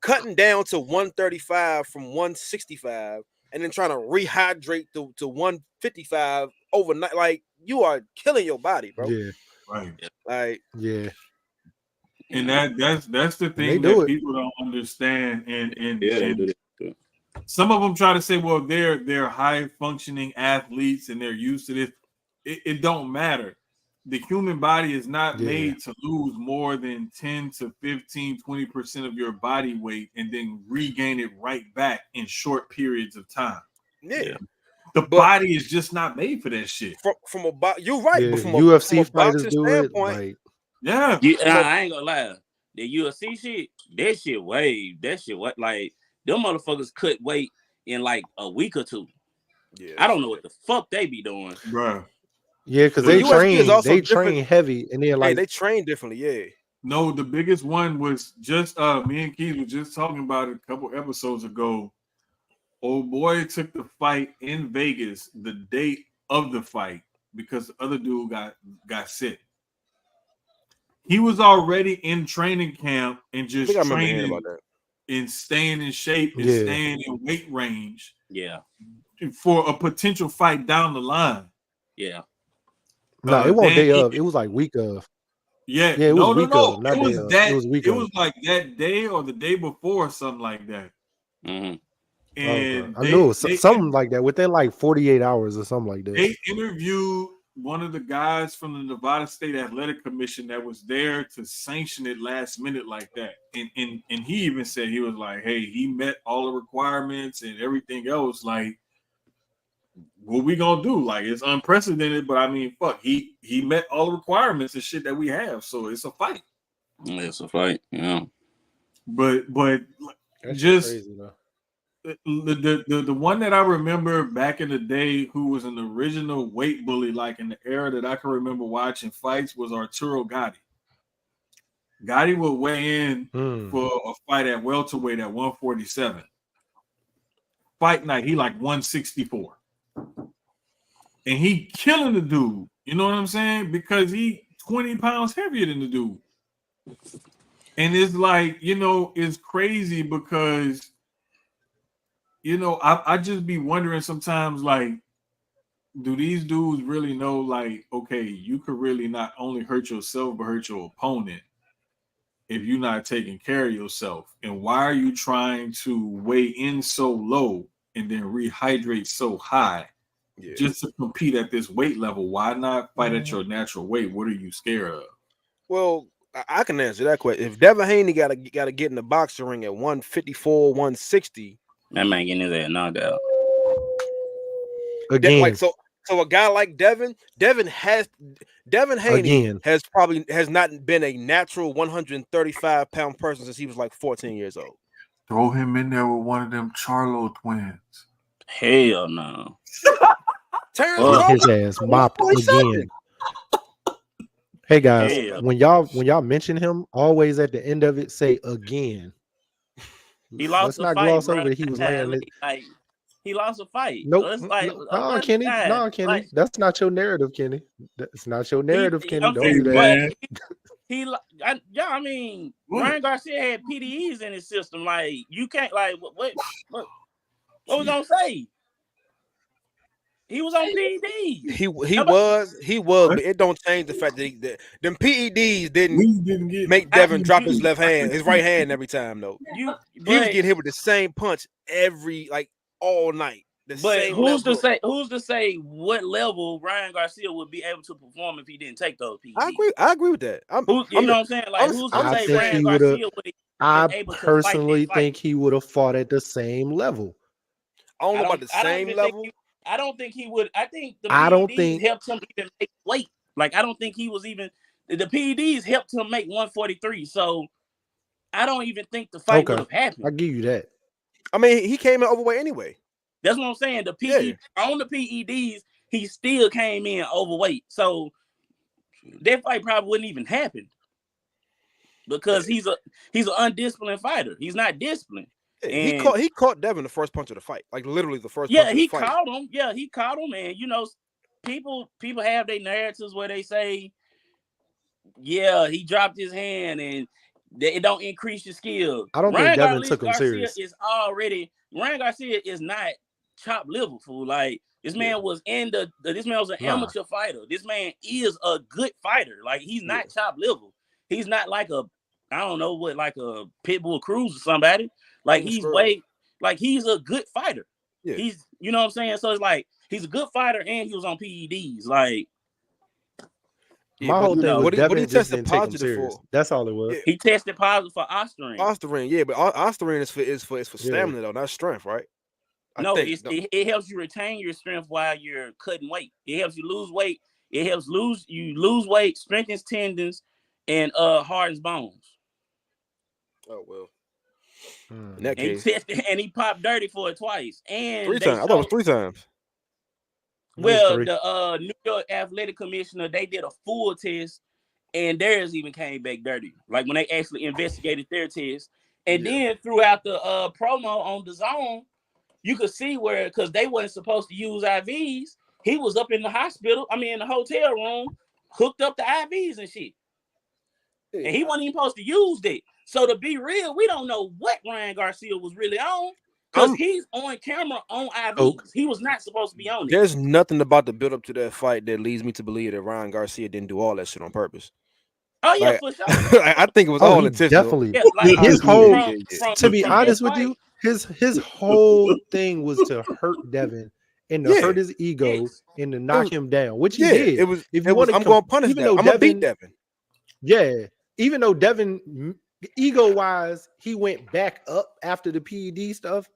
Speaker 6: cutting down to 135 from 165, and then trying to rehydrate to 155 overnight, like you are killing your body, bro.
Speaker 1: Yeah.
Speaker 2: Right.
Speaker 6: Like
Speaker 1: yeah.
Speaker 2: And that's the thing that people don't understand. And some of them try to say, well, they're high functioning athletes and they're used to this. It don't matter. The human body is not made to lose more than 10 to 15, 20% of your body weight and then regain it right back in short periods of time.
Speaker 6: Yeah.
Speaker 2: The body is just not made for that shit.
Speaker 6: From a you're right.
Speaker 1: Yeah,
Speaker 6: but from
Speaker 1: UFC
Speaker 6: a
Speaker 1: fighters do it.
Speaker 6: Like,
Speaker 5: I ain't gonna lie. The UFC shit, that shit what like them motherfuckers cut weight in like a week or two. Yeah, I don't know what the fuck they be doing,
Speaker 2: bro.
Speaker 1: Yeah, because they train heavy, and then like
Speaker 6: they train differently. Yeah.
Speaker 2: No, the biggest one was just me and Keyz were just talking about it a couple episodes ago. Old boy took the fight in Vegas the day of the fight because the other dude got sick. He was already in training camp and just training about that. And staying in shape and staying in weight range.
Speaker 5: Yeah.
Speaker 2: For a potential fight down the line.
Speaker 5: Yeah.
Speaker 1: No, it wasn't day of. It was like week of.
Speaker 2: Yeah.
Speaker 1: It was week of. Not
Speaker 2: it was
Speaker 1: day
Speaker 2: that.
Speaker 1: Of. It was week
Speaker 2: it
Speaker 1: of.
Speaker 2: was like that day or the day before, something like that.
Speaker 5: Mm-hmm.
Speaker 2: And
Speaker 1: I knew it was something like that within like 48 hours or something like that.
Speaker 2: They interviewed one of the guys from the Nevada State Athletic Commission that was there to sanction it last minute like that. And he even said, he was like, hey, he met all the requirements and everything else. Like, what we gonna do? Like, it's unprecedented, but I mean, fuck, he met all the requirements and shit that we have. So it's a fight.
Speaker 5: It's a fight, yeah.
Speaker 2: But
Speaker 1: that's
Speaker 2: just
Speaker 1: crazy, though.
Speaker 2: The one that I remember back in the day who was an original weight bully, like in the era that I can remember watching fights, was Arturo Gatti. Gatti would weigh in for a fight at welterweight at 147. Fight night, he like 164. And he killing the dude. You know what I'm saying? Because he 20 pounds heavier than the dude. And it's like, it's crazy because I just be wondering sometimes, like, do these dudes really know, like, okay, you could really not only hurt yourself, but hurt your opponent if you're not taking care of yourself? And why are you trying to weigh in so low and then rehydrate so high just to compete at this weight level? Why not fight at your natural weight? What are you scared of?
Speaker 6: Well, I can answer that question. If Devin Haney got to get in the boxing ring at 154, 160,
Speaker 5: that man getting his ass knocked out.
Speaker 1: Again.
Speaker 6: Like, so a guy like Devin Haney has not been a natural 135-pound person since he was like 14 years old.
Speaker 2: Throw him in there with one of them Charlo twins.
Speaker 5: Hell no.
Speaker 1: His ass mopped again. Hey guys, when y'all mention him, always at the end of it say again.
Speaker 5: He lost.
Speaker 1: Let's not gloss over that he was laying it.
Speaker 5: Like, he lost a fight.
Speaker 1: Nope.
Speaker 5: So it's like,
Speaker 1: no, Kenny. No, Kenny.
Speaker 5: Like,
Speaker 1: that's not your narrative, Kenny. That's not your narrative, Kenny. Don't do
Speaker 5: that. I mean, Ryan Garcia had PDEs in his system. Like, you can't, like, what was gonna say? He was on PEDs.
Speaker 6: He was, but it don't change the fact that them PEDs didn't make Devin drop his left hand, his right hand every time though. He was getting hit with the same punch all night.
Speaker 5: But who's to say? Who's to say what level Ryan Garcia would be able to perform if he didn't take those PEDs?
Speaker 6: I agree with that.
Speaker 5: You know what I'm saying? Like, who's to say Ryan Garcia would have been able to fight? I personally
Speaker 1: think he would have fought at the same level.
Speaker 6: I don't know about the same level.
Speaker 5: I don't think he would. I think the PEDs helped him even make weight. Like, I don't think he was even. The PEDs helped him make 143. So I don't even think the fight would have happened.
Speaker 1: I'll give you that.
Speaker 6: I mean, he came in overweight anyway.
Speaker 5: That's what I'm saying. The PED on the PEDs, he still came in overweight. So that fight probably wouldn't even happen because he's an undisciplined fighter. He's not disciplined.
Speaker 6: And he caught Devin the first punch of the fight, like literally the first.
Speaker 5: Yeah, he caught him. Yeah, he caught him. And you know, people have their narratives where they say, yeah, he dropped his hand and it don't increase your skill.
Speaker 1: I don't think Devin took him serious.
Speaker 5: Ryan Garcia is not chopped liver, fool. Like, this man was this man was an amateur fighter. This man is a good fighter. Like, he's not chopped liver. He's not like I don't know what, like a Pitbull Cruz or somebody. Like, he's a good fighter. Yeah. He's, you know what I'm saying? So it's like, he's a good fighter and he was on PEDs. Like,
Speaker 1: my whole thing was Devin just didn't take him serious. That's all it was.
Speaker 5: He tested positive for Ostarine.
Speaker 6: Ostarine, yeah, but Ostarine is for stamina though, not strength, right?
Speaker 5: It helps you retain your strength while you're cutting weight. It helps you lose weight. It helps you lose weight, strengthens tendons, and hardens bones.
Speaker 6: Oh well.
Speaker 5: In that case, he popped dirty for it twice. And
Speaker 6: 3 times. I thought it was 3 times.
Speaker 5: Well, the New York Athletic Commissioner, they did a full test, and theirs even came back dirty. Like, when they actually investigated their test. And then throughout the promo on the zone, you could see where, because they wasn't supposed to use IVs, he was up in the in the hotel room, hooked up the IVs and shit. And he wasn't even supposed to use that. So to be real, we don't know what Ryan Garcia was really on. Because he's on camera on IVs. He was not supposed to be on it.
Speaker 6: There's nothing about the build up to that fight that leads me to believe that Ryan Garcia didn't do all that shit on purpose.
Speaker 5: Oh, yeah, for sure.
Speaker 6: I think it was all intentional.
Speaker 1: Definitely. Yeah, like, his whole, to be honest with you, his whole thing was to hurt Devin and to hurt his ego and to knock him down, which he did.
Speaker 6: It was. I'm going to punish Devin. I'm going to beat Devin.
Speaker 1: Yeah. Even though Devin, ego-wise, he went back up after the PED stuff.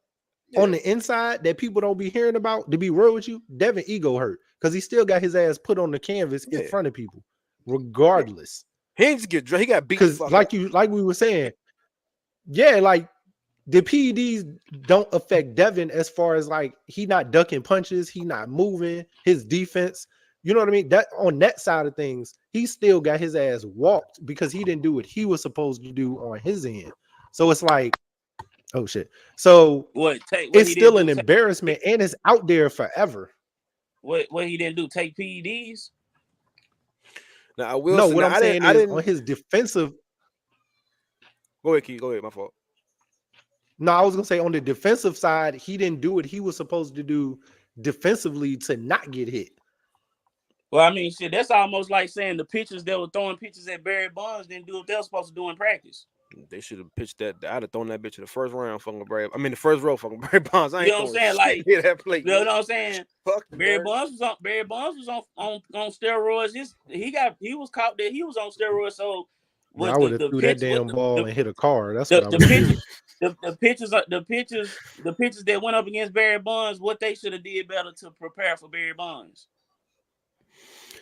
Speaker 1: On the inside that people don't be hearing about, to be real with you, Devin ego hurt because he still got his ass put on the canvas in front of people, regardless.
Speaker 6: He didn't just get he got beat
Speaker 1: because like we were saying, like the PEDs don't affect Devin as far as like he not ducking punches, he not moving his defense. You know what I mean? That on that side of things, he still got his ass walked because he didn't do what he was supposed to do on his end. So it's like, oh shit! So it's still an embarrassment, and it's out there forever.
Speaker 5: What he didn't do? Take PEDs?
Speaker 6: Now I will.
Speaker 1: No, what I'm saying is on his defensive.
Speaker 6: Go ahead, Key. Go ahead. My fault.
Speaker 1: No, I was gonna say on the defensive side, he didn't do what he was supposed to do defensively to not get hit.
Speaker 5: Well, I mean, shit, that's almost like saying the pitchers that were throwing pitches at Barry Bonds didn't do what they were supposed to do in practice.
Speaker 6: They should have pitched that. I'd have thrown that bitch in the first round, fucking Barry. I mean, the first row, fucking Barry Bonds. I ain't
Speaker 5: you know what I'm saying? Like,
Speaker 6: that plate.
Speaker 5: You know what I'm saying?
Speaker 6: Fuck
Speaker 5: Barry Bonds was on steroids. He was caught that he was on steroids. So
Speaker 1: I would have threw that damn ball and hit a car. That's what I would do.
Speaker 5: The pitchers that went up against Barry Bonds, what they should have did better to prepare for Barry Bonds.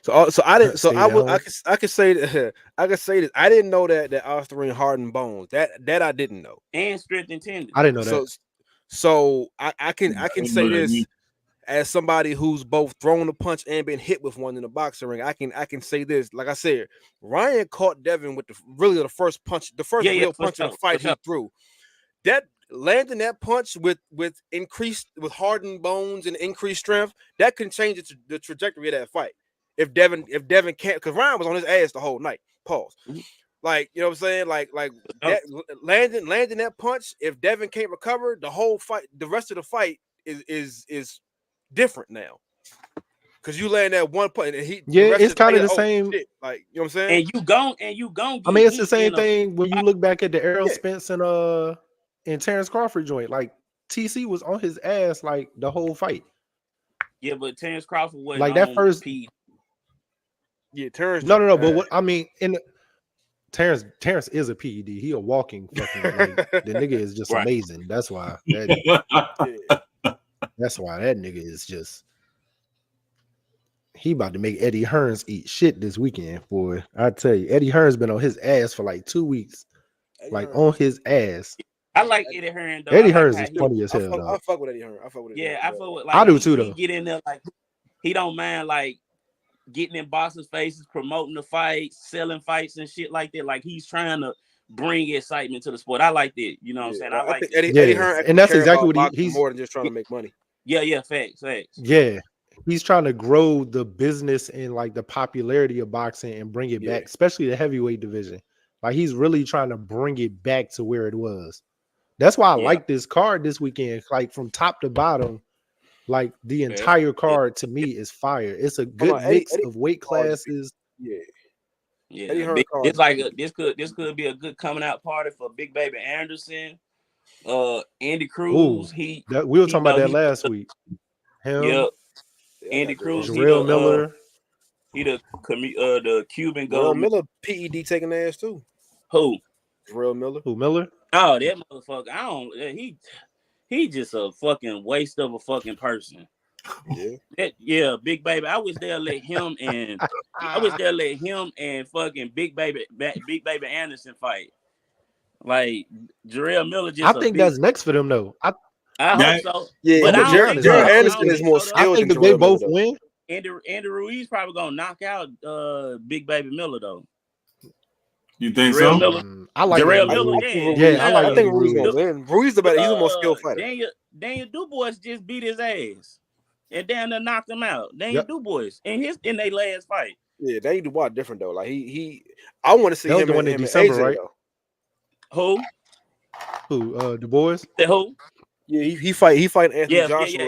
Speaker 6: So I didn't. So I could say that I could say this. I didn't know that Ostarine hardened bones. That I didn't know.
Speaker 5: And strengthened tendons.
Speaker 1: I didn't know that.
Speaker 6: So I can say this as somebody who's both thrown a punch and been hit with one in the boxing ring. I can say this. Like I said, Ryan caught Devin with the first punch, the first real punch in the fight he threw. That landing that punch with hardened bones and increased strength, that can change the trajectory of that fight. If Devin can't, because Ryan was on his ass the whole night. Pause. Like, you know what I'm saying? Like that, landing that punch. If Devin can't recover, the whole fight, the rest of the fight is different now. Because you land that one punch, and
Speaker 1: it's kind of the same.
Speaker 6: Shit. Like, you know what I'm saying?
Speaker 5: And you gon'
Speaker 1: I mean, it's the same thing when you look back at the Errol Spence and Terrence Crawford joint. Like, TC was on his ass like the whole fight.
Speaker 5: Yeah, but Terrence Crawford wasn't
Speaker 1: like that first.
Speaker 6: Yeah, Terrence.
Speaker 1: No. But what I mean, Terrence is a PED. He a walking fucking like the nigga is just amazing. That's why. That's why that nigga is just. He about to make Eddie Hearns eat shit this weekend, boy. I tell you, Eddie Hearns been on his ass for like 2 weeks, on his ass.
Speaker 5: I like Eddie Hearns. Though.
Speaker 1: Eddie Hearns is funny as hell.
Speaker 6: I fuck with Eddie Hearns. I fuck with Eddie Hearns.
Speaker 5: I fuck with. Like,
Speaker 1: I do too, though.
Speaker 5: He get in there like he don't mind like getting in boxers' faces, promoting the fights, selling fights and shit like that. Like he's trying to bring excitement to the sport. I like that. You know what I'm saying? I like
Speaker 6: Eddie Hearns,
Speaker 1: and that's exactly what he's
Speaker 6: more than just trying to make money.
Speaker 5: Yeah, facts.
Speaker 1: Yeah. He's trying to grow the business and like the popularity of boxing and bring it back, especially the heavyweight division. Like he's really trying to bring it back to where it was. That's why I like this card this weekend. Like from top to bottom, like the entire card to me is fire. It's a good mix of weight classes.
Speaker 5: Yeah. It's like this could be a good coming out party for Big Baby Anderson, Andy Cruz.
Speaker 1: We were talking about that last week.
Speaker 5: Yep. Andy Cruz,
Speaker 1: Jarrell Miller.
Speaker 5: He the Cuban
Speaker 6: gold. Jarrell Miller PED taking ass too.
Speaker 5: Who?
Speaker 6: Jarrell Miller.
Speaker 1: Who, Miller?
Speaker 5: Oh, that motherfucker. He just a fucking waste of a fucking person. Yeah. Big Baby. I wish they'll let him and fucking Big Baby Anderson fight. Like Jarrell Miller
Speaker 1: I think that's next for them though.
Speaker 5: I hope so.
Speaker 6: Yeah, but Jarrell Anderson is more skilled.
Speaker 1: I think they both win.
Speaker 5: Andy Ruiz probably gonna knock out Big Baby Miller though.
Speaker 2: You think
Speaker 5: Jarrell
Speaker 2: so?
Speaker 5: Miller.
Speaker 1: I like
Speaker 5: Jarrell Miller.
Speaker 1: I think
Speaker 6: Ruiz gonna win. Ruiz the better. He's a more skilled fighter.
Speaker 5: Daniel Dubois just beat his ass, and then they knocked him out. Daniel Dubois in their last fight.
Speaker 6: Yeah, Daniel Dubois different though. Like I want to see him
Speaker 1: in December, right?
Speaker 5: Who?
Speaker 1: Dubois?
Speaker 5: Who?
Speaker 6: Yeah, he fight Anthony Joshua.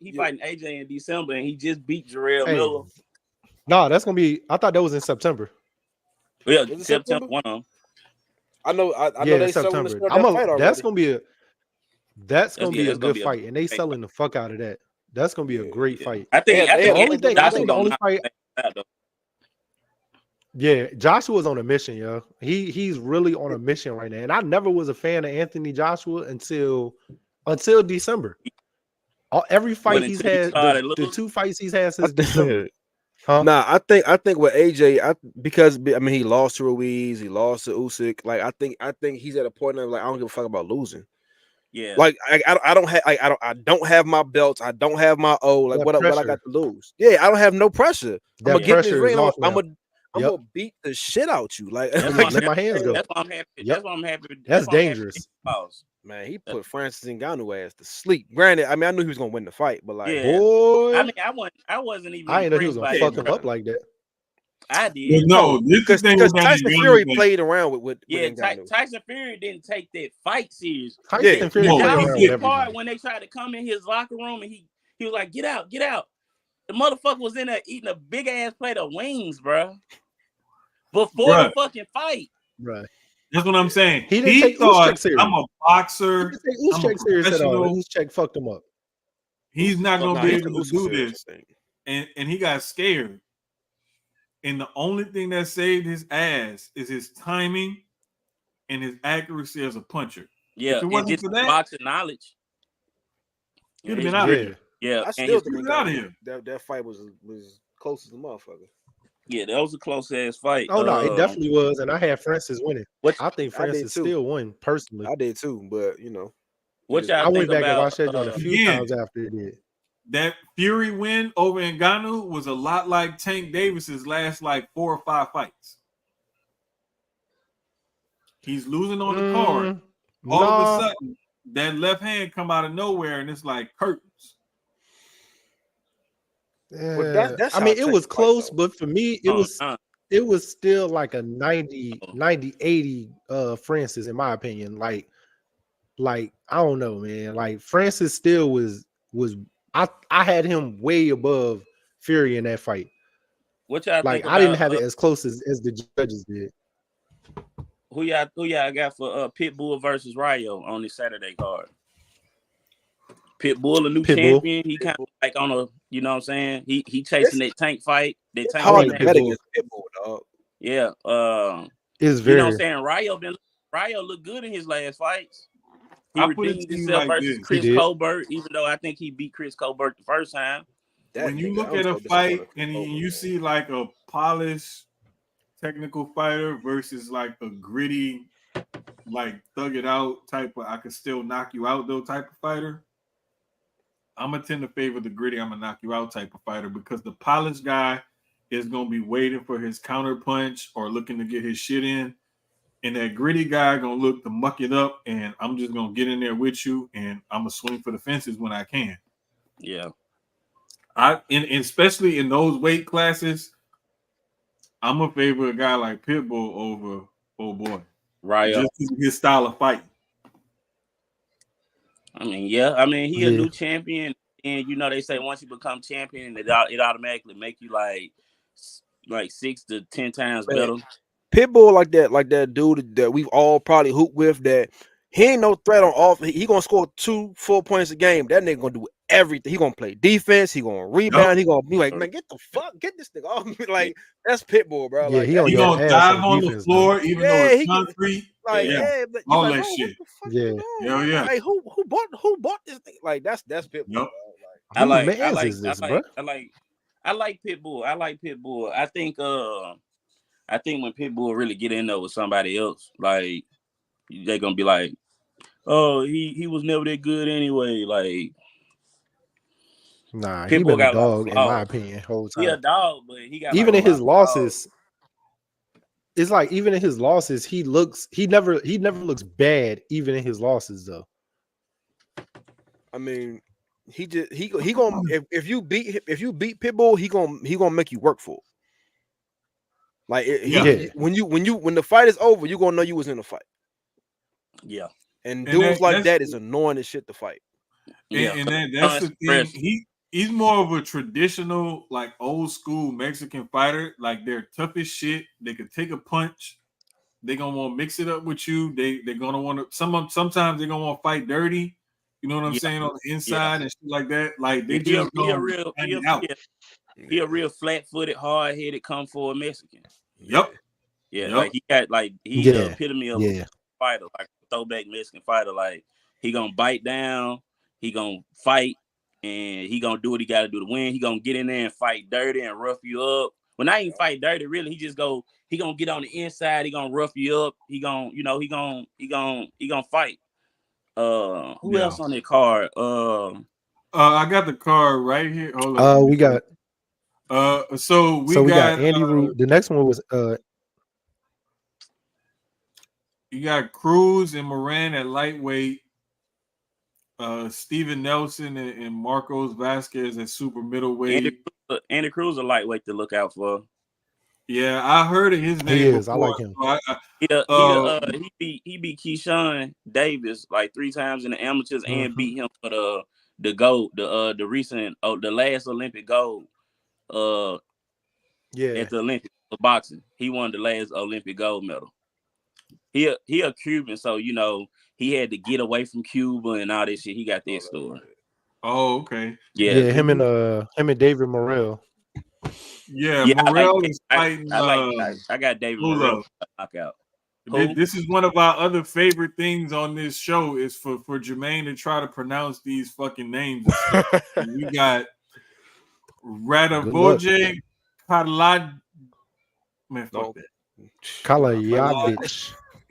Speaker 5: He fighting AJ in December, and he just beat Jarrell Miller.
Speaker 1: No, that's gonna be. I thought that was in September.
Speaker 5: Yeah, September 1 of them.
Speaker 6: I know they
Speaker 1: September. That's gonna be a good fight, and they selling the fuck out of that. That's gonna be a great fight.
Speaker 5: I think
Speaker 1: the only fight. Yeah, Joshua's on a mission, yo. He's really on a mission right now, and I never was a fan of Anthony Joshua until December. Every fight he's had, the 2 fights he's had since December. Huh?
Speaker 6: Nah, I think with AJ, because he lost to Ruiz, he lost to Usyk. Like I think he's at a point of like I don't give a fuck about losing.
Speaker 5: Yeah,
Speaker 6: like I don't have my belts, I don't have my like what I got to lose. Yeah, I don't have no pressure. I'm gonna get in this ring. I'm gonna beat the shit out you. Like
Speaker 1: let my hands go.
Speaker 5: That's why I'm happy. That's why I'm happy.
Speaker 1: That's dangerous.
Speaker 6: Man, he put Francis Ngannou ass to sleep. Granted, I knew he was gonna win the fight, but like,
Speaker 1: boy,
Speaker 5: I wasn't even.
Speaker 1: I didn't know he was gonna fuck him up like that.
Speaker 5: I did.
Speaker 2: No, because
Speaker 6: Tyson Fury played around with
Speaker 5: Tyson Fury didn't take that fight serious.
Speaker 1: Tyson Fury
Speaker 5: was hard when they tried to come in his locker room and he was like, get out. The motherfucker was in there eating a big ass plate of wings, bro. Before the fucking fight.
Speaker 1: Right.
Speaker 2: That's what I'm saying.
Speaker 1: He
Speaker 2: thought I'm a boxer.
Speaker 1: Usyk fucked him up.
Speaker 2: He's not gonna be able to do this. And he got scared. And the only thing that saved his ass is his timing and his accuracy as a puncher.
Speaker 5: Yeah,
Speaker 2: if it wasn't for that,
Speaker 5: boxing knowledge.
Speaker 2: He'd have been out of here.
Speaker 5: Yeah,
Speaker 6: I still think that fight was close as the motherfucker.
Speaker 5: Yeah, that was a close ass fight.
Speaker 1: Oh no, it definitely was, and I had Francis winning. I think Francis still won personally.
Speaker 6: I did too, but
Speaker 1: I went back and watched that a few times after it did.
Speaker 2: That Fury win over Ngannou was a lot like Tank Davis's last 4 or 5 fights. He's losing on the card. All of a sudden, that left hand come out of nowhere, and it's like curtains.
Speaker 1: Yeah. It was close, but for me, it was still like a 90-80 Francis, in my opinion. Like I don't know, man. Like Francis still was I had him way above Fury in that fight.
Speaker 5: What y'all think
Speaker 1: I didn't have it as close as the judges did.
Speaker 5: Who y'all got for Pitbull versus Rayo on the Saturday card? Pitbull, a new champion. He kind of like on a, you know what I'm saying? He chasing that tank fight. That tank
Speaker 6: hard
Speaker 5: fight
Speaker 6: to bet against Pitbull, dog.
Speaker 5: Yeah.
Speaker 1: It's
Speaker 5: you know
Speaker 1: very.
Speaker 5: what I'm saying? Rayo looked good in his last fights. He
Speaker 2: I put it
Speaker 5: redeemed
Speaker 2: to you
Speaker 5: himself
Speaker 2: like
Speaker 5: versus
Speaker 2: this.
Speaker 5: Chris Colbert, even though I think he beat Chris Colbert the first time.
Speaker 2: When you look at a fight and you see like a polished technical fighter versus like a gritty, like thug it out type of I could still knock you out though type of fighter, I'm gonna tend to favor the gritty, I'm gonna knock you out type of fighter, because the polished guy is gonna be waiting for his counter punch or looking to get his shit in. And that gritty guy gonna look to muck it up, and I'm just gonna get in there with you, and I'm gonna swing for the fences when I can.
Speaker 5: Yeah,
Speaker 2: especially in those weight classes, I'm gonna favor a guy like Pitbull over old boy,
Speaker 5: Rayo.
Speaker 2: Just his style of fighting.
Speaker 5: I mean, yeah. I mean, he a new champion, and you know they say once you become champion, it automatically make you like 6 to 10 times better.
Speaker 6: Pitbull like that dude that we've all probably hooped with, that he ain't no threat on off. He gonna score 2-4 points a game. That nigga gonna do everything. He gonna play defense. He gonna rebound. Yep. He gonna be like, man, get this nigga off me. Like, that's Pitbull, bro.
Speaker 1: Yeah,
Speaker 6: like,
Speaker 1: he
Speaker 2: gonna dive on the floor, even though it's concrete.
Speaker 6: Like, but
Speaker 2: all
Speaker 6: like,
Speaker 2: that shit.
Speaker 6: What the fuck
Speaker 2: Yeah.
Speaker 6: Like, who bought this thing? Like, that's Pitbull.
Speaker 2: Yep.
Speaker 5: I like Pitbull. I like Pitbull. I think when Pitbull really get in there with somebody else, like they're gonna be like, "Oh, he was never that good anyway." Like,
Speaker 1: nah, he been a dog in my opinion. Whole time
Speaker 5: he a dog, but he got
Speaker 1: even in his losses. It's like even in his losses, he never looks bad. Even in his losses, though.
Speaker 6: I mean, he gonna if you beat Pitbull, he gonna make you work for it. Like when the fight is over, you gonna know you was in a fight.
Speaker 5: Yeah,
Speaker 6: and dudes like that is annoying as shit to fight.
Speaker 2: And that's the thing. He's more of a traditional, like old school Mexican fighter. Like they're tough as shit. They could take a punch. They're gonna want to mix it up with you. They're gonna want to sometimes they're gonna want to fight dirty. You know what I'm saying, on the inside and shit like that. Like they just
Speaker 5: he a real flat-footed, hard-headed, come forward Mexican.
Speaker 2: Yep.
Speaker 5: Like he got he's the epitome of a fighter, like a throwback Mexican fighter. Like he gonna bite down, he gonna fight, and he gonna do what he gotta do to win. He gonna get in there and fight dirty and rough you up. Well, not even fight dirty, really. He gonna get on the inside, he gonna rough you up, he gonna fight. Who else on that card?
Speaker 2: I got the card right here. Hold on.
Speaker 1: We got
Speaker 2: so we got
Speaker 1: Andy Ruiz. The next one was
Speaker 2: you got Cruz and Moran at lightweight, Steven Nelson and Marcos Vasquez at super middleweight.
Speaker 5: Andy Cruz a lightweight to look out for.
Speaker 2: Yeah, I heard of his name.
Speaker 1: He is.
Speaker 2: Before.
Speaker 1: I like him.
Speaker 5: He beat Keyshawn Davis like 3 times in the amateurs and beat him for the gold, the recent the last Olympic gold. At the Olympics for boxing, he won the last Olympic gold medal. He a Cuban, so you know he had to get away from Cuba and all this shit. He got that story.
Speaker 2: Oh, okay.
Speaker 1: Yeah, him and David Morrell.
Speaker 2: Yeah, Morrell is fighting.
Speaker 5: I got David Morrell knockout.
Speaker 2: This is one of our other favorite things on this show is for Jermaine to try to pronounce these fucking names. We got Radavoje Kalaj. Man, fuck that.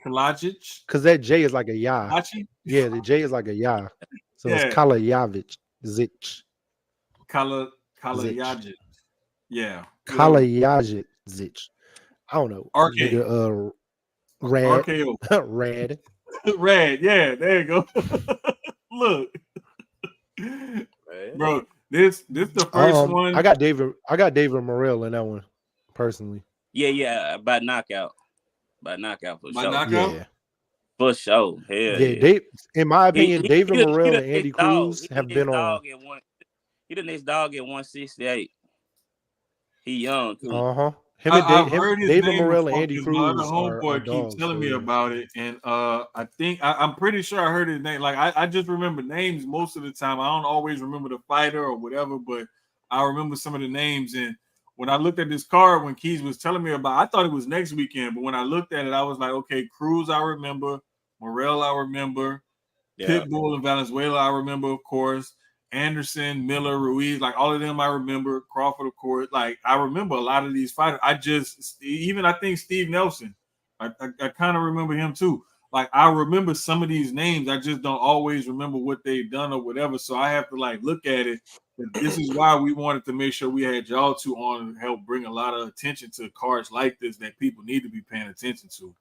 Speaker 1: Kalajdzic. Because that J is like a ya. Yeah, the J is like a ya. So it's Kalajdzic.
Speaker 2: Kalajdzic. Yeah.
Speaker 1: Kalajdzic. I don't know.
Speaker 2: RK.
Speaker 1: Rad.
Speaker 2: RKO.
Speaker 1: Rad.
Speaker 2: Rad. Yeah, there you go. Look. Bro, this the first one.
Speaker 1: I got David Morrell in that one, personally.
Speaker 5: Yeah, by knockout. For sure.
Speaker 2: Knockout?
Speaker 1: Yeah.
Speaker 5: For sure. Hell
Speaker 1: yeah. In my opinion, David Morrell and Andy Cruz have been on.
Speaker 5: He the next dog at 168. He young too.
Speaker 2: I've heard his
Speaker 1: David
Speaker 2: name
Speaker 1: Morrell and
Speaker 2: before
Speaker 1: Andy
Speaker 2: because my other
Speaker 1: Cruz are
Speaker 2: homeboy keep
Speaker 1: dogs.
Speaker 2: telling me about it, and I think I'm pretty sure I heard his name. Like I just remember names most of the time. I don't always remember the fighter or whatever, but I remember some of the names. And when I looked at this card, when Keyz was telling me about, I thought it was next weekend, but when I looked at it, I was like, okay, Cruz, I remember. Morrell, I remember.
Speaker 5: Yeah.
Speaker 2: Pitbull and Valenzuela, I remember, of course. Anderson, Miller, Ruiz, like all of them, I remember. Crawford, of course. Like I remember a lot of these fighters. I think Steve Nelson, I kind of remember him too. Like I remember some of these names. I just don't always remember what they've done or whatever. So I have to like look at it. This is why we wanted to make sure we had y'all two on to help bring a lot of attention to cards like this that people need to be paying attention to.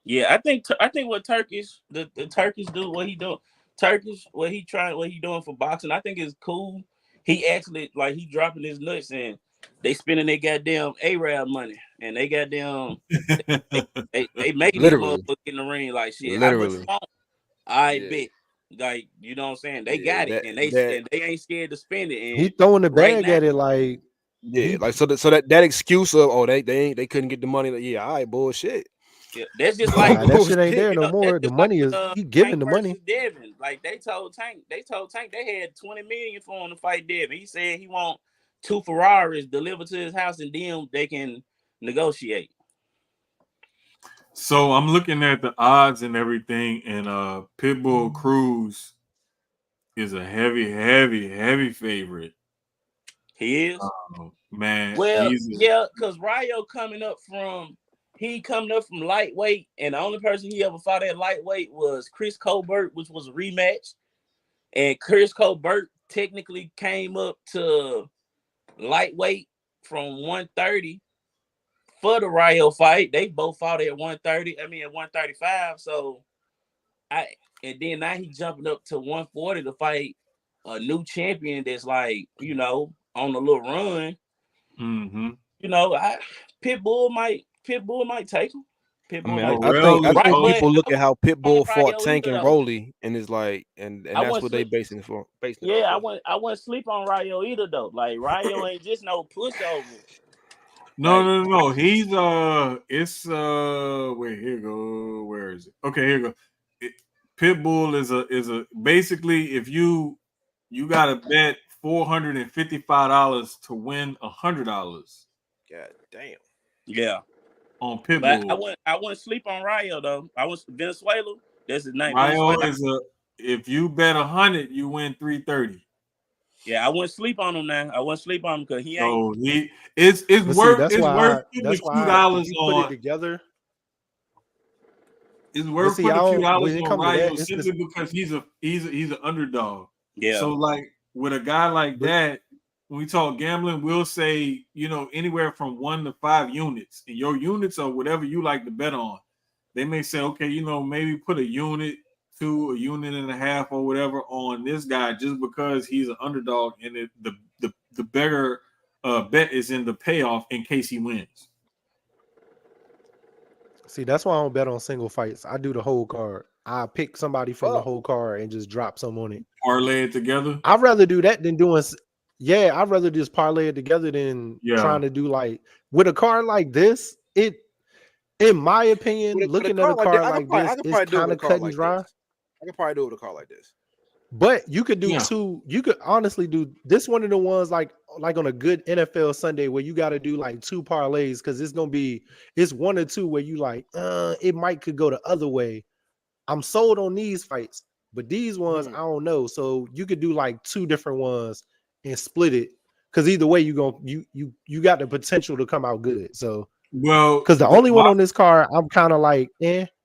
Speaker 5: Yeah, I think what Turkish the Turkish do, what he do, Turkish what he doing for boxing, I think is cool. He actually like he dropping his nuts and they spending their goddamn Arab money and they goddamn they making these motherfuckers in the ring like shit. How much you want? I bet. Like, you know what I'm saying? They got it and they ain't scared to spend it. And
Speaker 1: he throwing the bag at it like
Speaker 6: so that excuse of they couldn't get the money. Like, all right, bullshit.
Speaker 5: Yeah, that's just like
Speaker 1: that shit ain't there no more. The money is he giving
Speaker 5: Tank
Speaker 1: the money.
Speaker 5: Devin. Like they told Tank they had 20 million for him to fight Devin. He said he want 2 Ferraris delivered to his house and then they can negotiate.
Speaker 2: So I'm looking at the odds and everything, and Pitbull Cruz is a heavy favorite.
Speaker 5: He is,
Speaker 2: man.
Speaker 5: Well, because Rayo coming up from lightweight, and the only person he ever fought at lightweight was Chris Colbert, which was a rematch. And Chris Colbert technically came up to lightweight from 130 for the Rayo fight. They both fought at 130. At 135. So and then now he jumping up to 140 to fight a new champion that's like, on a little run.
Speaker 2: Mm-hmm.
Speaker 5: Pitbull might take him.
Speaker 6: I think people look at how Pitbull fought Tank and Rolly, and it's like, and that's what they basing it for.
Speaker 5: I wouldn't sleep on Rayo either though. Like Rayo ain't just no pushover.
Speaker 2: No. He's it's wait, here you go. Where is it? Okay, here you go. Pitbull is a basically if you gotta bet $455 to win $100.
Speaker 6: God damn.
Speaker 5: Yeah.
Speaker 2: On Pitbull.
Speaker 5: But I wouldn't sleep on Rayo though. I was Venezuela. That's his name.
Speaker 2: Rayo is if you bet 100, you win 330.
Speaker 5: Yeah, I wouldn't sleep on him now. I wouldn't sleep on him because he ain't.
Speaker 2: So it's worth putting $2
Speaker 1: on it together.
Speaker 2: It's worth putting a few dollars on Rayo simply because he's an underdog.
Speaker 5: Yeah.
Speaker 2: So like with a guy like that, when we talk gambling, we'll say, anywhere from 1 to 5 units. And your units are whatever you like to bet on. They may say, okay, maybe put a unit, 2, a unit and a half or whatever on this guy just because he's an underdog and the bigger bet is in the payoff in case he wins.
Speaker 1: See, that's why I don't bet on single fights. I do the whole card. I pick somebody from the whole card and just drop some on it.
Speaker 2: Parlay it together?
Speaker 1: I'd rather do that than doing... Yeah, I'd rather just parlay it together than trying to do like... With a card like this, in my opinion, looking at a card like this, it's kind of cut and dry.
Speaker 6: I could probably do it with a card like this.
Speaker 1: But you could do 2. You could honestly do this one of the ones like on a good NFL Sunday where you got to do like 2 parlays because it's 1 or 2 where you like it could go the other way. I'm sold on these fights, but these ones I don't know. So you could do like 2 different ones and split it because either way you got the potential to come out good. So because the only one on this card I'm kind of like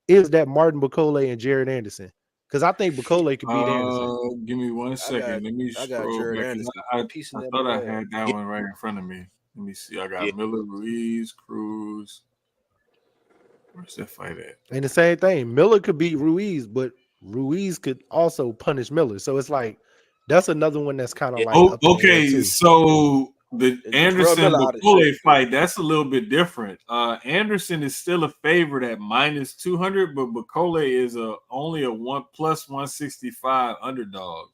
Speaker 1: is that Martin Bacole and Jared Anderson. Because I think Bacole could beat Anderson.
Speaker 2: Give me 1 second. Let me scroll back. I thought I had that one right in front of me. Let me see. I got Miller, Ruiz, Cruz. Where's that fight at?
Speaker 1: And the same thing. Miller could beat Ruiz, but Ruiz could also punish Miller. So it's like that's another one that's kind of like
Speaker 2: okay. So the Anderson Bacole fight, that's a little bit different. Anderson is still a favorite at -200, but Bacole is only a 1+165 underdog.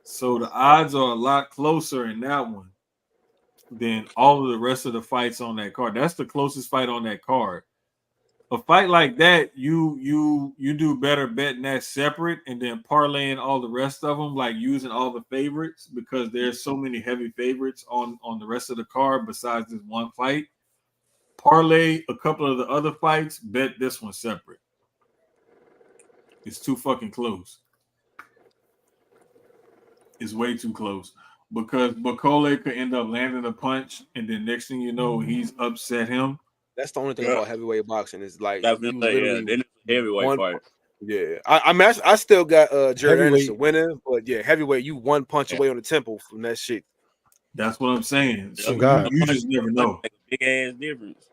Speaker 2: So the odds are a lot closer in that one. than all of the rest of the fights on that card. That's the closest fight on that card. A fight like that, you do better betting that separate and then parlaying all the rest of them, like using all the favorites, because there's so many heavy favorites on the rest of the card besides this one fight. Parlay a couple of the other fights, bet this one separate. It's too fucking close. It's way too close. Because Bakole could end up landing a punch, and then next thing you know, he's upset him.
Speaker 6: That's the only thing about heavyweight boxing is like
Speaker 5: then it's heavyweight fight.
Speaker 6: Yeah, I still got Jared Anderson winning, but yeah, heavyweight, you one punch away on the temple from that shit.
Speaker 2: That's what I'm saying. So
Speaker 1: God.
Speaker 2: you just never know.
Speaker 5: Like a big ass difference.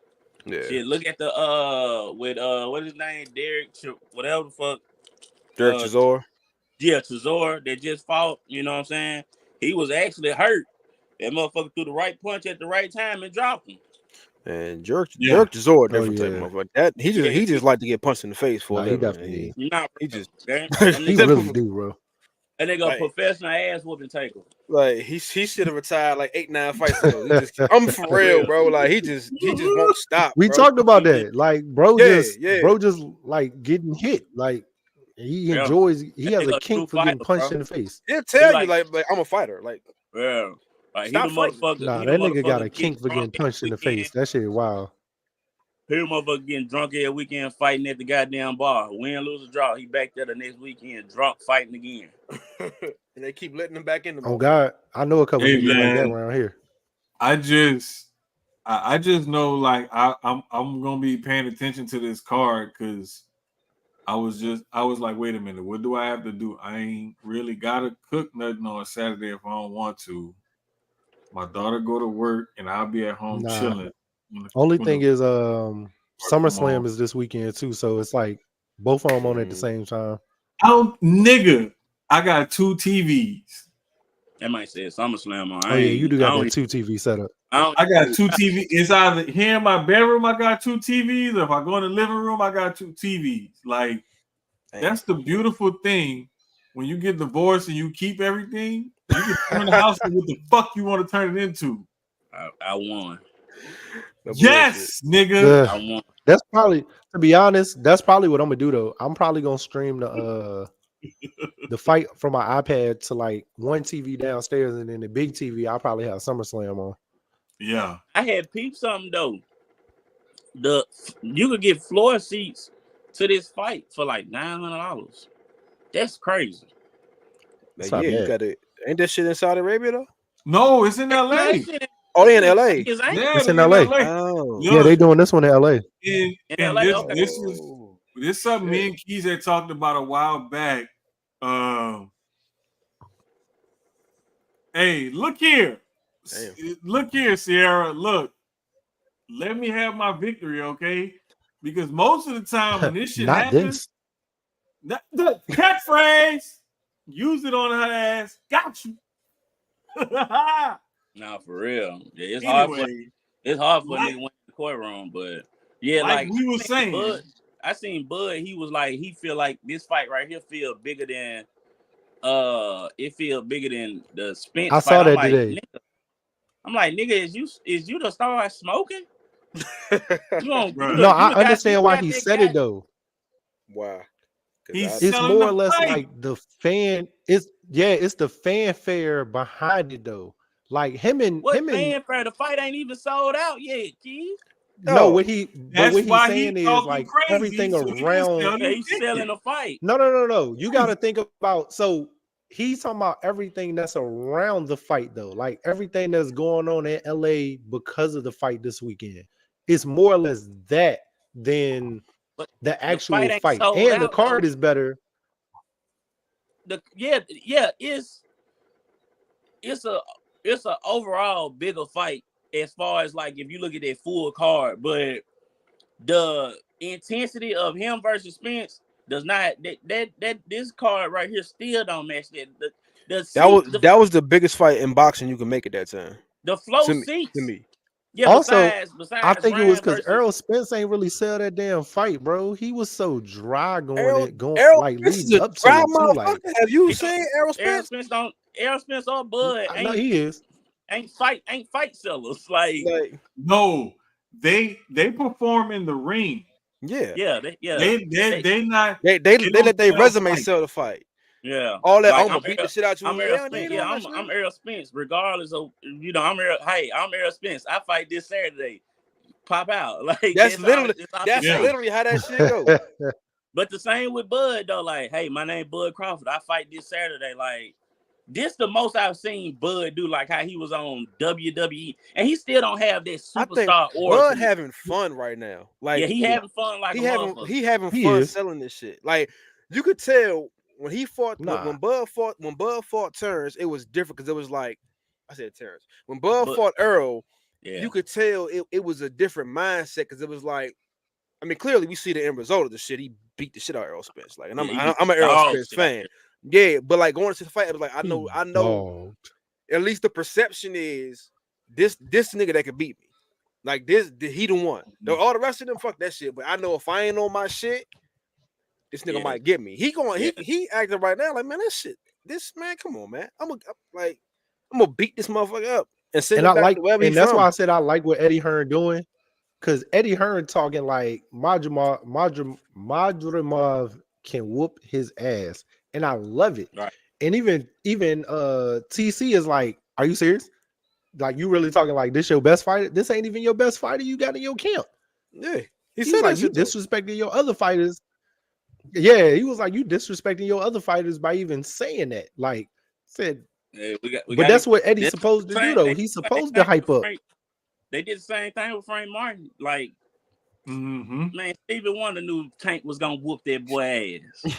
Speaker 6: Yeah.
Speaker 5: Shit, look at the with what is his name, Derek, whatever the fuck.
Speaker 6: Derek Chisora.
Speaker 5: Yeah, Chisora that just fought. You know what I'm saying? He was actually hurt. That motherfucker threw the right punch at the right time and dropped him.
Speaker 6: And Derek Chisora, different type of motherfucker. That he just like to get punched in the face for a living.
Speaker 1: Definitely.
Speaker 6: He just
Speaker 1: he really do, bro.
Speaker 5: And they go professional ass whooping taker.
Speaker 6: Like he should have retired like 8-9 fights ago. I'm for real, bro. Like he just won't stop.
Speaker 1: We talked about that. Like bro just like getting hit. Like he enjoys. He has a kink for getting punched in the face.
Speaker 6: He'll tell you like I'm a fighter. Like
Speaker 5: like
Speaker 6: stop
Speaker 5: fighting.
Speaker 1: Nah, that nigga got a kink for getting punched in the face. That shit wild.
Speaker 5: Here, motherfucker getting drunk every weekend fighting at the goddamn bar. Win, lose, or draw. He back there the next weekend drunk fighting again.
Speaker 6: And they keep letting him back in the
Speaker 1: Oh God, I know a couple people like that around here.
Speaker 2: I just know like I'm gonna be paying attention to this card because I was like, wait a minute, what do I have to do? I ain't really gotta cook nothing on Saturday if I don't want to. My daughter go to work and I'll be at home chilling.
Speaker 1: Only thing is SummerSlam is this weekend too, so it's like both of them on at the same time.
Speaker 2: I got 2 TVs.
Speaker 5: That might say SummerSlam on.
Speaker 1: Oh yeah, you do got that 2 TV setup.
Speaker 2: I got 2 TVs. It's either here in my bedroom, I got 2 TVs. Or if I go in the living room, I got 2 TVs. Like that's the beautiful thing when you get divorced and you keep everything. You can turn the house into what the fuck you want to turn it into.
Speaker 5: I won.
Speaker 2: Yes, nigga.
Speaker 5: I won.
Speaker 1: That's probably, to be honest, that's probably what I'm gonna do though. I'm probably gonna stream the fight from my iPad to like one TV downstairs, and then the big TV I'll probably have SummerSlam on.
Speaker 2: Yeah.
Speaker 5: I had peeped something though. You could get floor seats to this fight for like $900. That's crazy.
Speaker 6: Yeah, you got it. Ain't that shit in Saudi Arabia though?
Speaker 2: No, it's in LA.
Speaker 6: Oh, they in LA.
Speaker 1: It's in LA.
Speaker 6: Oh.
Speaker 1: Yeah, they doing this one in LA.
Speaker 2: And
Speaker 5: LA,
Speaker 2: this is something me and Keyz had talked about a while back. Hey, look here. Damn. Look here, Sierra. Look. Let me have my victory, okay? Because most of the time when this shit happens, the catchphrase, use it on her ass, got you.
Speaker 5: Nah, for real. Yeah, it's hard for a nigga win in the courtroom, but yeah, like
Speaker 2: we were saying.
Speaker 5: Bud, I seen Bud, he was like, he feel like this fight right here feel bigger than it feel bigger than the Spence
Speaker 1: I
Speaker 5: fight.
Speaker 1: saw that
Speaker 5: like,
Speaker 1: today.
Speaker 5: Nigga, I'm like, nigga, is you to start smoking?
Speaker 1: I understand why he said it though.
Speaker 6: Wow.
Speaker 1: It's more or less like the fan. It's the fanfare behind it though. Like him and
Speaker 5: fanfare? The fight ain't even sold out yet, Keyz.
Speaker 1: No, what he's saying is like everything around.
Speaker 5: He's selling a fight.
Speaker 1: No. You got to think about, so he's talking about everything that's around the fight though. Like everything that's going on in LA because of the fight this weekend. It's more or less that than the actual fight. And the card is better.
Speaker 5: It's a overall bigger fight as far as like if you look at that full card, but the intensity of him versus Spence does not that this card right here still don't match that.
Speaker 6: That was the biggest fight in boxing you can make at that time.
Speaker 5: The flow seats
Speaker 6: to me.
Speaker 5: Yeah.
Speaker 1: Also,
Speaker 5: besides
Speaker 1: I think
Speaker 5: Ryan
Speaker 1: it was because Errol Spence ain't really sell that damn fight, bro. He was so dry going like leading up to it too. Like,
Speaker 6: have you seen Errol Spence?
Speaker 5: Errol Spence or Bud?
Speaker 1: No, he is.
Speaker 5: ain't fight sellers. Like
Speaker 2: no, they perform in the ring.
Speaker 5: Yeah.
Speaker 2: They not.
Speaker 6: They let their resume sell the fight.
Speaker 5: Yeah,
Speaker 6: all that.
Speaker 5: Like,
Speaker 6: I'm gonna beat the shit out you.
Speaker 5: I'm Errol Spence. Regardless of I'm Errol Spence. I fight this Saturday. Pop out. Like
Speaker 6: that's literally how that shit go.
Speaker 5: But the same with Bud though. Like, hey, my name Bud Crawford. I fight this Saturday. Like, this the most I've seen Bud do. Like how he was on WWE, and he still don't have that superstar aura.
Speaker 6: Bud having fun right now. Like,
Speaker 5: he having fun. Like
Speaker 6: he having fun selling this shit. Like, you could tell when he fought when Bud fought Terrence, it was different because it was like I said Terrence. When Bud fought Earl, you could tell it was a different mindset because it was like, I mean, clearly we see the end result of the shit. He beat the shit out of Errol Spence. Like, and I'm an Errol Spence fan. Yeah, but like going to the fight, it was like I know. At least the perception is this nigga that could beat me. Like this, he the one. All the rest of them, fuck that shit. But I know if I ain't on my shit, this nigga might get me. He acting right now like, man, this man, come on, man. I'm gonna beat this motherfucker up and send him back to wherever he's from.
Speaker 1: That's why I said I like what Eddie Hearn doing, because Eddie Hearn talking like Madrimov can whoop his ass, and I love it.
Speaker 5: Right.
Speaker 1: And even TC is like, are you serious? Like, you really talking like this your best fighter? This ain't even your best fighter you got in your camp.
Speaker 6: Yeah,
Speaker 1: he said like you disrespecting your other fighters. Yeah, he was like, you disrespecting your other fighters by even saying that. Like, said, but that's what Eddie's supposed to do, though. He's supposed to hype up.
Speaker 5: They did the same thing with Frank Martin. Like, man, Stevie Wonder knew Tank was gonna whoop that boy ass.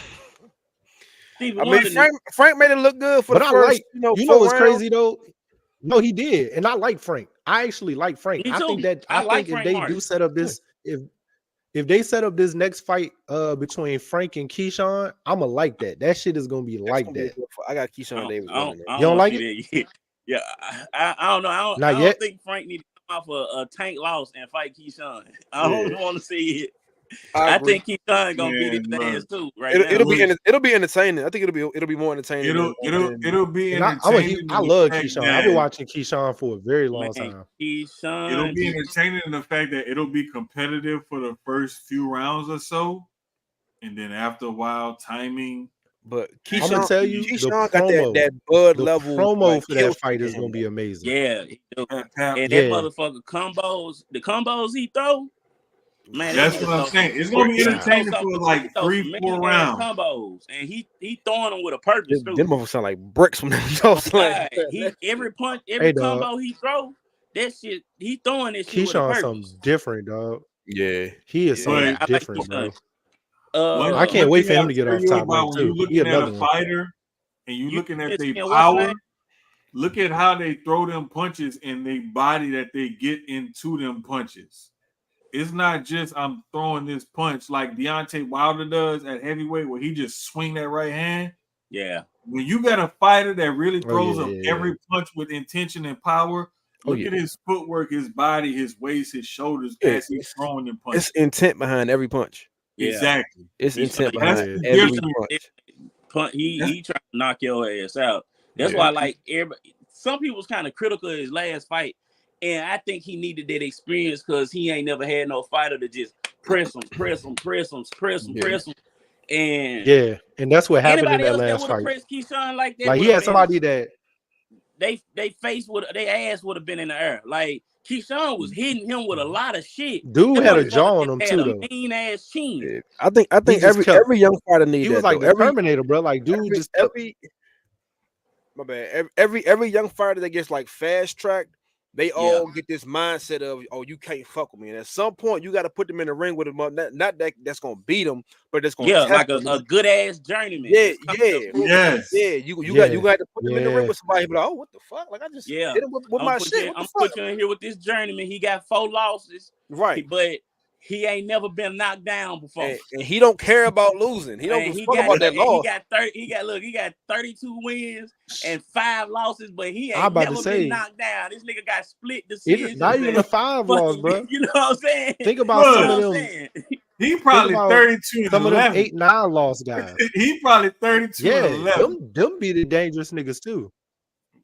Speaker 6: Frank made it look good for the first.
Speaker 1: You know what's crazy though? No, he did, and I like Frank. I actually like Frank. I think if they do set up this, if they set up this next fight between Frank and Keyshawn, I'ma like that. That shit is gonna be that.
Speaker 6: I got Keyshawn Davis.
Speaker 1: You don't like it?
Speaker 5: Yeah, I don't know. I don't think Frank needs to come off a Tank loss and fight Keyshawn. I don't want to see it. I think Keyshawn gonna beat his ass too.
Speaker 6: It'll be entertaining. I think it'll be more entertaining.
Speaker 2: It'll be entertaining.
Speaker 1: I love Keyshawn. I've been watching Keyshawn for a very long time.
Speaker 2: It'll be entertaining in the fact that it'll be competitive for the first few rounds or so, and then after a while, timing.
Speaker 6: But
Speaker 1: Keyshawn, I'm gonna tell you,
Speaker 6: Keyshawn got that Bud level
Speaker 1: promo for that fight is gonna be amazing.
Speaker 5: Yeah, and that motherfucker combos, the combos he throw. Man,
Speaker 2: that's what I'm saying. It's gonna be entertaining for like 3-4 rounds.
Speaker 5: Combos, and he throwing them with a purpose.
Speaker 6: Them motherfuckers sound like bricks from them.
Speaker 5: Every punch, every combo he throw, that shit he throwing this shit.
Speaker 1: Keyshawn something different, dog.
Speaker 6: Yeah,
Speaker 1: he is something different, bro.
Speaker 2: I
Speaker 1: can't wait for him to get off top rank too.
Speaker 2: You're looking at a fighter and you looking at their power. Look at how they throw them punches and they body that they get into them punches. It's not just I'm throwing this punch like Deontay Wilder does at heavyweight where he just swing that right hand.
Speaker 5: Yeah.
Speaker 2: When you got a fighter that really throws up every punch with intention and power, look at his footwork, his body, his waist, his shoulders as he's throwing them punches.
Speaker 6: It's intent behind every punch.
Speaker 5: Yeah.
Speaker 2: Exactly.
Speaker 6: It's intent behind every punch.
Speaker 5: He trying to knock your ass out. That's why like everybody, some people was kind of critical of his last fight. And I think he needed that experience because he ain't never had no fighter to just press him. And
Speaker 1: and that's what happened in that last fight.
Speaker 5: Keyshawn like that,
Speaker 1: like he had somebody that
Speaker 5: they ass would have been in the air. Like Keyshawn was hitting him with a lot of shit.
Speaker 1: Dude had a jaw on him too, though.
Speaker 5: Mean ass chin.
Speaker 6: Yeah. I think every young fighter needs.
Speaker 1: He was like the Terminator, bro. Like dude,
Speaker 6: my bad. Every young fighter that gets like fast tracked. They all get this mindset of, oh, you can't fuck with me. And at some point, you got to put them in the ring with them. Not that's going to beat them, but that's going to
Speaker 5: like a good ass journeyman.
Speaker 2: Yes.
Speaker 6: You got to put them in the ring with somebody. But oh, what the fuck? Like I just hit him with my shit.
Speaker 5: I'm putting you in here with this journeyman. He got 4 losses,
Speaker 6: right?
Speaker 5: But he ain't never been knocked down before,
Speaker 6: and he don't care about losing. He don't give a fuck about that loss.
Speaker 5: He got 32 wins and 5 losses, but he ain't never been knocked down. This nigga got split decisions.
Speaker 1: Not even a 5 loss, bro.
Speaker 5: You know what I'm saying?
Speaker 1: Think about some of them.
Speaker 2: He probably 32.
Speaker 1: Some of them 8-9 loss guys.
Speaker 2: He probably 32.
Speaker 1: Yeah, them be the dangerous niggas too.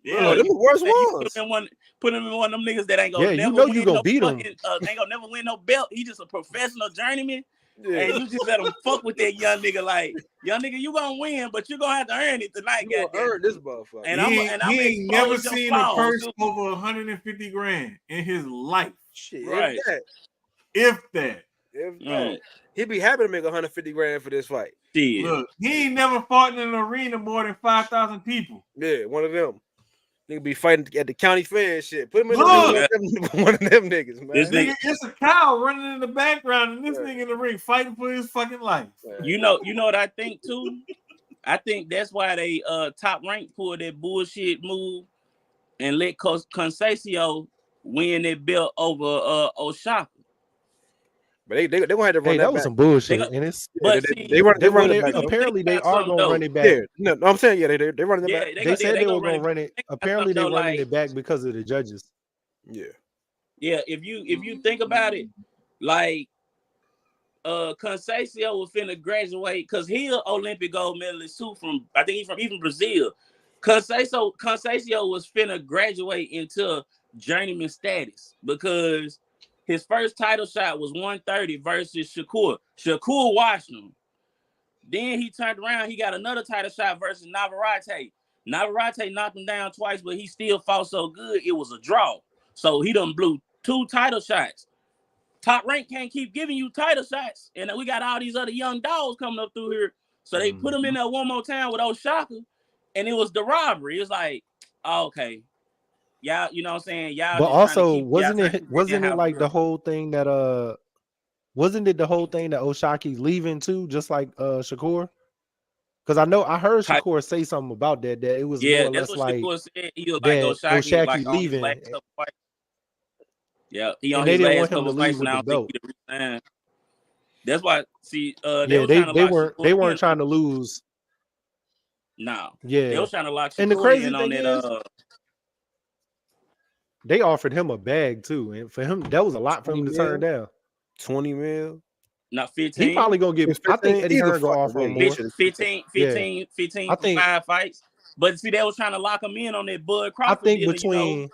Speaker 6: Yeah, them the worst
Speaker 5: ones. Put him in one of them niggas that ain't gonna never win.
Speaker 1: You gonna beat him.
Speaker 5: Ain't gonna never win no belt. He just a professional journeyman.
Speaker 6: Yeah.
Speaker 5: And you just let him fuck with that young nigga. Like, young nigga, you gonna win, but you gonna have to earn it tonight.
Speaker 6: You gonna earn this motherfucker.
Speaker 5: And
Speaker 2: he ain't never seen a purse over 150 grand in his life.
Speaker 6: Shit,
Speaker 5: right?
Speaker 6: If that. He'd be happy to make 150 grand for this fight.
Speaker 2: Look, he ain't never fought in an arena more than 5,000 people.
Speaker 6: Yeah, one of them. Nigga be fighting at the county fair and shit. Put him in one of them niggas, man.
Speaker 2: This nigga, it's a cow running in the background, and this nigga in the ring fighting for his fucking life.
Speaker 5: You know what I think too? I think that's why they Top Rank pulled that bullshit move and let Conceição win that belt over Osaka.
Speaker 6: But they gonna have to run
Speaker 1: that was some bullshit. They run it back. Apparently they are gonna run it back.
Speaker 6: Yeah, no, I'm saying they running it back.
Speaker 1: They said they were gonna run it. Apparently they running it back because of the judges.
Speaker 6: Yeah.
Speaker 5: Yeah, if you think about it, like Conceição was finna graduate because he an Olympic gold medalist too from he's from Brazil. Conceição was finna graduate into journeyman status because his first title shot was 130 versus Shakur. Shakur washed him. Then he turned around. He got another title shot versus Navarrete. Navarrete knocked him down twice, but he still fought so good, it was a draw. So he done blew 2 title shots. Top Rank can't keep giving you title shots. And we got all these other young dogs coming up through here. So they put him in there one more time with Osaka. And it was the robbery. It was like, oh, okay. Y'all, you know what I'm saying? Y'all.
Speaker 1: But also, wasn't it like the whole thing that wasn't it the whole thing that Oshaki's leaving too, just like Shakur? Because I heard Shakur say something about that it was more or less like
Speaker 5: Shakur said. He was like
Speaker 1: Oshaki
Speaker 5: like
Speaker 1: leaving.
Speaker 5: Yeah, he on
Speaker 1: they
Speaker 5: his
Speaker 1: didn't
Speaker 5: last
Speaker 1: want him to leave with the belt.
Speaker 5: That's why. See,
Speaker 1: they weren't trying to lose.
Speaker 5: No.
Speaker 1: Yeah,
Speaker 5: they were trying to lock Shakur
Speaker 1: and the crazy
Speaker 5: in on
Speaker 1: thing
Speaker 5: that.
Speaker 1: Is, they offered him a bag too, and for him that was a lot for him to turn down.
Speaker 6: 20 mil,
Speaker 5: not 15.
Speaker 1: He probably gonna give. I think Eddie Hearn gonna offer him more.
Speaker 5: 15 I think 5 fights. But see, they was trying to lock him in on that Bud Crawford.
Speaker 1: I think
Speaker 5: deal,
Speaker 1: between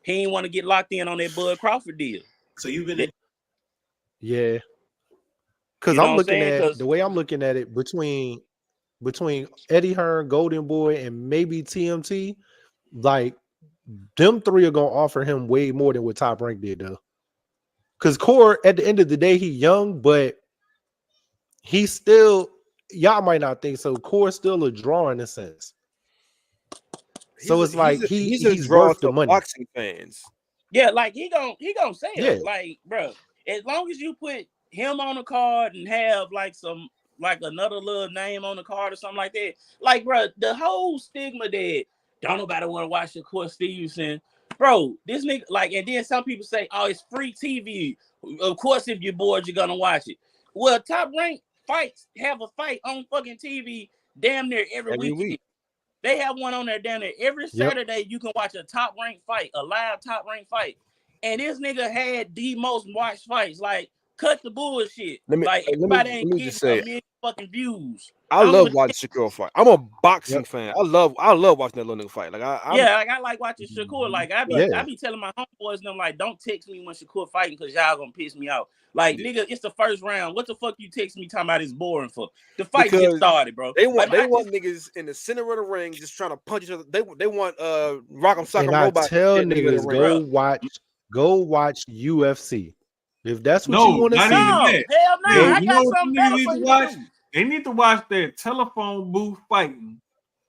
Speaker 5: he ain't want to get locked in on that Bud Crawford deal.
Speaker 3: So you've been
Speaker 1: because I'm looking at the way I'm looking at it between Eddie Hearn, Golden Boy, and maybe TMT, like. Them 3 are gonna offer him way more than what Top Rank did, though. Because Core, at the end of the day, he young, but he's still. Y'all might not think so. Core's still a draw in a sense. So it's like he's worth the money.
Speaker 6: Boxing fans,
Speaker 5: yeah, like he gonna say it, like, bro. As long as you put him on the card and have like another little name on the card or something like that, like, bro, the whole stigma that. Don't nobody want to watch Shakur Stevenson. Bro, this nigga, like, and then some people say, oh, it's free TV. Of course, if you're bored, you're going to watch it. Well, Top Rank fights have a fight on fucking TV damn near every week. They have one on there damn near every Saturday. You can watch a Top Rank fight, a live Top Rank fight. And this nigga had the most watched fights. Like, cut the bullshit. Everybody ain't getting a million fucking views.
Speaker 6: I love watching Shakur fight. I'm a boxing fan. I love watching that little nigga fight. Like
Speaker 5: I like watching Shakur. Like I be telling my homeboys and them, like, don't text me when Shakur fighting because y'all gonna piss me off. Like, nigga, it's the first round. What the fuck you text me talking about is boring for? The fight get started, bro.
Speaker 6: They want niggas in the center of the ring just trying to punch each other. They want Rock'em Sock'em Robot.
Speaker 1: I tell niggas go watch UFC. If that's what you want to see,
Speaker 5: hell no. I got something better for you.
Speaker 2: They need to watch their telephone booth fighting.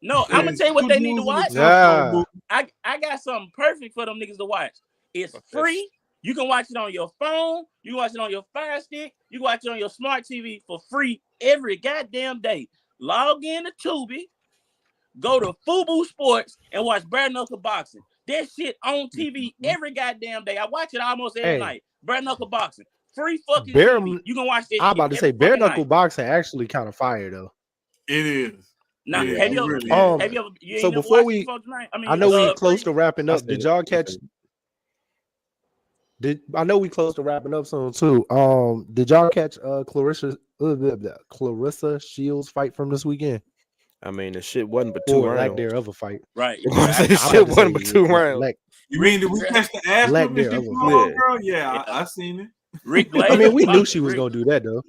Speaker 5: No, I'm gonna tell you what they need to watch. I got something perfect for them niggas to watch. It's free. You can watch it on your phone. You can watch it on your Fire Stick. You can watch it on your smart TV for free every goddamn day. Log in to Tubi, go to Fubu Sports, and watch bare knuckle boxing. That shit on TV every goddamn day. I watch it almost every night. Bare knuckle boxing. Free fucking TV. You can watch this.
Speaker 1: I'm about to say bare knuckle boxing actually kind of fire though.
Speaker 2: It is.
Speaker 5: Now,
Speaker 2: have
Speaker 5: you ever
Speaker 1: so before we I know we close to wrapping up. Did y'all catch I know we close to wrapping up soon too. Did y'all catch Clarissa Shields fight from this weekend?
Speaker 6: I mean, the shit wasn't but 2
Speaker 1: or
Speaker 6: rounds.
Speaker 1: lack thereof a fight.
Speaker 5: Right.
Speaker 6: Shit wasn't but 2 rounds.
Speaker 2: You mean did we catch the ass
Speaker 1: lack
Speaker 2: whipping
Speaker 1: thereof.
Speaker 2: shit going on, girl? Yeah, I seen it.
Speaker 5: Rick Glazer.
Speaker 1: I mean, we knew she was gonna do that though.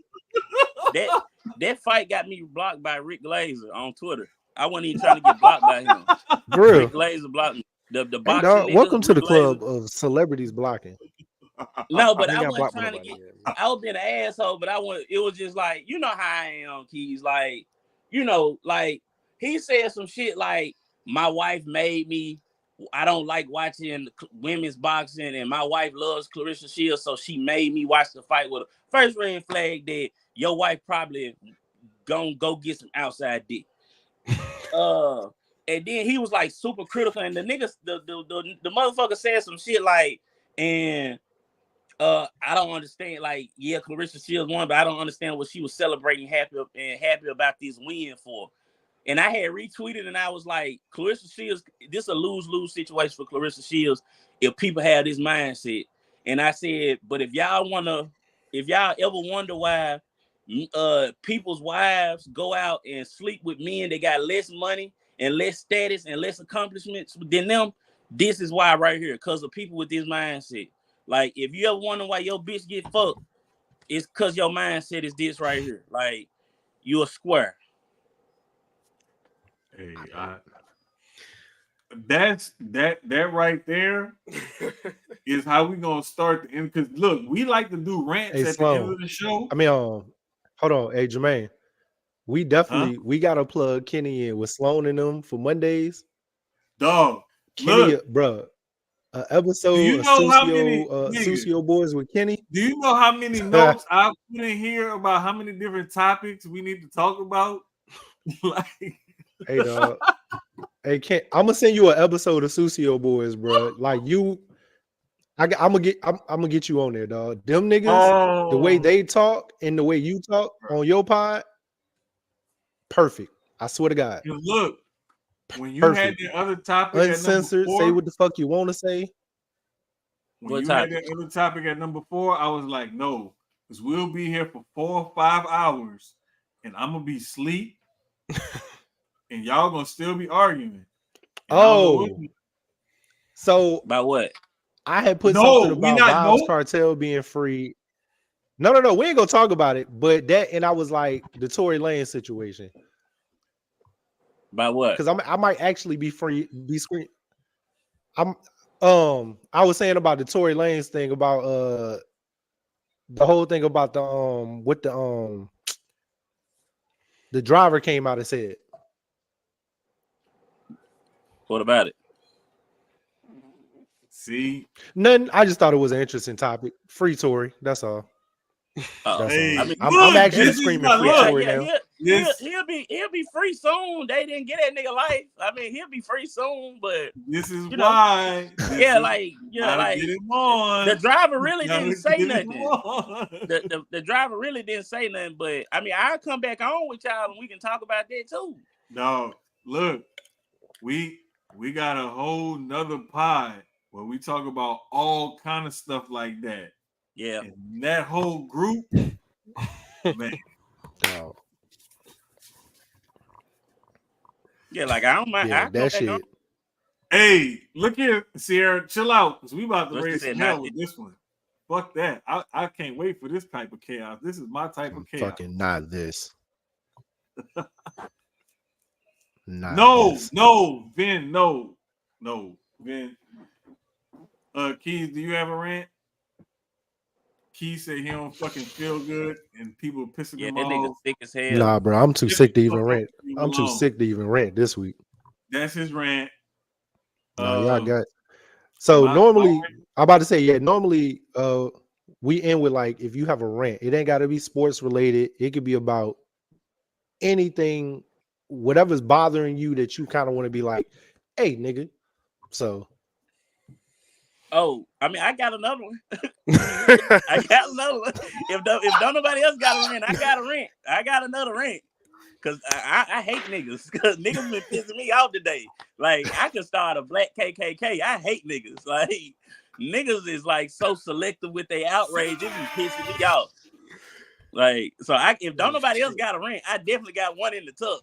Speaker 5: That fight got me blocked by Rick Glazer on Twitter. I wasn't even trying to get blocked by him.
Speaker 1: Bro.
Speaker 5: Rick Glazer blocked me. The
Speaker 1: Hey,
Speaker 5: boxing
Speaker 1: dog,
Speaker 5: niggas,
Speaker 1: welcome to the
Speaker 5: Rick
Speaker 1: club
Speaker 5: Glazer.
Speaker 1: of celebrities blocking.
Speaker 5: No, but I
Speaker 6: got
Speaker 5: wasn't
Speaker 6: blocked
Speaker 5: trying to
Speaker 6: by
Speaker 5: get.
Speaker 6: nobody.
Speaker 5: I was being an asshole, but it was just like, you know how I am, Keyz. Like, you know, like he said some shit like, my wife made me. I don't like watching women's boxing, and my wife loves Clarissa Shields, so she made me watch the fight with her. First red flag that your wife probably gonna go get some outside dick. And then he was like super critical, and the niggas, the motherfucker said some shit like, and I don't understand. Like, yeah, Clarissa Shields won, but I don't understand what she was celebrating happy about this win for. And I had retweeted, and I was like, Clarissa Shields, this is a lose-lose situation for Clarissa Shields if people have this mindset. And I said, but if y'all ever wonder why people's wives go out and sleep with men that got less money and less status and less accomplishments than them, this is why right here, because of people with this mindset. Like, if you ever wonder why your bitch get fucked, it's because your mindset is this right here. Like, you a square.
Speaker 2: Hey, that right there is how we gonna start the end. Because look, we like to do rants at the end of the show.
Speaker 1: I mean, hold on, hey Jermaine, we definitely we gotta plug Kenny in with Sloan and them for Mondays.
Speaker 2: Dog,
Speaker 1: Kenny,
Speaker 2: look,
Speaker 1: bro, episode
Speaker 2: do you know how many
Speaker 1: Sucio Boys with Kenny?
Speaker 2: Do you know how many notes I put in here about how many different topics we need to talk about? Like,
Speaker 1: hey dog, hey Ken, I'm gonna send you an episode of Sucio Boys, bro. Like I'm gonna get you on there, dog. Them niggas, the way they talk and the way you talk on your pod, perfect. I swear to God.
Speaker 2: Look, when you had the other topic,
Speaker 1: uncensored, say what the fuck you want to say.
Speaker 2: When you had that other topic at number 4, I was like, no, because we'll be here for 4 or 5 hours, and I'm gonna be asleep, and y'all gonna still be arguing.
Speaker 1: So
Speaker 5: about what?
Speaker 1: I had put something about Vibes Cartel being free. No, we ain't gonna talk about it. But that, and I was like the Tory Lanez situation.
Speaker 5: By what?
Speaker 1: Because I might actually be screen. I was saying about the Tory Lanez thing about the whole thing about the driver came out and said.
Speaker 5: What about it?
Speaker 2: See,
Speaker 1: nothing. I just thought it was an interesting topic. Free Tory. That's all.
Speaker 5: Hey,
Speaker 1: I mean, I'm actually screaming free Tory now.
Speaker 5: He'll be free soon. They didn't get that nigga life. I mean, he'll be free soon, but
Speaker 2: this is why.
Speaker 5: The driver really didn't say nothing. The driver really didn't say nothing. But I mean, I'll come back on with y'all and we can talk about that too.
Speaker 2: No, look, we got a whole nother pod where we talk about all kind of stuff like that.
Speaker 5: Yeah,
Speaker 2: and that whole group, man.
Speaker 1: Oh.
Speaker 5: Yeah, like I don't mind.
Speaker 1: Yeah, that shit.
Speaker 2: Hey, look here, Sierra, chill out, because we about to raise hell with this one. Fuck that. I can't wait for this type of chaos. This is my type of chaos.
Speaker 1: Fucking not this.
Speaker 2: No, Vin, no, Vin. Keyz, do you have a rant? Keyz said he don't fucking feel good and people pissing him off.
Speaker 5: Yeah, that nigga sick as hell.
Speaker 1: Nah, bro, I'm too sick to even rant. I'm too sick to even rant this week.
Speaker 2: That's his rant.
Speaker 1: Y'all got. So normally, I'm about to say, normally we end with like, if you have a rant, it ain't got to be sports related. It could be about anything, whatever's bothering you that you kind of want to be like, hey, nigga. So.
Speaker 5: Oh, I mean, I got another one. I got another one. If don't nobody else got a rant, I got a rant. I got another rant. Because I hate niggas. Because niggas been pissing me off today. Like, I could start a black KKK. I hate niggas. Like, niggas is like so selective with their outrage. It be pissing me off. Like, so if don't nobody else got a rant, I definitely got one in the tuck.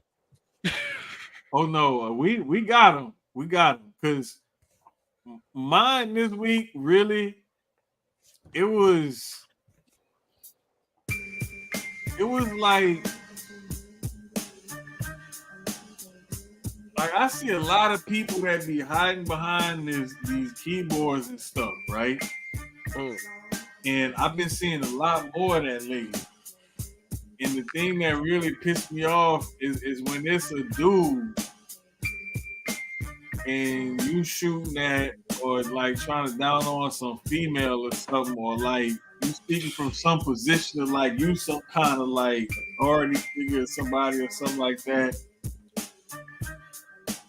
Speaker 2: Oh no, we got him. We got him. Because mine this week really, it was like I see a lot of people that be hiding behind these keyboards and stuff, right? And I've been seeing a lot more of that lately. And the thing that really pissed me off is when it's a dude and you shooting at or like trying to down on some female or something, or like you speaking from some position of like you some kind of like authority figure or somebody or something like that.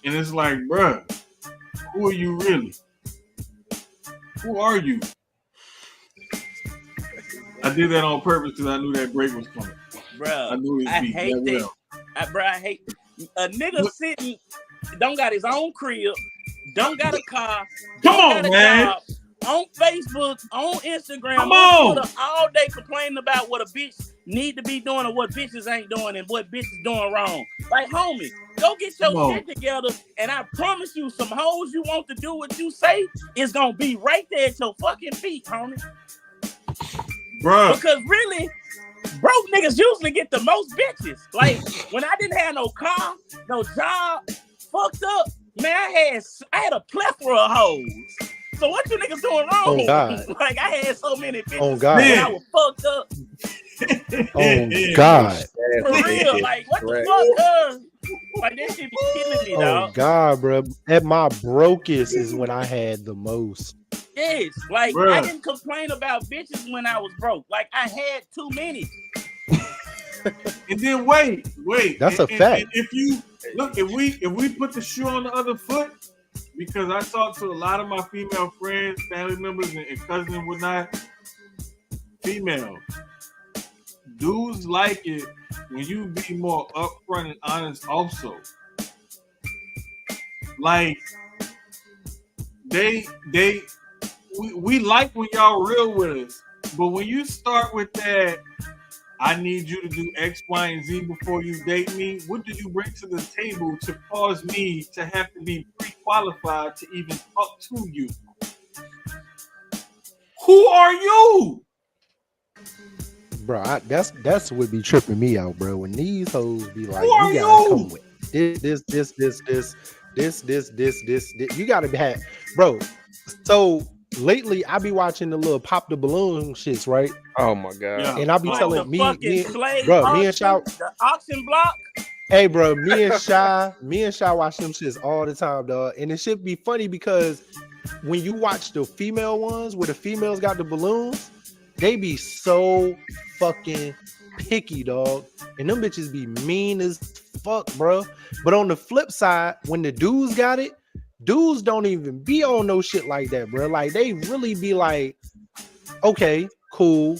Speaker 2: And it's like, bruh, who are you really? Who are you? I did that on purpose because I knew that break was coming.
Speaker 5: Bro,
Speaker 2: I knew
Speaker 5: I hate that. I hate a nigga sitting, don't got his own crib, don't got a car,
Speaker 2: come on, man.
Speaker 5: Job, on Facebook, on Instagram,
Speaker 2: come on
Speaker 5: Twitter, all day complaining about what a bitch need to be doing or what bitches ain't doing and what bitches doing wrong. Like, homie, go get your shit together, and I promise you, some hoes you want to do what you say is gonna be right there at your fucking feet, homie.
Speaker 2: Bruh.
Speaker 5: Because really, broke niggas usually get the most bitches. Like, when I didn't have no car, no job, fucked up, man, I had a plethora of hoes. So what you niggas doing wrong?
Speaker 1: Oh, God.
Speaker 5: Like, I had so many bitches.
Speaker 1: Oh, God.
Speaker 5: Man, I was fucked up.
Speaker 1: Oh, God.
Speaker 5: For real, like, what the fuck, like, that shit be killing me, dog.
Speaker 1: Oh, God, bro. At my brokest is when I had the most.
Speaker 5: Yes, like,
Speaker 2: Bruh.
Speaker 5: I didn't complain about bitches when I was broke. Like, I had too many.
Speaker 2: And then wait.
Speaker 1: That's a fact.
Speaker 2: And if you look, if we put the shoe on the other foot, because I talk to a lot of my female friends, family members, and cousins and whatnot, female dudes like it when you be more upfront and honest. Also, like we like when y'all real with us, but when you start with that, I need you to do X, Y, and Z before you date me. What do you bring to the table to cause me to have to be pre-qualified to even talk to you? Who are you?
Speaker 1: Bro, that's what be tripping me out, bro. When these hoes be like,
Speaker 2: Who
Speaker 1: you
Speaker 2: are
Speaker 1: gotta come with this. You gotta have, bro. So lately, I be watching the little pop the balloon shits, right?
Speaker 6: Oh my god!
Speaker 2: Yeah.
Speaker 1: And I be telling me and Shy,
Speaker 5: the auction block.
Speaker 1: Hey, bro, me and Shy watch them shits all the time, dog. And it should be funny because when you watch the female ones where the females got the balloons, they be so fucking picky, dog. And them bitches be mean as fuck, bro. But on the flip side, when the dudes got it, dudes don't even be on no shit like that, bro. Like, they really be like, okay, cool.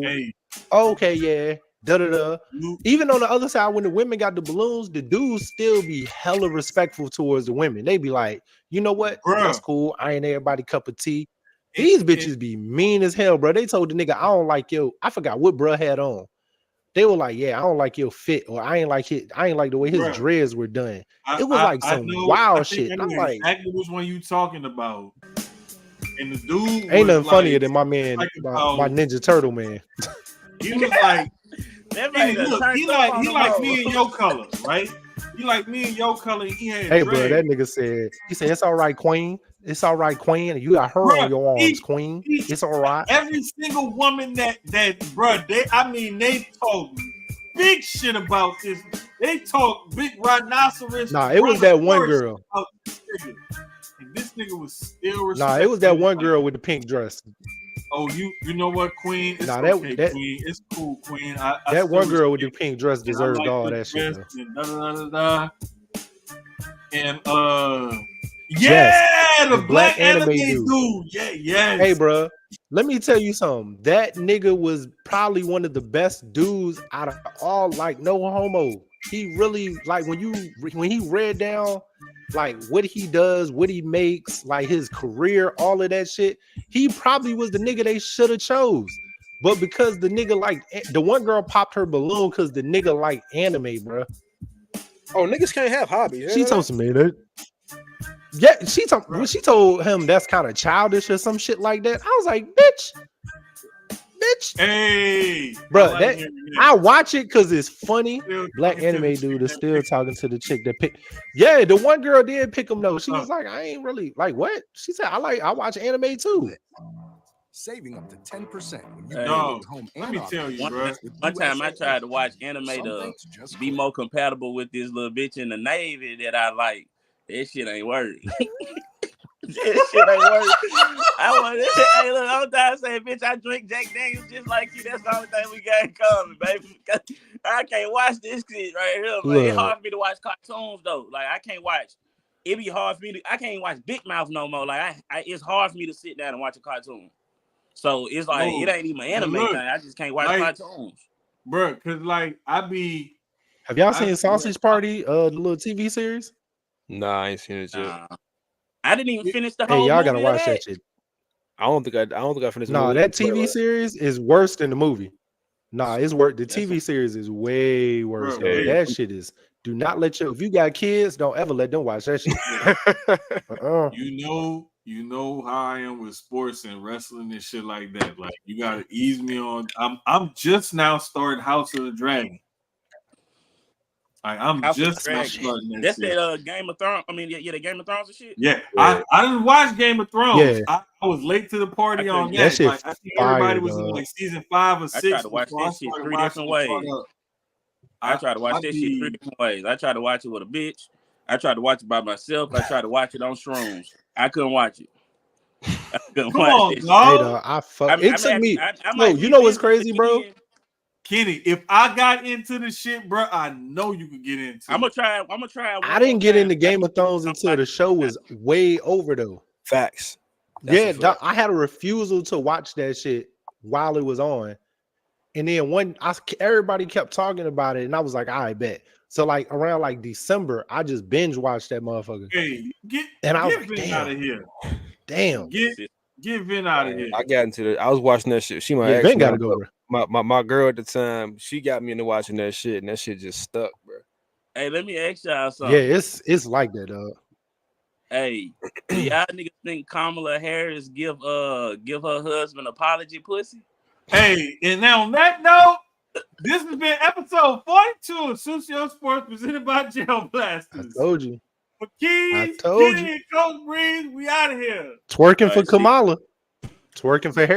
Speaker 2: Hey.
Speaker 1: Okay, yeah. Da. Even on the other side, when the women got the balloons, the dudes still be hella respectful towards the women. They be like, you know what?
Speaker 2: Bruh.
Speaker 1: That's cool. I ain't everybody cup of tea. These bitches be mean as hell, bro. They told the nigga, I don't like your, I forgot what bruh had on. They were like, yeah, I don't like your fit, or I ain't like the way his dreads were done. It was like some wild shit. I'm like,
Speaker 2: exactly which one you talking about. And the dude
Speaker 1: ain't nothing
Speaker 2: like,
Speaker 1: funnier than my man, my Ninja Turtle man.
Speaker 2: He was like,
Speaker 5: he
Speaker 2: like me and your color, right? He like me and your color. He had
Speaker 1: hey, bro, that nigga said, it's all right, queen. It's all right, queen. And you got her on your arms, queen. It's all right.
Speaker 2: Every single woman that bro, they talk big shit about this. They talk big rhinoceros.
Speaker 1: Nah, it was that one girl.
Speaker 2: And this nigga was still
Speaker 1: Nah, it was that one girl with the pink dress.
Speaker 2: Oh, you know what, Queen? It's Queen. It's cool, Queen.
Speaker 1: That one girl with the pink dress deserved all that shit.
Speaker 2: And yeah, the black anime dude. Yeah.
Speaker 1: Hey, bro, let me tell you something. That nigga was probably one of the best dudes out of all. Like, no homo. He really, like, when he read down like what he does, what he makes, like his career, all of that shit, he probably was the nigga they should have chose. But because the nigga, like, the one girl popped her balloon because the nigga like anime, bro.
Speaker 6: Oh, niggas can't have hobbies.
Speaker 1: She told me that. Yeah, when she told him that's kind of childish or some shit like that. I was like, bitch.
Speaker 2: Hey,
Speaker 1: bro, I watch it because it's funny. Black anime dude is still talking to the chick that picked. Yeah, the one girl did pick him though. She was like, I ain't really like what she said. I watch anime too.
Speaker 7: Saving up to 10% when you
Speaker 2: go home. Let me tell you, bro.
Speaker 5: One time I tried to watch anime to be more compatible with this little bitch in the Navy that I like. That shit ain't working. That shit ain't working. Hey, look, I'm trying to say, bitch, I drink Jack Daniels just like you. That's the only thing we got in common, baby. I can't watch this shit right here, man. It's hard for me to watch cartoons, though. Like, I can't watch. It be hard for me I can't watch Big Mouth no more. Like, it's hard for me to sit down and watch a cartoon. So it's like it ain't even an anime thing. I just can't watch cartoons,
Speaker 2: bro. Cause like
Speaker 1: have y'all seen Sausage Party, the little TV series?
Speaker 6: Nah, I ain't seen it yet.
Speaker 5: I didn't even finish the whole.
Speaker 1: Hey, y'all gotta watch that shit.
Speaker 6: I don't think I finished.
Speaker 1: No, that TV series is worse than the movie. Nah, it's worse. The TV series is way worse. Bro, that shit is. Do not let if you got kids, don't ever let them watch that shit.
Speaker 2: You know how I am with sports and wrestling and shit like that. Like you gotta ease me on. I'm just now starting House of the Dragon. I'm just now starting that.
Speaker 5: That's that Game of Thrones. I mean, the Game of Thrones and shit.
Speaker 2: Yeah. I didn't watch Game of Thrones. Yeah. I was late to the party on that.
Speaker 1: Shit
Speaker 2: like, I think everybody was in like season 5 or 6.
Speaker 5: I tried to watch that shit 3 different ways. I tried to watch that shit 3 different ways. I tried to watch it with a bitch. I tried to watch it by myself. I tried to watch it on shrooms. I couldn't watch it. I couldn't watch it.
Speaker 1: It took me. No, you know what's crazy, bro?
Speaker 2: Kenny, if I got into the shit, bro, I know you could get into it.
Speaker 5: I'm gonna try.
Speaker 1: I didn't get into Game of Thrones until the show was way over, though.
Speaker 6: Facts.
Speaker 1: I had a refusal to watch that shit while it was on, and then everybody kept talking about it, and I was like, I bet. So like around like December, I just binge watched that motherfucker.
Speaker 2: Hey, get Vin out of here.
Speaker 1: Damn.
Speaker 2: Get Vin out of here.
Speaker 6: I got into I was watching that shit. She
Speaker 1: Vin gotta go, bro.
Speaker 6: My girl at the time, she got me into watching that shit, and that shit just stuck, bro.
Speaker 5: Hey, let me ask y'all something.
Speaker 1: Yeah, it's like that, dog.
Speaker 5: Hey, do y'all niggas think Kamala Harris give her husband apology pussy?
Speaker 2: Hey, and now on that note, this has been episode 42 of Sucio Sports presented by Gel Blasters.
Speaker 1: I told you.
Speaker 2: For Keyz, Kenny, and Coach Breeze, we out of here.
Speaker 1: Twerking for Kamala. Twerking for Harris.